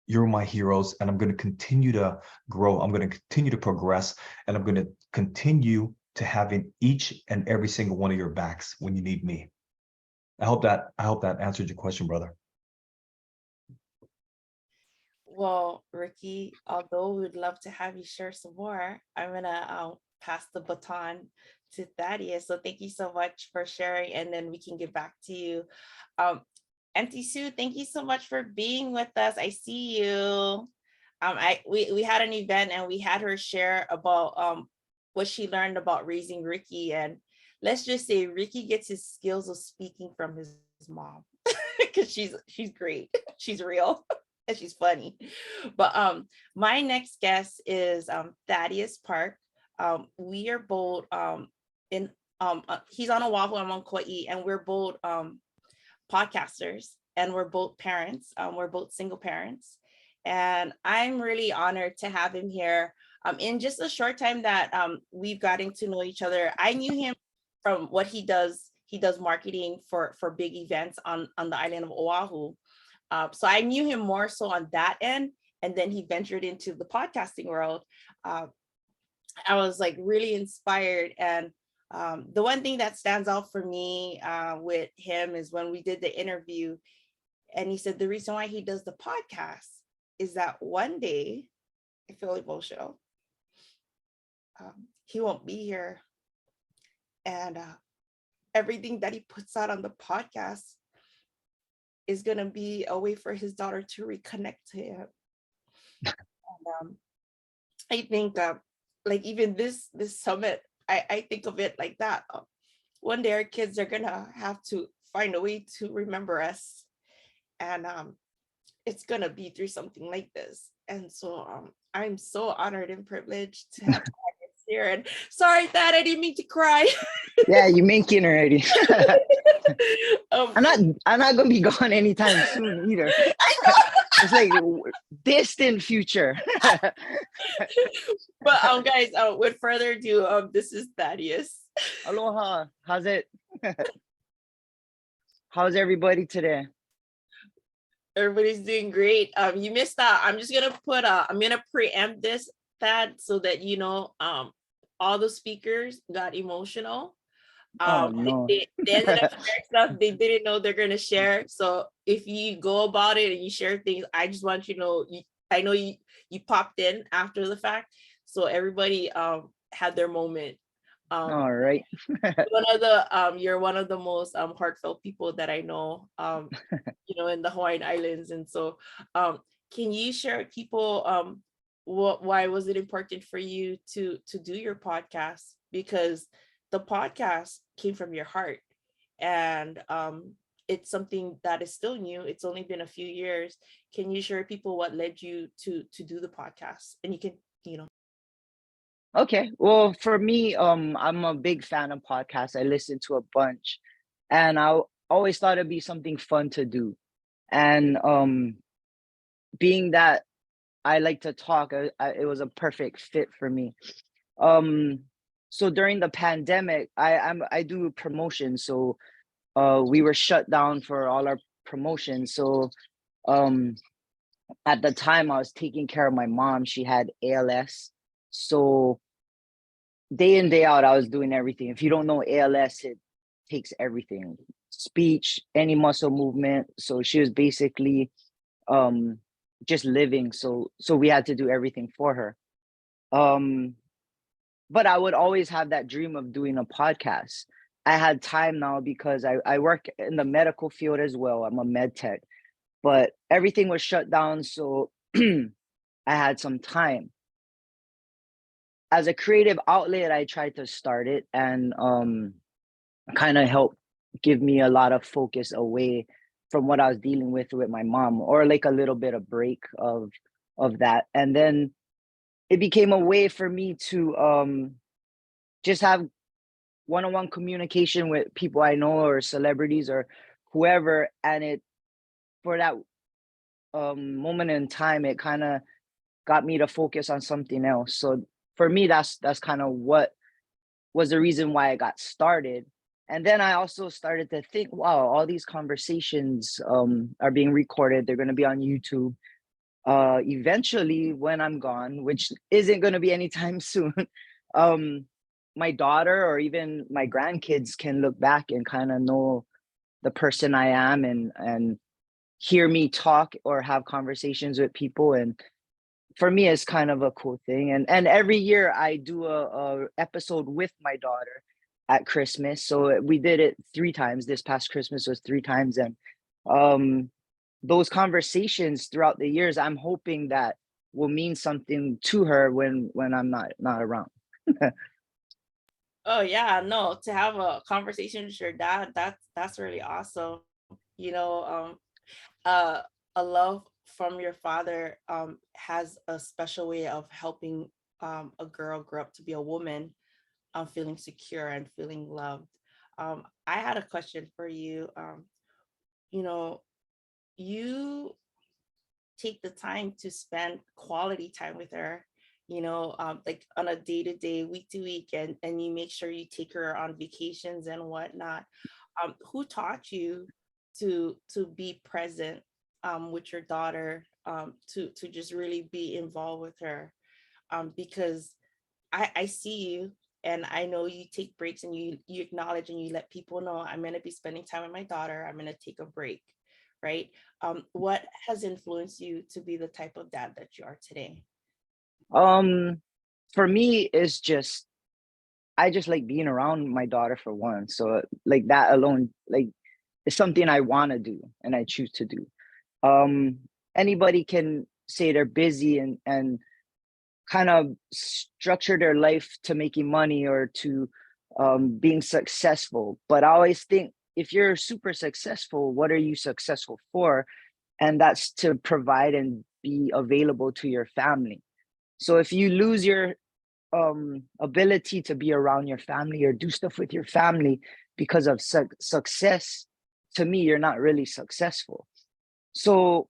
You're my heroes, and I'm going to continue to grow. I'm going to continue to progress, and I'm going to continue to having each and every single one of your backs when you need me. I hope that answered your question, brother. Well, Ricky, although we'd love to have you share some more, I'm gonna pass the baton to Thaddeus. So thank you so much for sharing, and then we can get back to you. Auntie Sue, thank you so much for being with us. I see you. We had an event and we had her share about what she learned about raising Ricky, and let's just say Ricky gets his skills of speaking from his mom because she's great. She's real and she's funny. But my next guest is Thaddeus Park. We are both he's on Oahu, I'm on Kauai, and we're both podcasters, and we're both parents. We're both single parents, and I'm really honored to have him here. In just a short time that we've gotten to know each other, I knew him from what he does. He does marketing for big events on the island of Oahu. So I knew him more so on that end, and then he ventured into the podcasting world. I was like really inspired, and the one thing that stands out for me with him is when we did the interview, And he said the reason why he does the podcast is that one day, I feel emotional, he won't be here. And everything that he puts out on the podcast is going to be a way for his daughter to reconnect to him. And I think like even this summit, I think of it like that. One day our kids are going to have to find a way to remember us. And it's going to be through something like this. And so I'm so honored and privileged to have Thaddeus here. And sorry, Thad, I didn't mean to cry. Yeah, you making already. I'm not gonna be gone anytime soon either. I know. It's like distant future. But guys, with further ado, this is Thaddeus. Aloha, how's it? How's everybody today? Everybody's doing great. You missed out. I'm just gonna put I'm gonna preempt this, Thad, so that you know all the speakers got emotional. Oh no. They ended up sharing stuff they didn't know they're gonna share. So if you go about it and you share things, I just want you to know I know you popped in after the fact. So everybody had their moment. All right. You're one of the most heartfelt people that I know, you know, in the Hawaiian Islands. And so can you share with people why was it important for you to do your podcast? Because the podcast came from your heart, and it's something that is still new. It's only been a few years. Can you share with people what led you to do the podcast? And you can, you know. Okay. Well, for me, I'm a big fan of podcasts. I listen to a bunch, and I always thought it'd be something fun to do. And being that I like to talk, it was a perfect fit for me. So during the pandemic, I do promotions. So we were shut down for all our promotions. So at the time I was taking care of my mom. She had ALS. So day in, day out, I was doing everything. If you don't know ALS, it takes everything. Speech, any muscle movement. So she was basically just living. So we had to do everything for her. But I would always have that dream of doing a podcast. I had time now because I work in the medical field as well. I'm a med tech, but everything was shut down. So I had some time. As a creative outlet, I tried to start it and kind of help give me a lot of focus away from what I was dealing with my mom, or like a little bit of break of that. And then it became a way for me to just have one-on-one communication with people I know or celebrities or whoever. And it, for that moment in time, it kind of got me to focus on something else. So for me, that's kind of what was the reason why I got started. And then I also started to think, wow, all these conversations are being recorded. They're going to be on YouTube. Eventually, when I'm gone, which isn't going to be anytime soon, my daughter or even my grandkids can look back and kind of know the person I am and hear me talk or have conversations with people. And for me, it's kind of a cool thing. And every year I do a episode with my daughter at Christmas. So we did it 3 times. This past Christmas was 3 times. And those conversations throughout the years, I'm hoping that will mean something to her when I'm not around. Oh yeah, no, to have a conversation with your dad, that's really awesome. You know, a love from your father has a special way of helping a girl grow up to be a woman, feeling secure and feeling loved. I had a question for you. You know, you take the time to spend quality time with her, you know, like on a day-to-day, week-to-week, and you make sure you take her on vacations and whatnot. Who taught you to be present with your daughter, to just really be involved with her? Because I see you, and I know you take breaks and you acknowledge and you let people know, I'm going to be spending time with my daughter. I'm going to take a break, right? What has influenced you to be the type of dad that you are today? For me, it's just I just like being around my daughter for one. So like that alone, like it's something I want to do and I choose to do. Anybody can say they're busy and kind of structure their life to making money or to being successful. But I always think if you're super successful, what are you successful for? And that's to provide and be available to your family. So if you lose your ability to be around your family or do stuff with your family because of success, to me, you're not really successful. So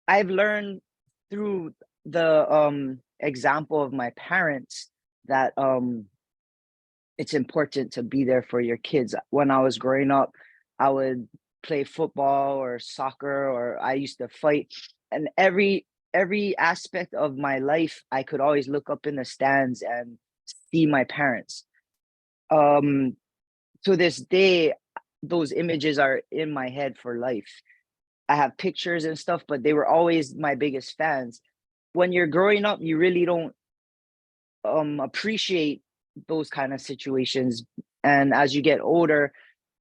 I've learned through the example of my parents that it's important to be there for your kids. When I was growing up, I would play football or soccer, or I used to fight, and every aspect of my life, I could always look up in the stands and see my parents. To this day, those images are in my head for life. I have pictures and stuff, but they were always my biggest fans. When you're growing up, you really don't appreciate those kind of situations. And as you get older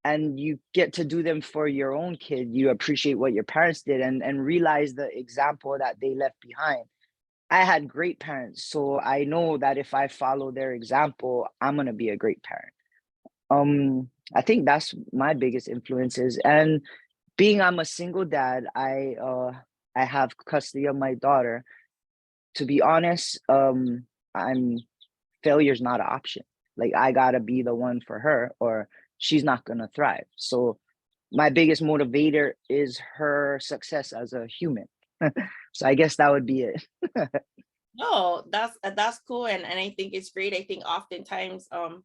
and you get to do them for your own kid, you appreciate what your parents did and realize the example that they left behind. I had great parents, so I know that if I follow their example, I'm gonna be a great parent. I think that's my biggest influences. And being I'm a single dad, I have custody of my daughter. To be honest, failure's not an option. Like I gotta be the one for her or she's not gonna thrive. So my biggest motivator is her success as a human. So I guess that would be it. No, that's cool, and I think it's great. I think oftentimes, I'm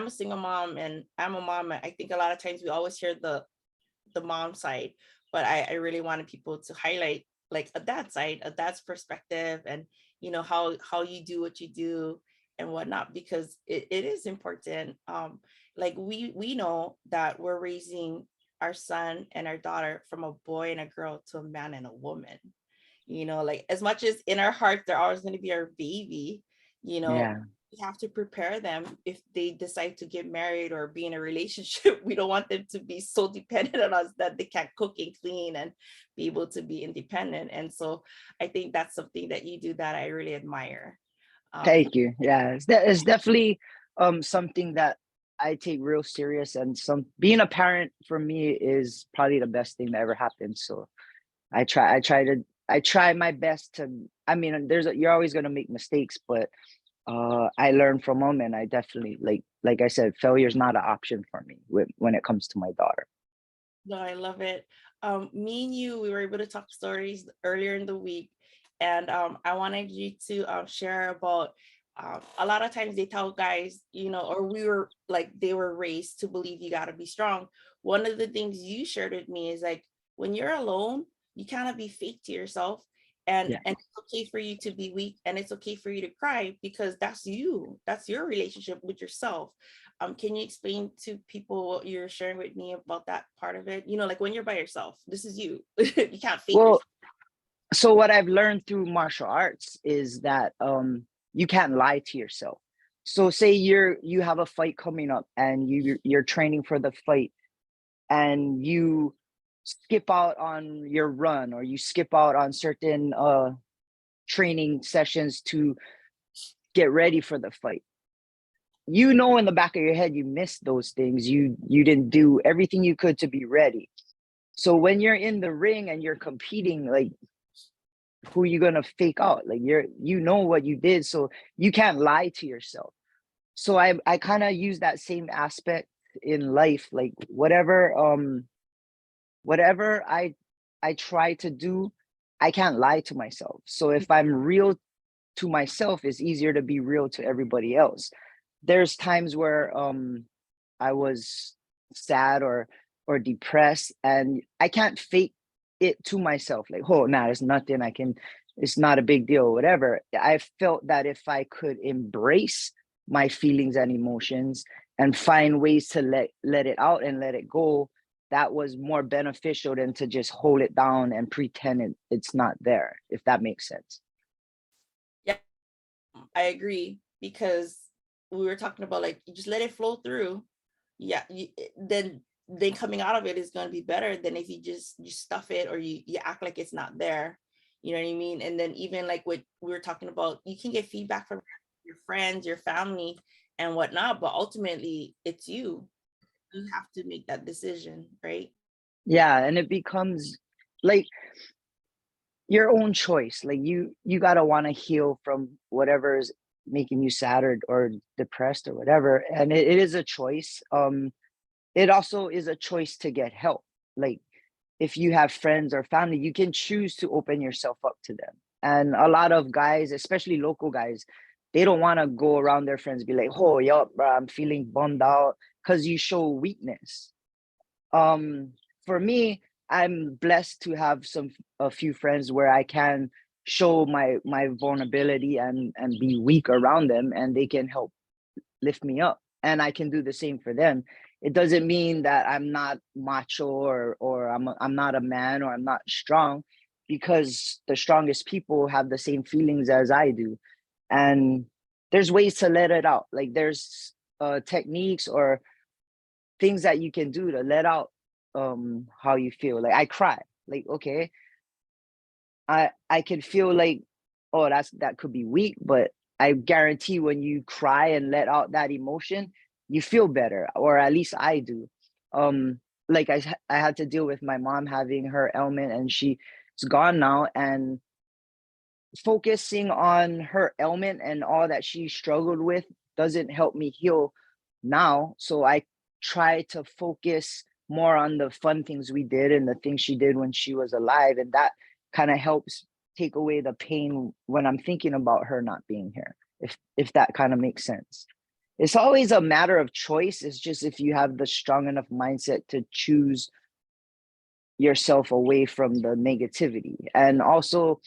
a single mom and I'm a mom. I think a lot of times we always hear the mom side, but I really wanted people to highlight like a dad side, a dad's perspective, and how you do what you do and whatnot, because it is important. Like we know that we're raising our son and our daughter from a boy and a girl to a man and a woman. Like as much as in our heart they're always going to be our baby, Yeah. we have to prepare them if they decide to get married or be in a relationship. We don't want them to be so dependent on us that they can't cook and clean and be able to be independent. And so I think that's something that you do that I really admire. Thank you. Yeah, it's definitely something that I take real serious, and being a parent for me is probably the best thing that ever happened. So I try my best to. I mean, you're always gonna make mistakes, but I learn from them, and I definitely like I said, failure is not an option for me when it comes to my daughter. No, I love it. Me and you, we were able to talk stories earlier in the week, and I wanted you to share about a lot of times they tell guys, or we were like they were raised to believe you got to be strong. One of the things you shared with me is like when you're alone, you cannot be fake to yourself, and Yeah. and it's okay for you to be weak, and it's okay for you to cry because that's your relationship with yourself. Can you explain to people what you're sharing with me about that part of it? Like when you're by yourself, this is you. You can't fake Well, yourself. so what I've learned through martial arts is that you can't lie to yourself. So say you have a fight coming up and you're training for the fight and you skip out on your run or you skip out on certain training sessions to get ready for the fight. In the back of your head you missed those things. You didn't do everything you could to be ready. So when you're in the ring and you're competing, like who you gonna fake out? Like what you did, so you can't lie to yourself. So I kind of use that same aspect in life. Like whatever I try to do, I can't lie to myself. So if I'm real to myself, it's easier to be real to everybody else. There's times where I was sad or depressed, and I can't fake it to myself. Like, oh, nah, it's nothing. It's not a big deal, whatever. I felt that if I could embrace my feelings and emotions and find ways to let it out and let it go, that was more beneficial than to just hold it down and pretend it's not there, if that makes sense. Yeah, I agree, because we were talking about, like, you just let it flow through. Yeah, then coming out of it is going to be better than if you stuff it, or you act like it's not there. You know what I mean? And then even like what we were talking about, you can get feedback from your friends, your family, and whatnot, but ultimately it's you. You have to make that decision, right? Yeah, and it becomes like your own choice. Like you gotta want to heal from whatever is making you sad or depressed or whatever, and it is a choice. It also is a choice to get help. Like if you have friends or family, you can choose to open yourself up to them. And a lot of guys, especially local guys, they don't want to go around their friends, be like, oh, yo, bro, I'm feeling bummed out, because you show weakness. For me, I'm blessed to have a few friends where I can show my vulnerability and be weak around them, and they can help lift me up, and I can do the same for them. It doesn't mean that I'm not macho or I'm not a man or I'm not strong, because the strongest people have the same feelings as I do. And there's ways to let it out. Like there's techniques or things that you can do to let out how you feel. Like I cry. Like, okay, I can feel like, oh, that could be weak, but I guarantee when you cry and let out that emotion, you feel better, or at least I do. Like I had to deal with my mom having her ailment, and she's gone now, and focusing on her ailment and all that she struggled with doesn't help me heal now. So I try to focus more on the fun things we did and the things she did when she was alive, and that kind of helps take away the pain when I'm thinking about her not being here, if that kind of makes sense. It's always a matter of choice. It's just if you have the strong enough mindset to choose yourself away from the negativity. And also,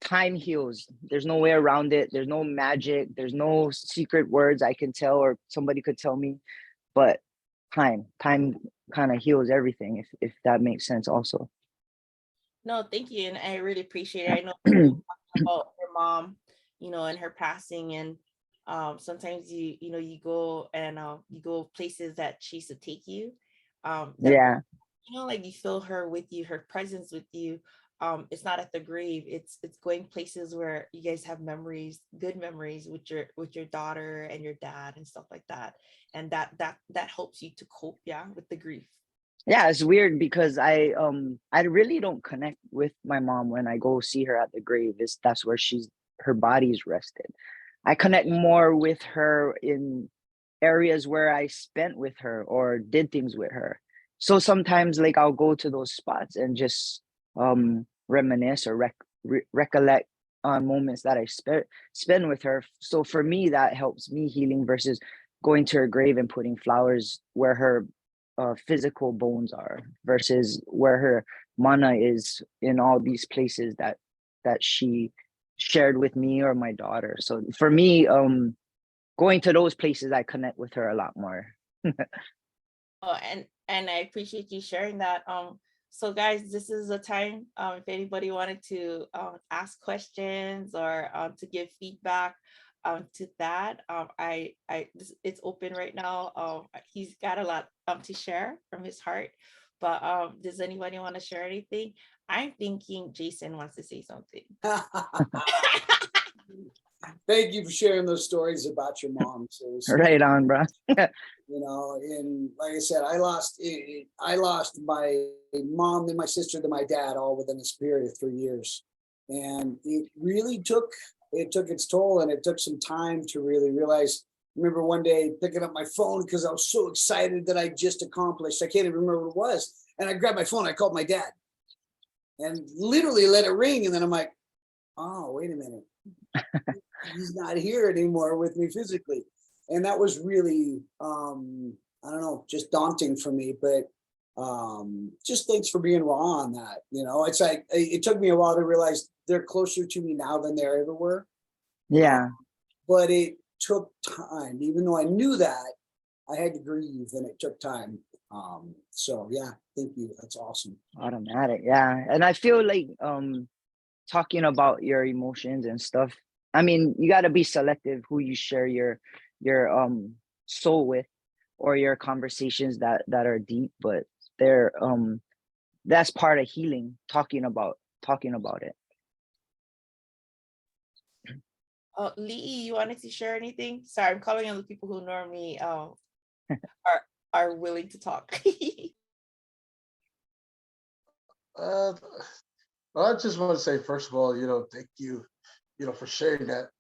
time heals. There's no way around it. There's no magic. There's no secret words I can tell or somebody could tell me, but time kind of heals everything, if that makes sense also. No, thank you. And I really appreciate it. I know talking about her mom, and her passing, and sometimes you go and you go places that she used to take you. Yeah. Like you feel her with you, her presence with you. It's not at the grave. It's going places where you guys have memories, good memories with your daughter and your dad and stuff like that. And that helps you to cope, with the grief. Yeah, it's weird because I really don't connect with my mom when I go see her at the grave. That's where her body's rested. I connect more with her in areas where I spent with her or did things with her. So sometimes like I'll go to those spots and just reminisce or recollect on moments that I spend with her. So for me, that helps me healing versus going to her grave and putting flowers where her physical bones are versus where her mana is in all these places that she shared with me or my daughter. So for me, going to those places, I connect with her a lot more. Oh, and I appreciate you sharing that. So guys, this is a time if anybody wanted to ask questions or to give feedback to that, it's open right now. He's got a lot to share from his heart, but does anybody want to share anything? I'm thinking Jason wants to say something. Thank you for sharing those stories about your mom. Seriously. Right on, bro. And like I said, I lost my mom, then my sister, then my dad, all within this period of 3 years. And it really took its toll, and it took some time to really realize. I remember one day picking up my phone because I was so excited that I just accomplished. I can't even remember what it was. And I grabbed my phone, I called my dad and literally let it ring. And then I'm like, oh, wait a minute. He's not here anymore with me physically. And that was really, I don't know, just daunting for me. But just thanks for being raw on that. It's like, it took me a while to realize they're closer to me now than they ever were. Yeah. But it took time. Even though I knew that, I had to grieve, and it took time. So yeah, thank you. That's awesome. Automatic, yeah. And I feel like talking about your emotions and stuff. I mean, you got to be selective who you share your soul with, or your conversations that are deep, but they're that's part of healing, talking about it. Lee, you wanted to share anything? Sorry, I'm calling on the people who normally are willing to talk. Uh, well, I just want to say, first of all, thank you, for sharing that.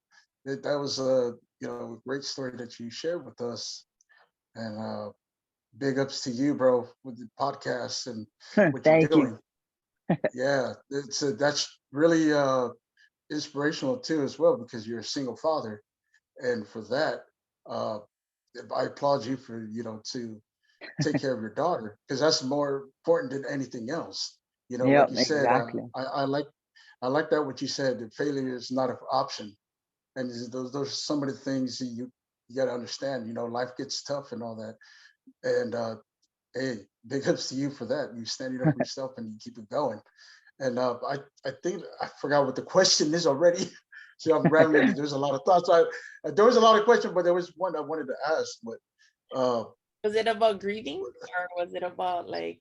That was a, great story that you shared with us, and big ups to you, bro, with the podcast and what you're Thank you. doing. Yeah, that's really inspirational too, as well, because you're a single father, and for that, uh, I applaud you for to take care of your daughter, because that's more important than anything else. Like Yep, you said, exactly. I like that what you said, that failure is not an option, and those are some of the things that you got to understand. Life gets tough and all that, and hey, big ups to you for that. You standing up for yourself and you keep it going. And I think I forgot what the question is already. So I'm rambling. There's a lot of thoughts. There was a lot of questions, but there was one I wanted to ask. But Was it about grieving, or was it about like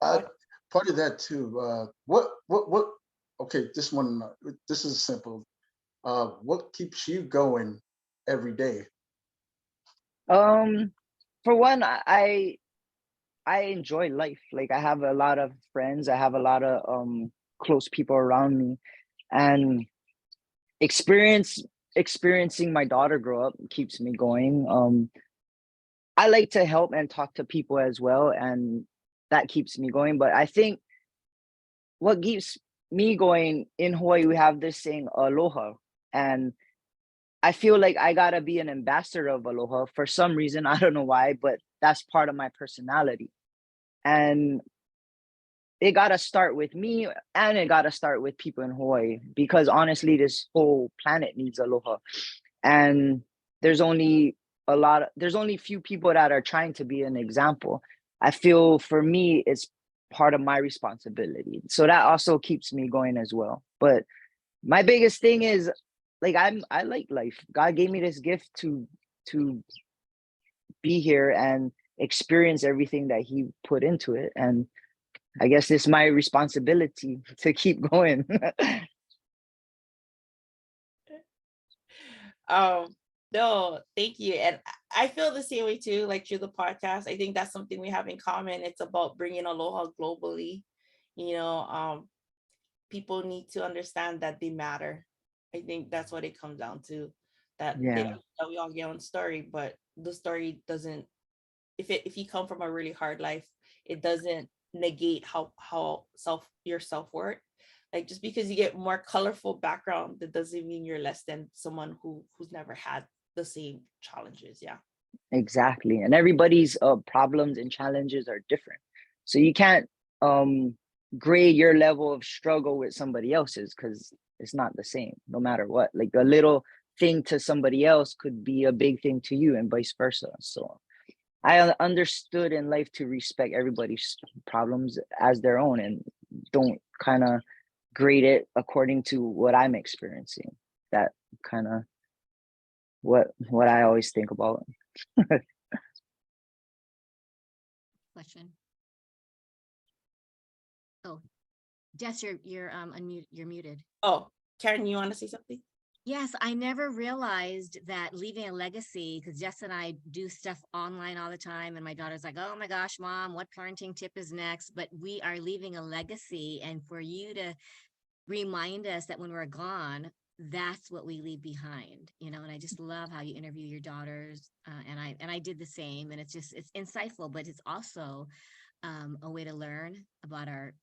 I, part of that too. What? Okay, this one. This is simple. What keeps you going every day? For one, I enjoy life. Like, I have a lot of friends, I have a lot of close people around me, and experiencing my daughter grow up keeps me going. I like to help and talk to people as well, and that keeps me going. But I think what keeps me going, in Hawaii, we have this saying, aloha. And I feel like I gotta be an ambassador of aloha for some reason. I don't know why, but that's part of my personality. And it gotta start with me, and it gotta start with people in Hawaii, because honestly, this whole planet needs aloha. And there's only there's only few people that are trying to be an example. I feel for me, it's part of my responsibility. So that also keeps me going as well. But my biggest thing is, like, I like life. God gave me this gift to be here and experience everything that he put into it. And I guess it's my responsibility to keep going. No, thank you. And I feel the same way too, like through the podcast. I think that's something we have in common. It's about bringing aloha globally. You know, people need to understand that they matter. I think that's what it comes down to. That Yeah, that we all get one story, but the story doesn't. If you come from a really hard life, it doesn't negate how your self-worth. Like, just because you get more colorful background, that doesn't mean you're less than someone who's never had the same challenges. Yeah. exactly. And everybody's problems and challenges are different. So you can't grade your level of struggle with somebody else's, because it's not the same no matter what. Like, a little thing to somebody else could be a big thing to you, and vice versa. So I understood in life to respect everybody's problems as their own, and don't kind of grade it according to what I'm experiencing. That kind of what I always think about. Question. Oh, Jess, you're unmute. You're muted. Oh, Karen, you want to say something? Yes, I never realized that leaving a legacy, because Jess and I do stuff online all the time, and my daughter's like, oh my gosh, mom, what parenting tip is next? But we are leaving a legacy, and for you to remind us that when we're gone, that's what we leave behind, you know. And I just love how you interview your daughters, and I did the same, and it's insightful, but it's also a way to learn about our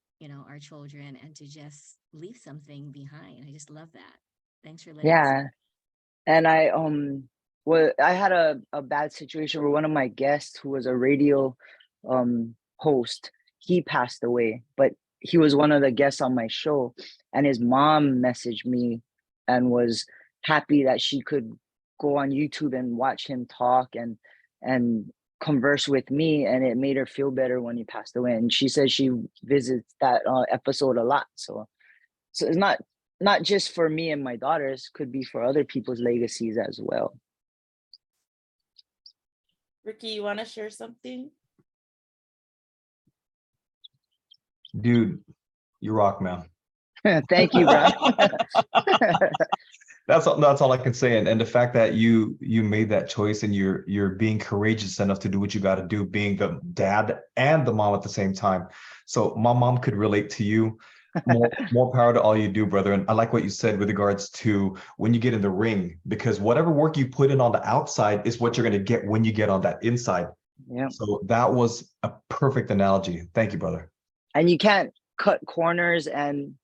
children, and to just leave something behind. I just love that. Thanks for letting us. Yeah, and I had a bad situation where one of my guests, who was a radio host, he passed away, but he was one of the guests on my show, and his mom messaged me and was happy that she could go on YouTube and watch him talk, and converse with me, and it made her feel better when he passed away. And she says she visits that episode a lot. So it's not just for me and my daughters, could be for other people's legacies as well. Ricky, you want to share something? Dude, you rock, man. Thank you, bro. That's all I can say. And the fact that you made that choice, and you're being courageous enough to do what you got to do, being the dad and the mom at the same time. So my mom could relate to you. More power to all you do, brother. And I like what you said with regards to when you get in the ring, because whatever work you put in on the outside is what you're going to get when you get on that inside. Yeah. So that was a perfect analogy. Thank you, brother. And you can't cut corners and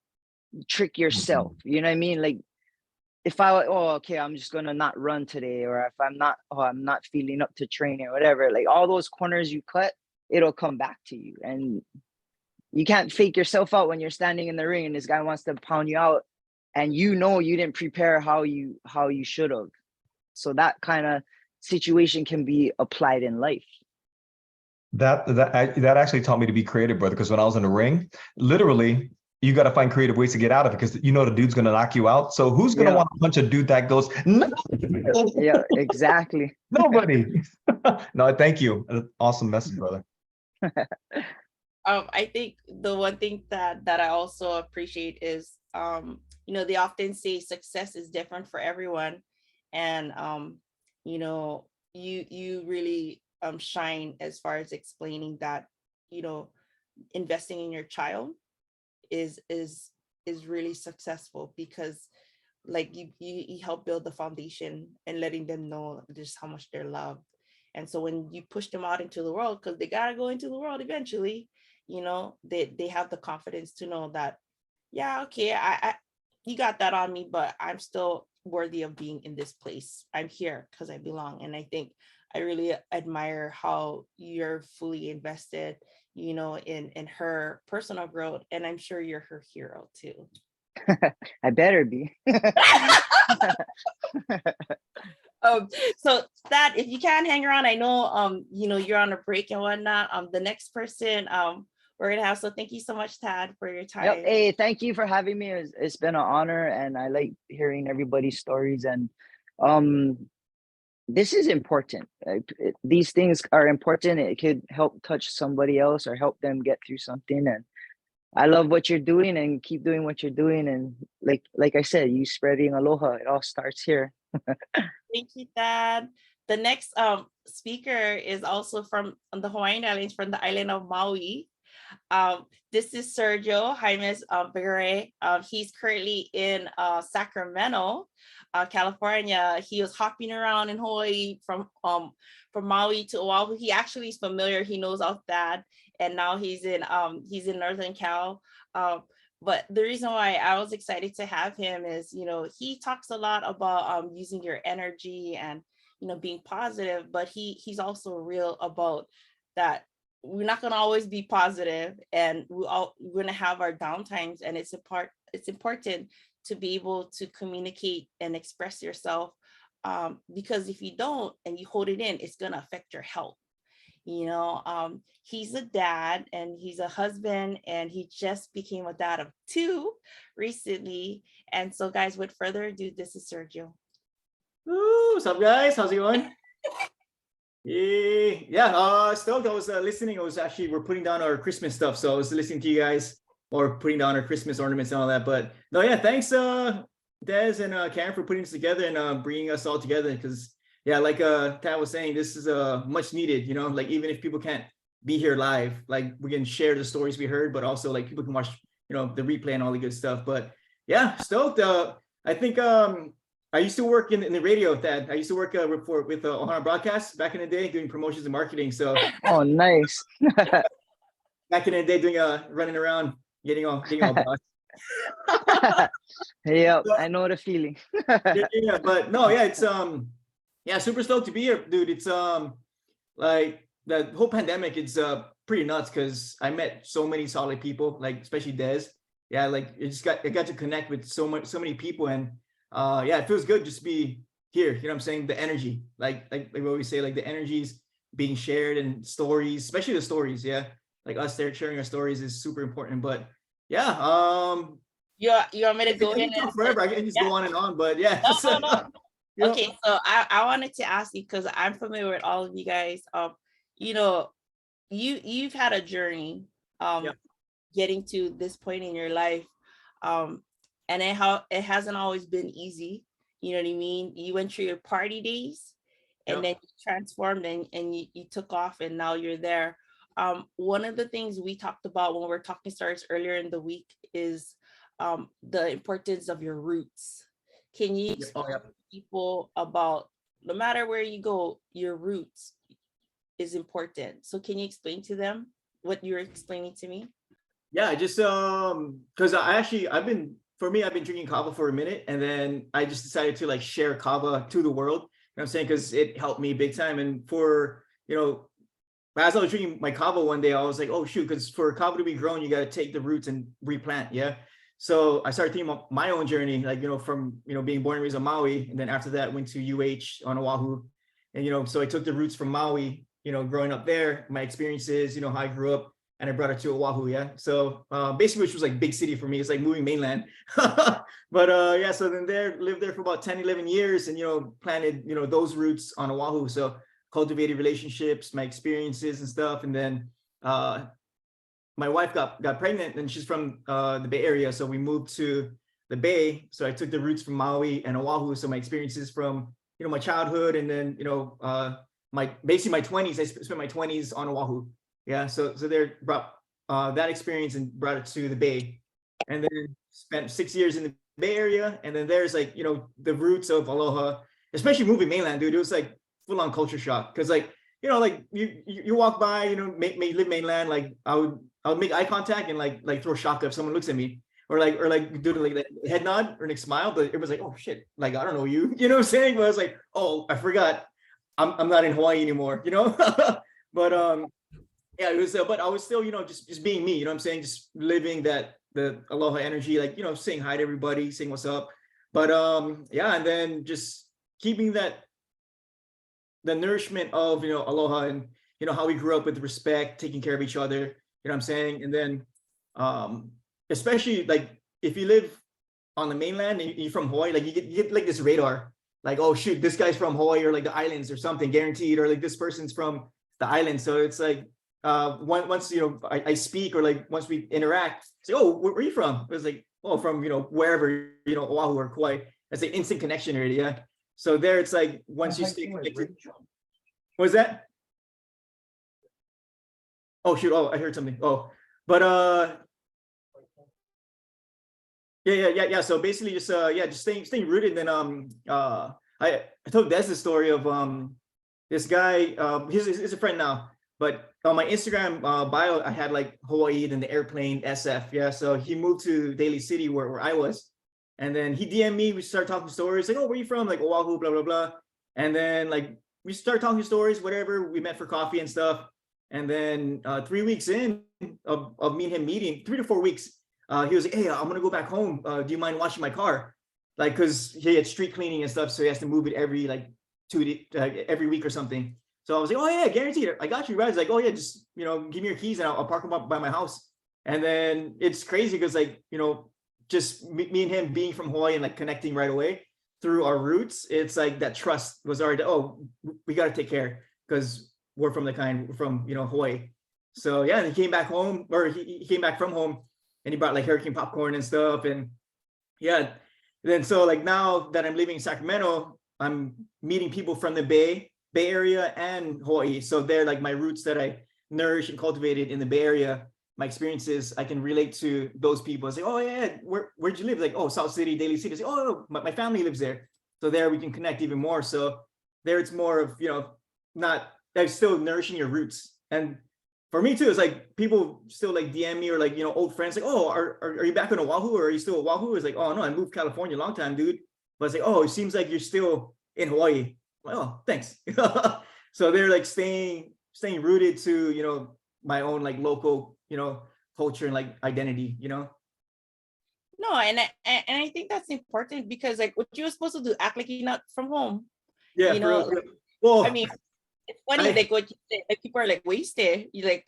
trick yourself. Mm-hmm. You know what I mean? Like, if okay, I'm just gonna not run today, or if I'm not feeling up to training or whatever, like all those corners you cut, it'll come back to you. And you can't fake yourself out when you're standing in the ring and this guy wants to pound you out, and you didn't prepare how you should have. So that kind of situation can be applied in life. That actually taught me to be creative, brother, because when I was in the ring, literally, you got to find creative ways to get out of it, because the dude's going to knock you out. So who's going to want to punch a dude that goes, no? Yeah, exactly. Nobody. No, thank you. Awesome message, brother. I think the one thing that I also appreciate is, they often say success is different for everyone. And, you really shine as far as explaining that, investing in your child is really successful, because like you help build the foundation and letting them know just how much they're loved. And so when you push them out into the world, because they got to go into the world eventually, they have the confidence to know that, yeah, okay, I you got that on me, but I'm still worthy of being in this place. I'm here because I belong. And I think I really admire how you're fully invested, in her personal growth. And I'm sure you're her hero too. I better be. So that, if you can hang around, I know, you're on a break and whatnot. The next person we're gonna have. So thank you so much, Tad, for your time. Yep. Hey, thank you for having me. It's been an honor, and I like hearing everybody's stories. And this is important. These things are important. It could help touch somebody else or help them get through something. And I love what you're doing, and keep doing what you're doing. And like I said, you spreading aloha. It all starts here. Thank you, Dad. The next speaker is also from the Hawaiian Islands, from the island of Maui. This is Sergio Jaimes Vigore. He's currently in Sacramento, California. He was hopping around in Hawaii from Maui to Oahu. He actually is familiar. He knows of Dad, and now he's in Northern Cal. But the reason why I was excited to have him is, he talks a lot about using your energy and, being positive, but he's also real about that. We're not going to always be positive, and we're going to have our downtimes, and it's important to be able to communicate and express yourself, because if you don't and you hold it in, it's going to affect your health. He's a dad, and he's a husband, and he just became a dad of 2 recently. And so, guys, with further ado, this is Sergio. Woo, what's up, guys? How's it going? Yeah. Stoked. I was listening. We're putting down our Christmas stuff, so I was listening to you guys, or putting down our Christmas ornaments and all that. But no, yeah, thanks, Des and Karen, for putting this together and bringing us all together. Because yeah, like Tad was saying, this is much needed. Like, even if people can't be here live, like, we can share the stories we heard, but also like people can watch, the replay and all the good stuff. But yeah, stoked. I think I used to work in the radio, Thad. I used to work with Aloha Broadcast back in the day, doing promotions and marketing. So oh, nice. Back in the day, doing running around, getting all boss. Yeah, I know the feeling. Yeah, but no, yeah, it's super stoked to be here, dude. It's like the whole pandemic, it's pretty nuts, because I met so many solid people, like especially Des. Yeah, like I got to connect with so many people, and yeah, it feels good just to be here. You know what I'm saying? The energy, like we always say, like the energy's being shared and stories, especially the stories. Yeah. Like us there sharing our stories is super important. But yeah, You want me to go I in can talk and forever. I can just yeah. go on and on, but yeah. No, no, no. You know, Okay, so I wanted to ask you because I'm familiar with all of you guys. You know, you've had a journey Yep. getting to this point in your life. And it hasn't always been easy. You know what I mean? You went through your party days and Yep. then you transformed and you took off and now you're there. One of the things we talked about when we were talking stories earlier in the week is the importance of your roots. Can you Oh, explain yeah. to people about no matter where you go, your roots is important. So can you explain to them what you're explaining to me? Yeah, just because I've been drinking kava for a minute, and then I just decided to like share kava to the world. You know what I'm saying? Because it helped me big time. And for, you know, as I was drinking my kava one day, I was like, oh shoot, because for kava to be grown, you got to take the roots and replant. Yeah. So I started thinking about my own journey, like, you know, from, you know, being born and raised on Maui, and then after that went to UH on Oahu, and, you know, so I took the roots from Maui, you know, growing up there, my experiences, you know, how I grew up, and I brought it to Oahu. Yeah. So basically, which was like big city for me. It's like moving mainland. But yeah, so then lived there for about 10, 11 years, and, you know, planted, you know, those roots on Oahu. So cultivated relationships, my experiences and stuff. And then my wife got pregnant, and she's from the Bay Area. So we moved to the Bay. So I took the roots from Maui and Oahu. So my experiences from, you know, my childhood, and then, you know, my 20s, I spent my 20s on Oahu. Yeah. So there brought that experience and brought it to the Bay, and then spent 6 years in the Bay Area. And then there's like, you know, the roots of Aloha, especially moving mainland, dude. It was like full on culture shock. Cause like, you know, like you walk by, you know, may live mainland, like I would make eye contact and like throw shock if someone looks at me, or do like that head nod or like smile, but it was like, oh shit, like I don't know you, you know what I'm saying? But I was like, oh, I forgot, I'm not in Hawaii anymore, you know. But yeah, it was, but I was still, you know, just being me, you know what I'm saying, just living the Aloha energy, like, you know, saying hi to everybody, saying what's up. But yeah, and then just keeping the nourishment of, you know, Aloha, and, you know, how we grew up with respect, taking care of each other, you know what I'm saying? And then especially like if you live on the mainland and you're from Hawaii, like you get like this radar, like, oh shoot, this guy's from Hawaii or like the islands or something, guaranteed, or like this person's from the islands. So it's like once, you know, I speak, or like once we interact, say, oh, where are you from? It was like, oh, from, you know, wherever, you know, Oahu or Kauai. That's an instant connection already. Yeah. So there it's like once you stay connected. What was that? Oh shoot, oh, I heard something. Oh, but yeah. So basically just just staying rooted. And then I told Des the story of this guy, he's a friend now, but on my Instagram bio I had like Hawaii, then the airplane, SF. Yeah. So he moved to Daly City where I was. And then he DM'd me, we started talking stories, like, oh, where you from? Like Oahu, blah, blah, blah. And then like we started talking stories, whatever, we met for coffee and stuff. And then 3 weeks in of me and him meeting, 3 to 4 weeks, he was like, hey, I'm gonna go back home. Do you mind washing my car? Like, cause he had street cleaning and stuff, so he has to move it every like every week or something. So I was like, oh yeah, guaranteed, I got you, right? He's like, oh yeah, just, you know, give me your keys and I'll park them up by my house. And then it's crazy because like, you know, just me and him being from Hawaii and like connecting right away through our roots, it's like that trust was already, oh, we got to take care because we're from you know, Hawaii. So yeah, and he came back home, or he came back from home, and he brought like hurricane popcorn and stuff. And yeah, then so like now that I'm living in Sacramento, I'm meeting people from the Bay Area and Hawaii. So they're like my roots that I nourished and cultivated in the Bay Area. My experiences, I can relate to those people. I say, oh yeah, where'd you live? Like, oh, South City, Daly City. I say, oh, my family lives there. So there we can connect even more. So there it's more of, you know, I'm still nourishing your roots. And for me too, it's like people still like DM me, or like, you know, old friends like, oh, are you back on Oahu, or are you still Oahu? It's like, oh no, I moved to California a long time, dude. But it's like, oh, it seems like you're still in Hawaii. I'm like, oh, thanks. So they're like staying rooted to, you know, my own like local, you know, culture and like identity, you know. No, and I think that's important because like what you're supposed to do, act like you're not from home. Yeah, you know, well, I mean, It's funny, like what you say, like people are like, where you stay? You like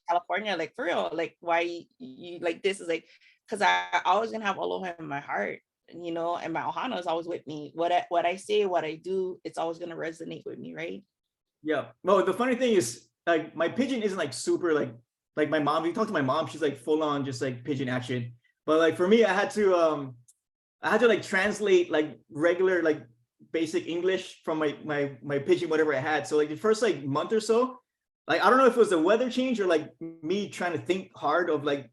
California, like for real, like why you like this is like, because I always gonna have aloha in my heart, you know, and my ohana is always with me. What I say, what I do, it's always gonna resonate with me, right? Yeah. Well, the funny thing is, like, my pigeon isn't like super like my mom. You talk to my mom, she's like full on just like pigeon action. But like for me, I had to like translate like regular like basic English from my pigeon, whatever I had. So like the first like month or so, like I don't know if it was the weather change or like me trying to think hard of like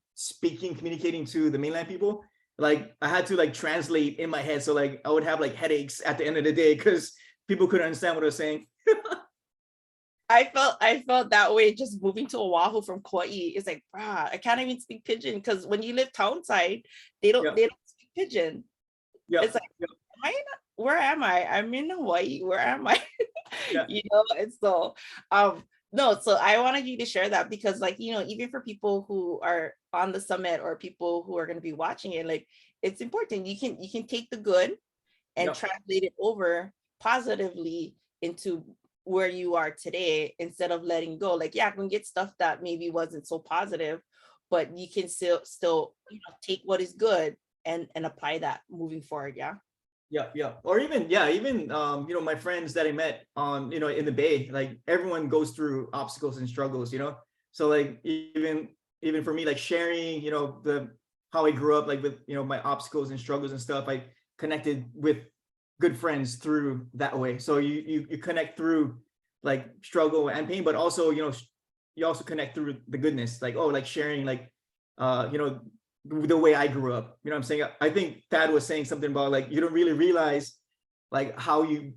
communicating to the mainland people. Like I had to like translate in my head. So like I would have like headaches at the end of the day because people couldn't understand what I was saying. I felt that way just moving to Oahu from Kauai. It's like, brah, I can't even speak pigeon because when you live townside, they don't speak pigeon. Yeah. It's like, am I not, where am I? I'm in Hawaii. Where am I? You know, and so no, so I wanted you to share that because like, you know, even for people who are on the summit or people who are going to be watching it, like it's important. You can take the good and translate it over positively into where you are today instead of letting go. Like, yeah, I can get stuff that maybe wasn't so positive, but you can still you know, take what is good and apply that moving forward. Yeah. Or even you know, my friends that I met on, you know, in the Bay, like everyone goes through obstacles and struggles, you know. So like even for me, like sharing, you know, how I grew up, like with, you know, my obstacles and struggles and stuff, I connected with good friends through that way. So you connect through like struggle and pain, but also, you know, you also connect through the goodness, like, oh, like sharing, like, you know, the way I grew up, you know what I'm saying? I think Thad was saying something about like, you don't really realize like how you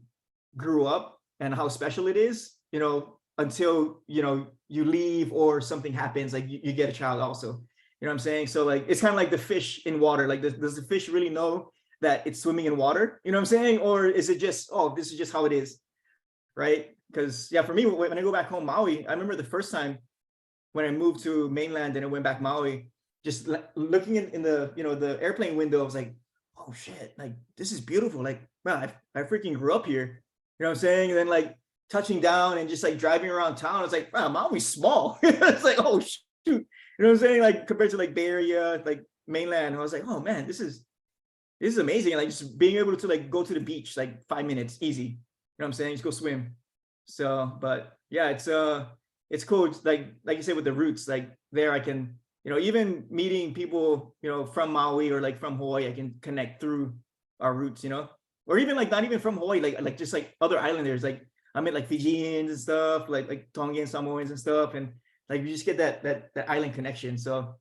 grew up and how special it is, you know, until, you know, you leave or something happens, like you get a child also, you know what I'm saying? So like, it's kind of like the fish in water. Like, does the fish really know that it's swimming in water, you know what I'm saying? Or is it just, oh, this is just how it is, right? Because yeah, for me, when I go back home, Maui, I remember the first time when I moved to mainland and I went back Maui, just looking in the, you know, the airplane window, I was like, oh shit, like this is beautiful. Like, wow, I freaking grew up here, you know what I'm saying? And then like touching down and just like driving around town, I was like, wow, Maui's small. It's like, oh shoot, you know what I'm saying? Like compared to like Bay Area, like mainland, I was like, oh man, this is amazing. Like just being able to like go to the beach, like 5 minutes, easy. You know what I'm saying? Just go swim. So, but yeah, it's cool. It's like you said, with the roots, like there I can, you know, even meeting people, you know, from Maui or like from Hawaii, I can connect through our roots, you know, or even like not even from Hawaii, like just like other islanders. Like I met like Fijians and stuff, like Tongan Samoans and stuff, and like you just get that island connection. So.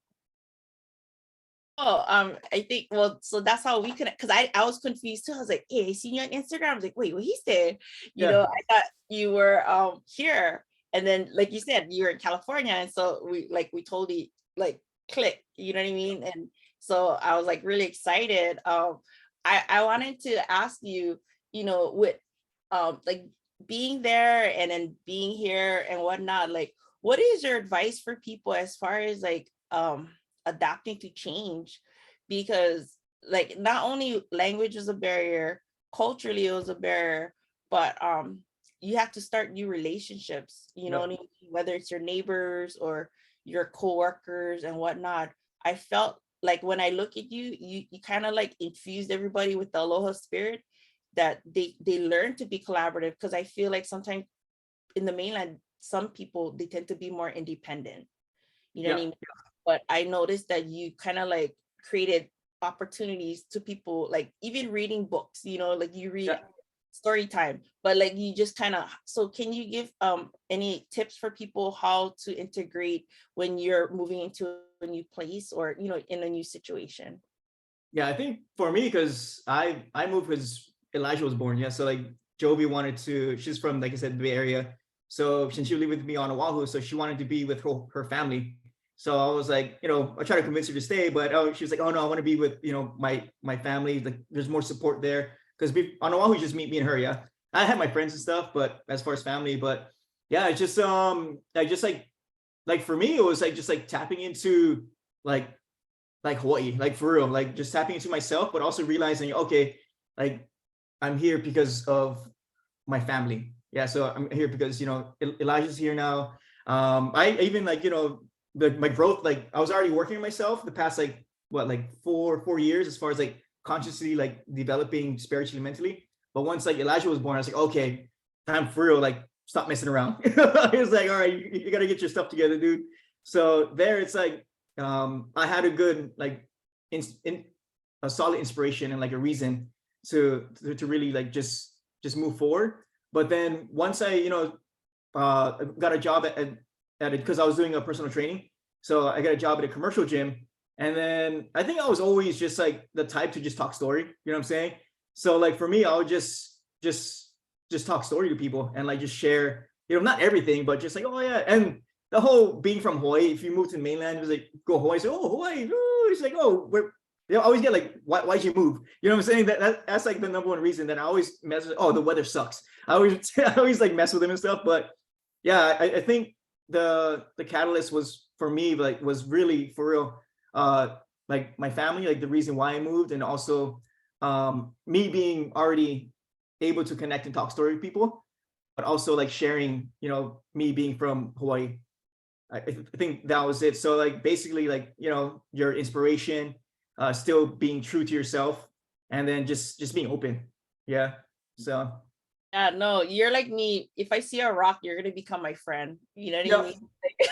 Oh, I think, well, so that's how we connect. Cause I was confused too. I was like, hey, I seen you on Instagram. I was like, wait, what he said? You know, I thought you were here. And then like you said, you're in California. And so we totally like click, you know what I mean? And so I was like really excited. I wanted to ask you, you know, with like being there and then being here and whatnot, like what is your advice for people as far as like adapting to change? Because like not only language is a barrier, culturally it was a barrier, but you have to start new relationships, you know what I mean? Whether it's your neighbors or your coworkers and whatnot. I felt like when I look at you, you kind of like infused everybody with the Aloha spirit, that they learn to be collaborative. Because I feel like sometimes in the mainland, some people, they tend to be more independent, you know what I mean? But I noticed that you kind of like created opportunities to people, like even reading books, you know, like you read story time, but like you just kind of, so can you give any tips for people how to integrate when you're moving into a new place or, you know, in a new situation? Yeah, I think for me, because I moved because Elijah was born. Yeah. So like Jovi wanted to, she's from, like I said, the Bay Area. So since she lived with me on Oahu, so she wanted to be with her family. So I was like, you know, I tried to convince her to stay, but she was like, oh no, I want to be with, you know, my family. Like there's more support there. Because on Oahu, just me and her. Yeah. I had my friends and stuff, but as far as family, but yeah, it's just like for me, it was like just like tapping into like Hawaii, like for real, like just tapping into myself, but also realizing, okay, like I'm here because of my family. yeah, so I'm here because, Elijah's here now. I even like, my growth, like I was already working on myself the past, like what, like four years, as far as like consciously like developing spiritually, mentally. But once like Elijah was born, I was like, okay, time for real, like stop messing around. It was like, all right, you got to get your stuff together, dude. So there it's like, I had a good, like a solid inspiration and like a reason to really like just move forward. But then once I, got a job at it, because I was doing a personal training. So I got a job at a commercial gym. And then I think I was always just like the type to just talk story, you know what I'm saying? So like for me, I would just talk story to people and like just share, not everything, but just like, oh yeah. And the whole being from Hawaii, if you move to the mainland, it was like, go Hawaii, say, oh, Hawaii, oh, it's like, oh, they always get like, why'd you move? You know what I'm saying? That's like the number one reason that I always mess with, oh, the weather sucks. I always like mess with them and stuff. But yeah, I think the catalyst was for me, like was really for real, like my family, like the reason why I moved, and also me being already able to connect and talk story with people, but also like sharing, me being from Hawaii. I think that was it. So like basically like, your inspiration, still being true to yourself, and then just being open. Yeah. So Yeah, no, you're like me. If I see a rock, you're gonna become my friend. You know what I mean?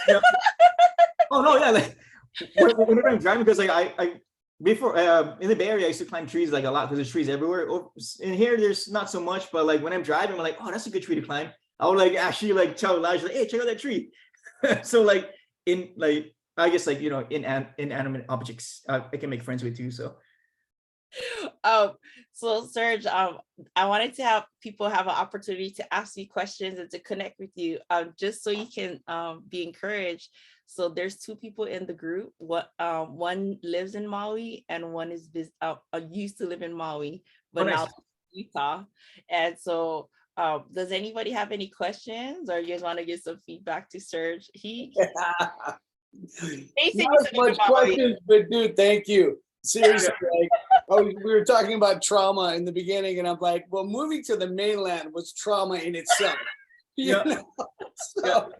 Yeah. Oh no, yeah. Like whenever I'm driving, because like I before in the Bay Area, I used to climb trees like a lot because there's trees everywhere. In here, there's not so much, but like when I'm driving, I'm like, oh, that's a good tree to climb. I would like actually like tell Elijah, like, hey, check out that tree. So like in like I guess like inanimate objects, I can make friends with too. So So Serge, I wanted to have people have an opportunity to ask you questions and to connect with you, just so you can be encouraged. So there's two people in the group. One lives in Maui and one is used to live in Maui, but now in Utah. And so does anybody have any questions, or you guys want to give some feedback to Serge? Not as much questions, but dude, thank you. Seriously, like, we were talking about trauma in the beginning, and I'm like, well, moving to the mainland was trauma in itself. You know? So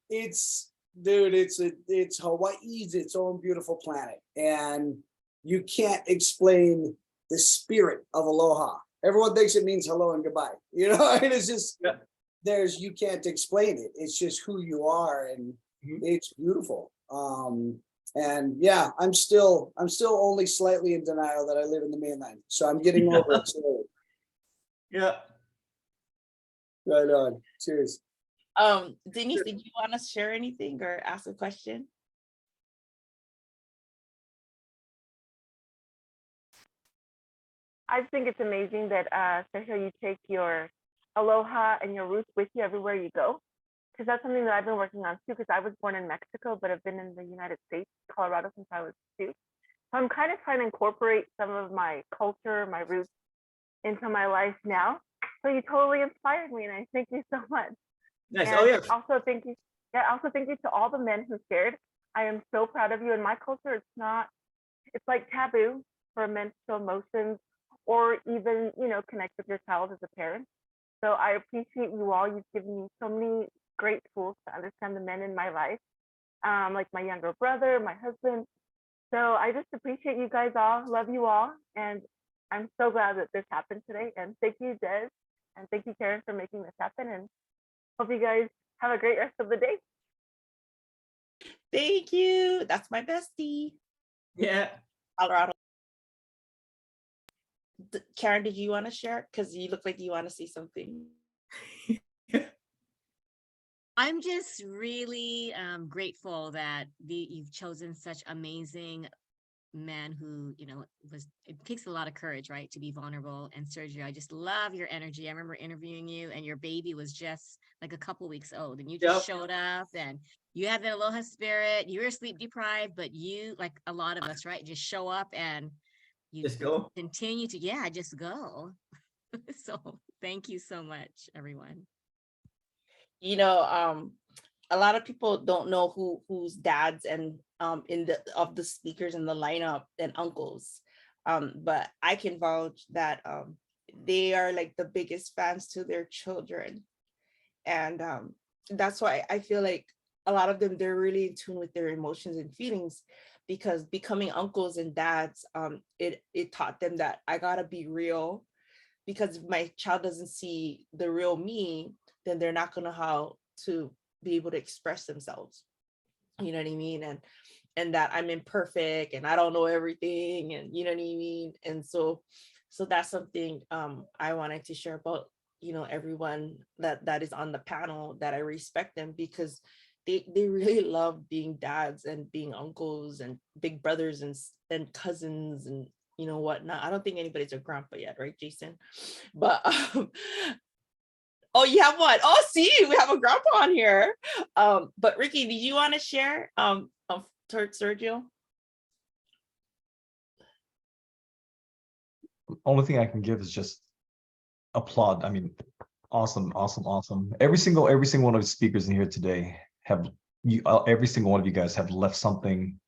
it's, dude, it's Hawaii's its own beautiful planet, and you can't explain the spirit of aloha. Everyone thinks it means hello and goodbye. You know, and it's just you can't explain it. It's just who you are, and it's beautiful. And yeah, I'm still only slightly in denial that I live in the mainland. So I'm getting over it slowly. Yeah. Right on. Cheers. Denise, did you want to share anything or ask a question? I think it's amazing that Sergio, you take your aloha and your roots with you everywhere you go. Because that's something that I've been working on too, because I was born in Mexico, but I've been in the United States, Colorado, since I was 2. So I'm kind of trying to incorporate some of my culture, my roots into my life now. So you totally inspired me, and I thank you so much. Nice. And oh yeah. Also thank you. Yeah, also thank you to all the men who shared. I am so proud of you. In my culture, it's like taboo for men to show emotions or even, connect with your child as a parent. So I appreciate you all. You've given me so many great tools to understand the men in my life, like my younger brother, my husband. So I just appreciate you guys all, love you all, and I'm so glad that this happened today. And thank you, Des, and thank you, Karen, for making this happen, and hope you guys have a great rest of the day. Thank you. That's my bestie. Yeah. Colorado. Karen, did you want to share? Because you look like you want to say something. I'm just really grateful that you've chosen such amazing men who, it takes a lot of courage, right, to be vulnerable. And Sergio, I just love your energy. I remember interviewing you, and your baby was just like a couple weeks old, and you just showed up, and you had the aloha spirit. You were sleep deprived, but you, like a lot of us, right, just show up and you just go. Continue to, just go. So thank you so much, everyone. A lot of people don't know who's dads and of the speakers in the lineup and uncles, but I can vouch that they are like the biggest fans to their children. And that's why I feel like a lot of them, they're really in tune with their emotions and feelings, because becoming uncles and dads, it taught them that I gotta be real, because if my child doesn't see the real me, then they're not gonna know how to be able to express themselves. You know what I mean? And that I'm imperfect and I don't know everything, and you know what I mean? And so that's something I wanted to share about, everyone that is on the panel, that I respect them, because they really love being dads and being uncles and big brothers and cousins and whatnot. I don't think anybody's a grandpa yet, right, Jason? But oh, you have one. Oh, see, we have a grandpa on here. But Ricky, did you want to share towards Sergio? Only thing I can give is just applaud. I mean, awesome, awesome, awesome. Every single one of the speakers in here today every single one of you guys have left something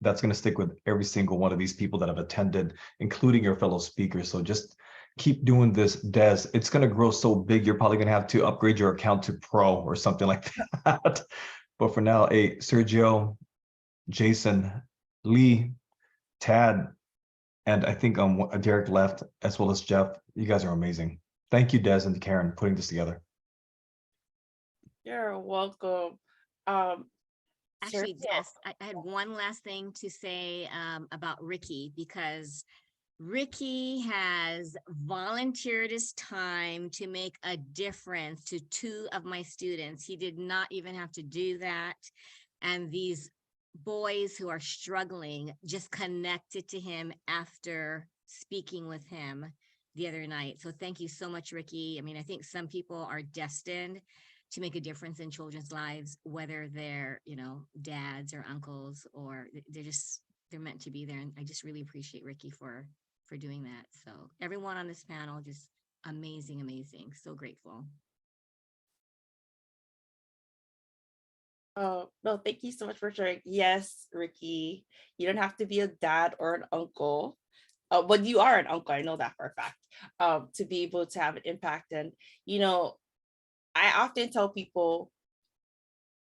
that's going to stick with every single one of these people that have attended, including your fellow speakers. So just keep doing this, Des. It's going to grow so big, you're probably going to have to upgrade your account to Pro or something like that. But for now, hey, Sergio, Jason, Lee, Tad, and I think Derek left, as well as Jeff. You guys are amazing. Thank you, Des and Karen, putting this together. You're welcome. Actually, Sergio. Des, I had one last thing to say about Ricky, because Ricky has volunteered his time to make a difference to 2 of my students. He did not even have to do that. And these boys who are struggling just connected to him after speaking with him the other night. So thank you so much, Ricky. I mean, I think some people are destined to make a difference in children's lives, whether they're, dads or uncles, or they're meant to be there. And I just really appreciate Ricky for doing that. So everyone on this panel, just amazing, amazing. So grateful. Oh, no, thank you so much for sharing. Yes, Ricky, you don't have to be a dad or an uncle. But you are an uncle, I know that for a fact, to be able to have an impact. And, I often tell people,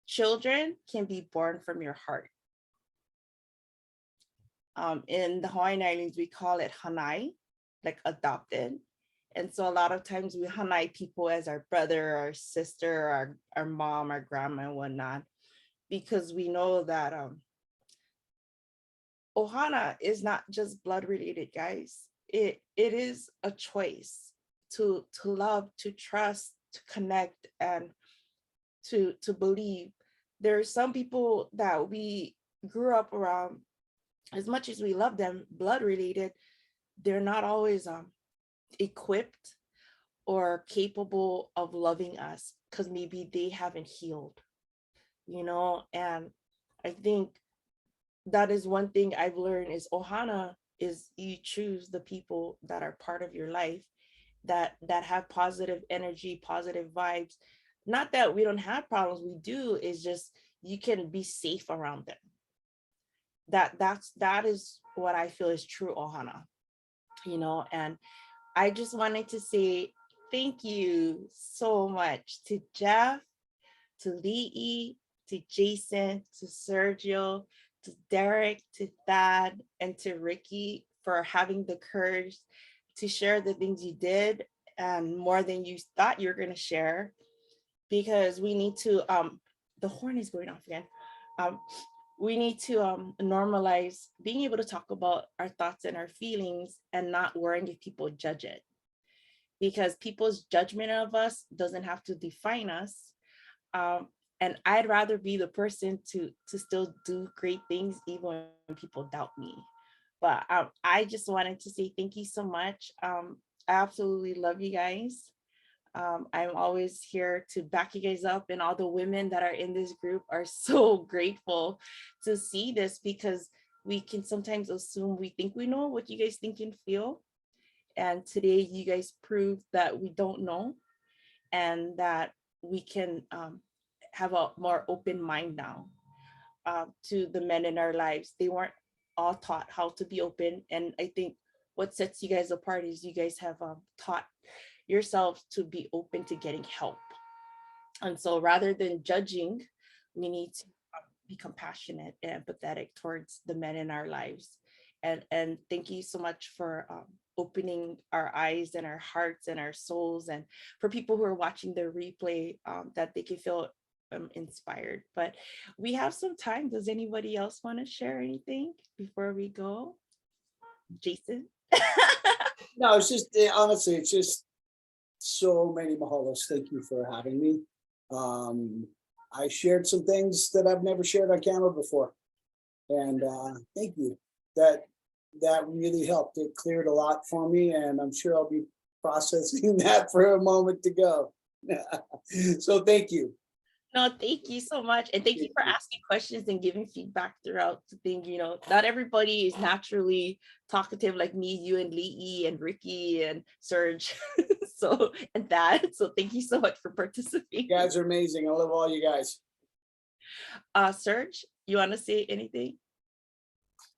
children can be born from your heart. In the Hawaiian Islands, we call it hanai, like adopted. And so a lot of times we hanai people as our brother, our sister, our mom, our grandma, and whatnot, because we know that ohana is not just blood related, guys. It is a choice to love, to trust, to connect, and to believe. There are some people that we grew up around, as much as we love them, blood related, they're not always equipped or capable of loving us, because maybe they haven't healed, and I think that is one thing I've learned is ohana is you choose the people that are part of your life, that have positive energy, positive vibes. Not that we don't have problems, we do, is just you can be safe around them. That is what I feel is true ohana, and I just wanted to say thank you so much to Jeff, to Lee, to Jason, to Sergio, to Derek, to Thad, and to Ricky for having the courage to share the things you did, and more than you thought you were going to share, because we need to, the horn is going off again. We need to normalize being able to talk about our thoughts and our feelings and not worrying if people judge it, because people's judgment of us doesn't have to define us. And I'd rather be the person to still do great things even when people doubt me. But I just wanted to say thank you so much. I absolutely love you guys. I'm always here to back you guys up, and all the women that are in this group are so grateful to see this, because we can sometimes assume we think we know what you guys think and feel. And today you guys prove that we don't know, and that we can have a more open mind now to the men in our lives. They weren't all taught how to be open. And I think what sets you guys apart is you guys have taught yourselves to be open to getting help. And so rather than judging, we need to be compassionate and empathetic towards the men in our lives. And thank you so much for opening our eyes and our hearts and our souls, and for people who are watching the replay, that they can feel inspired. But we have some time. Does anybody else want to share anything before we go? Jason? No, it's just honestly, it's just so many mahalos. Thank you for having me. I shared some things that I've never shared on camera before, and thank you. That really helped. It cleared a lot for me, and I'm sure I'll be processing that for a moment to go. So thank you. No, thank you so much. And thank you for asking questions and giving feedback throughout the thing. Not everybody is naturally talkative like me, you, and Lee, and Ricky, and Serge. So thank you so much for participating. You guys are amazing. I love all you guys. Serge, you want to say anything?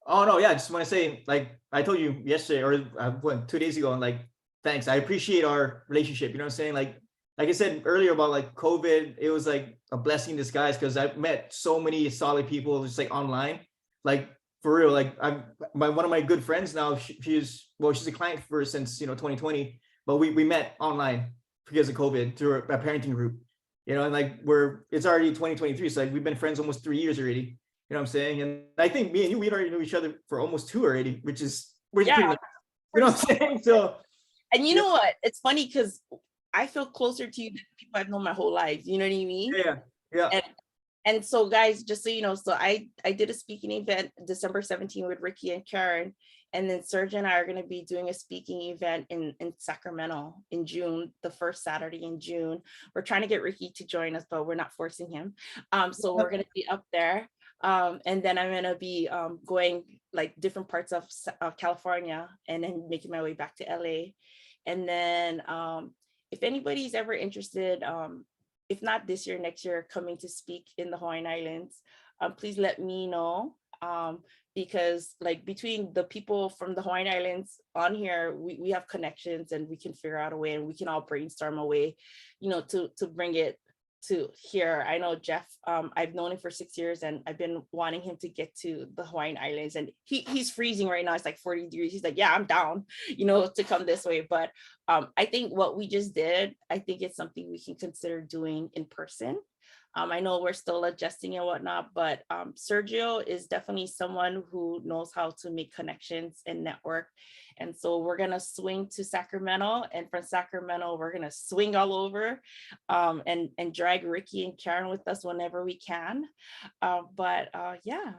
Oh no, yeah, I just want to say, like I told you yesterday or 2 days ago, and like, thanks. I appreciate our relationship. You know what I'm saying? Like I said earlier about like COVID, it was like a blessing in disguise, because I've met so many solid people just like online. Like for real, like one of my good friends now, she's a client for since 2020, but we met online because of COVID through a parenting group. And like it's already 2023, so like we've been friends almost 3 years already. You know what I'm saying? And I think me and you, we already knew each other for almost 2 already, which is pretty nice. You know what I'm saying? So, and you know what? It's funny because I feel closer to you than people I've known my whole life. You know what I mean? Yeah. And so, guys, just so you know, so I did a speaking event December 17th with Ricky and Karen, and then Serge and I are going to be doing a speaking event in Sacramento in June, the first Saturday in June. We're trying to get Ricky to join us, but we're not forcing him. So we're going to be up there. And then I'm going to be going like different parts of California, and then making my way back to LA. And then if anybody's ever interested, if not this year, next year, coming to speak in the Hawaiian Islands, please let me know. Because like between the people from the Hawaiian Islands on here, we have connections, and we can figure out a way, and we can all brainstorm a way, to bring it to here. I know Jeff, I've known him for 6 years, and I've been wanting him to get to the Hawaiian Islands, and he's freezing right now. It's like 40 degrees. He's like, yeah, I'm down, to come this way. But I think what we just did, I think it's something we can consider doing in person. I know we're still adjusting and whatnot, but Sergio is definitely someone who knows how to make connections and network. And so we're going to swing to Sacramento, and from Sacramento, we're going to swing all over and drag Ricky and Karen with us whenever we can. Yeah.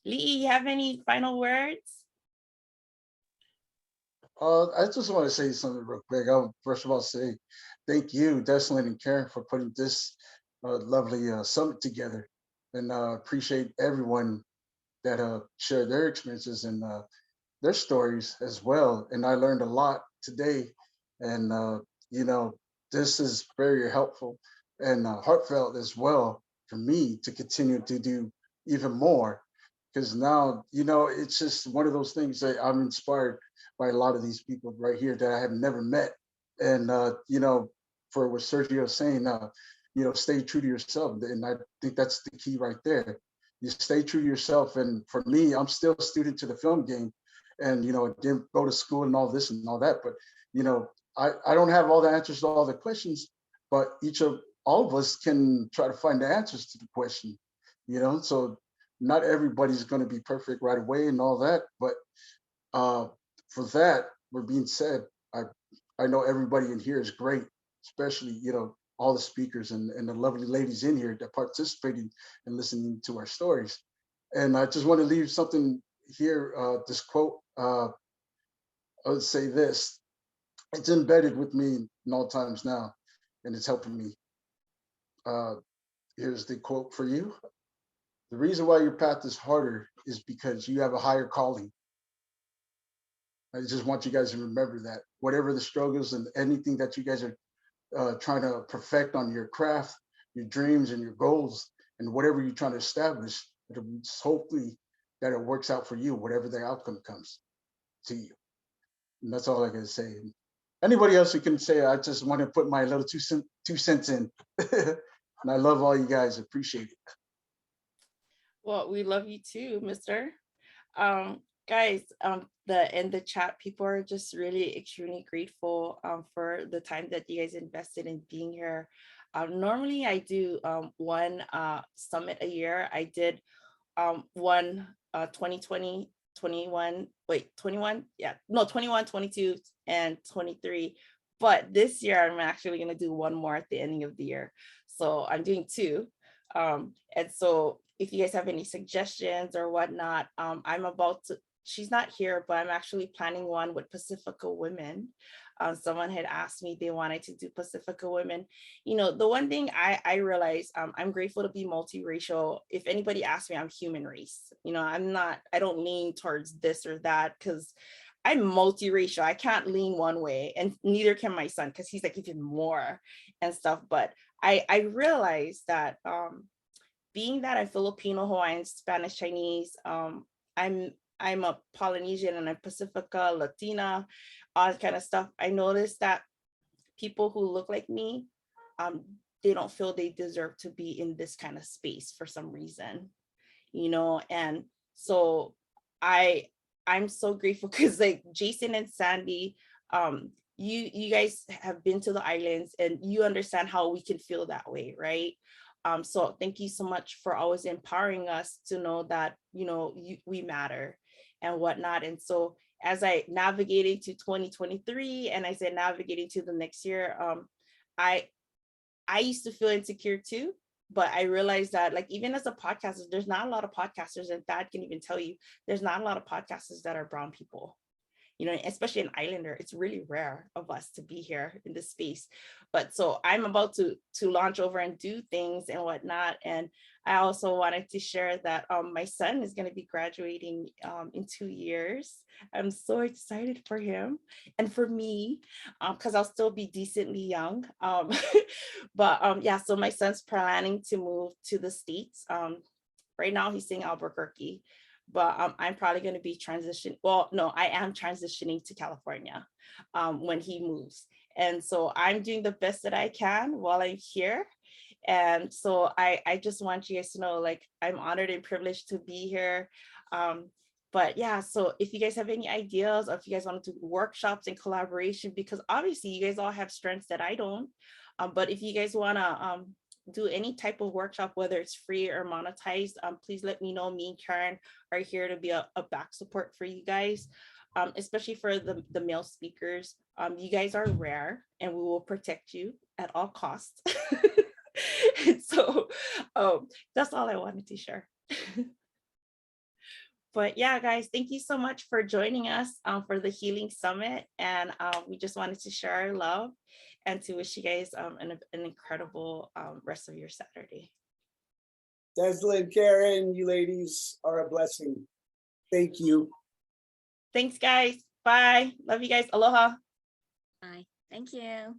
Lee, you have any final words? I just want to say something real quick. I would first of all say thank you, Deslynn and Karen, for putting this lovely summit together, and appreciate everyone that shared their experiences and their stories as well. And I learned a lot today, and this is very helpful and heartfelt as well for me to continue to do even more, because now it's just one of those things that I'm inspired by a lot of these people right here that I have never met. And for what Sergio is saying, stay true to yourself. And I think that's the key right there. You stay true to yourself. And for me, I'm still a student to the film game, and didn't go to school and all this and all that. But I don't have all the answers to all the questions, but all of us can try to find the answers to the question. So not everybody's going to be perfect right away and all that. But for that, we're being said, I know everybody in here is great, especially all the speakers and the lovely ladies in here that participated in listening to our stories. And I just want to leave something here, this quote. I would say this: it's embedded with me in all times now, and it's helping me. Here's the quote for you: the reason why your path is harder is because you have a higher calling. I just want you guys to remember that. Whatever the struggles and anything that you guys are trying to perfect on your craft, your dreams and your goals, and whatever you're trying to establish, hopefully that it works out for you, whatever the outcome comes to you. And that's all I can say. anybody else who can say, I just want to put my little 2 cents in. And I love all you guys. Appreciate it. Well, we love you too, Mr. Guys, in the chat, people are just really extremely grateful for the time that you guys invested in being here. Normally I do one summit a year. I did one 2020, 21, 22 and 23. But this year I'm actually going to do one more at the ending of the year. So I'm doing two. And so if you guys have any suggestions or whatnot, I'm about to, she's not here, but I'm actually planning one with Pacifica women. Someone had asked me they wanted to do Pacifica women. You know, the one thing I realized, I'm grateful to be multiracial. If anybody asks me, I'm human race. You know, I don't lean towards this or that because I'm multiracial. I can't lean one way, and neither can my son because he's like even more and stuff. But I realized that being that I'm Filipino, Hawaiian, Spanish, Chinese, I'm a Polynesian and a Pacifica, Latina, all that kind of stuff. I noticed that people who look like me, they don't feel they deserve to be in this kind of space for some reason, you know? And so I'm so grateful because like Jason and Sandy, you guys have been to the islands and you understand how we can feel that way, right? So thank you so much for always empowering us to know that, you know, we matter and whatnot. And so as I navigated to 2023 and I said navigating to the next year, I used to feel insecure too, but I realized that like, even as a podcaster, there's not a lot of podcasters, and Thad can even tell you, there's not a lot of podcasters that are brown people. You know, especially an islander, it's really rare of us to be here in this space. But so I'm about to launch over and do things and whatnot. And I also wanted to share that my son is going to be graduating in 2 years. I'm so excited for him and for me because I'll still be decently young. But yeah, so my son's planning to move to the States. Right now he's in Albuquerque. But I'm probably going to be transitioning. Well, no, I am transitioning to California when he moves. And so I'm doing the best that I can while I'm here. And so I just want you guys to know, like, I'm honored and privileged to be here. But yeah, so if you guys have any ideas, or if you guys want to do workshops and collaboration, because obviously you guys all have strengths that I don't. But if you guys want to do any type of workshop, whether it's free or monetized, please let me know. Me and Karen are here to be a back support for you guys, especially for the male speakers. You guys are rare and we will protect you at all costs. So that's all I wanted to share. But yeah, guys, thank you so much for joining us for the Healing Summit. And we just wanted to share our love and to wish you guys an incredible rest of your Saturday. Deslynn, Karen, you ladies are a blessing. Thank you. Thanks, guys. Bye. Love you guys. Aloha. Bye. Thank you.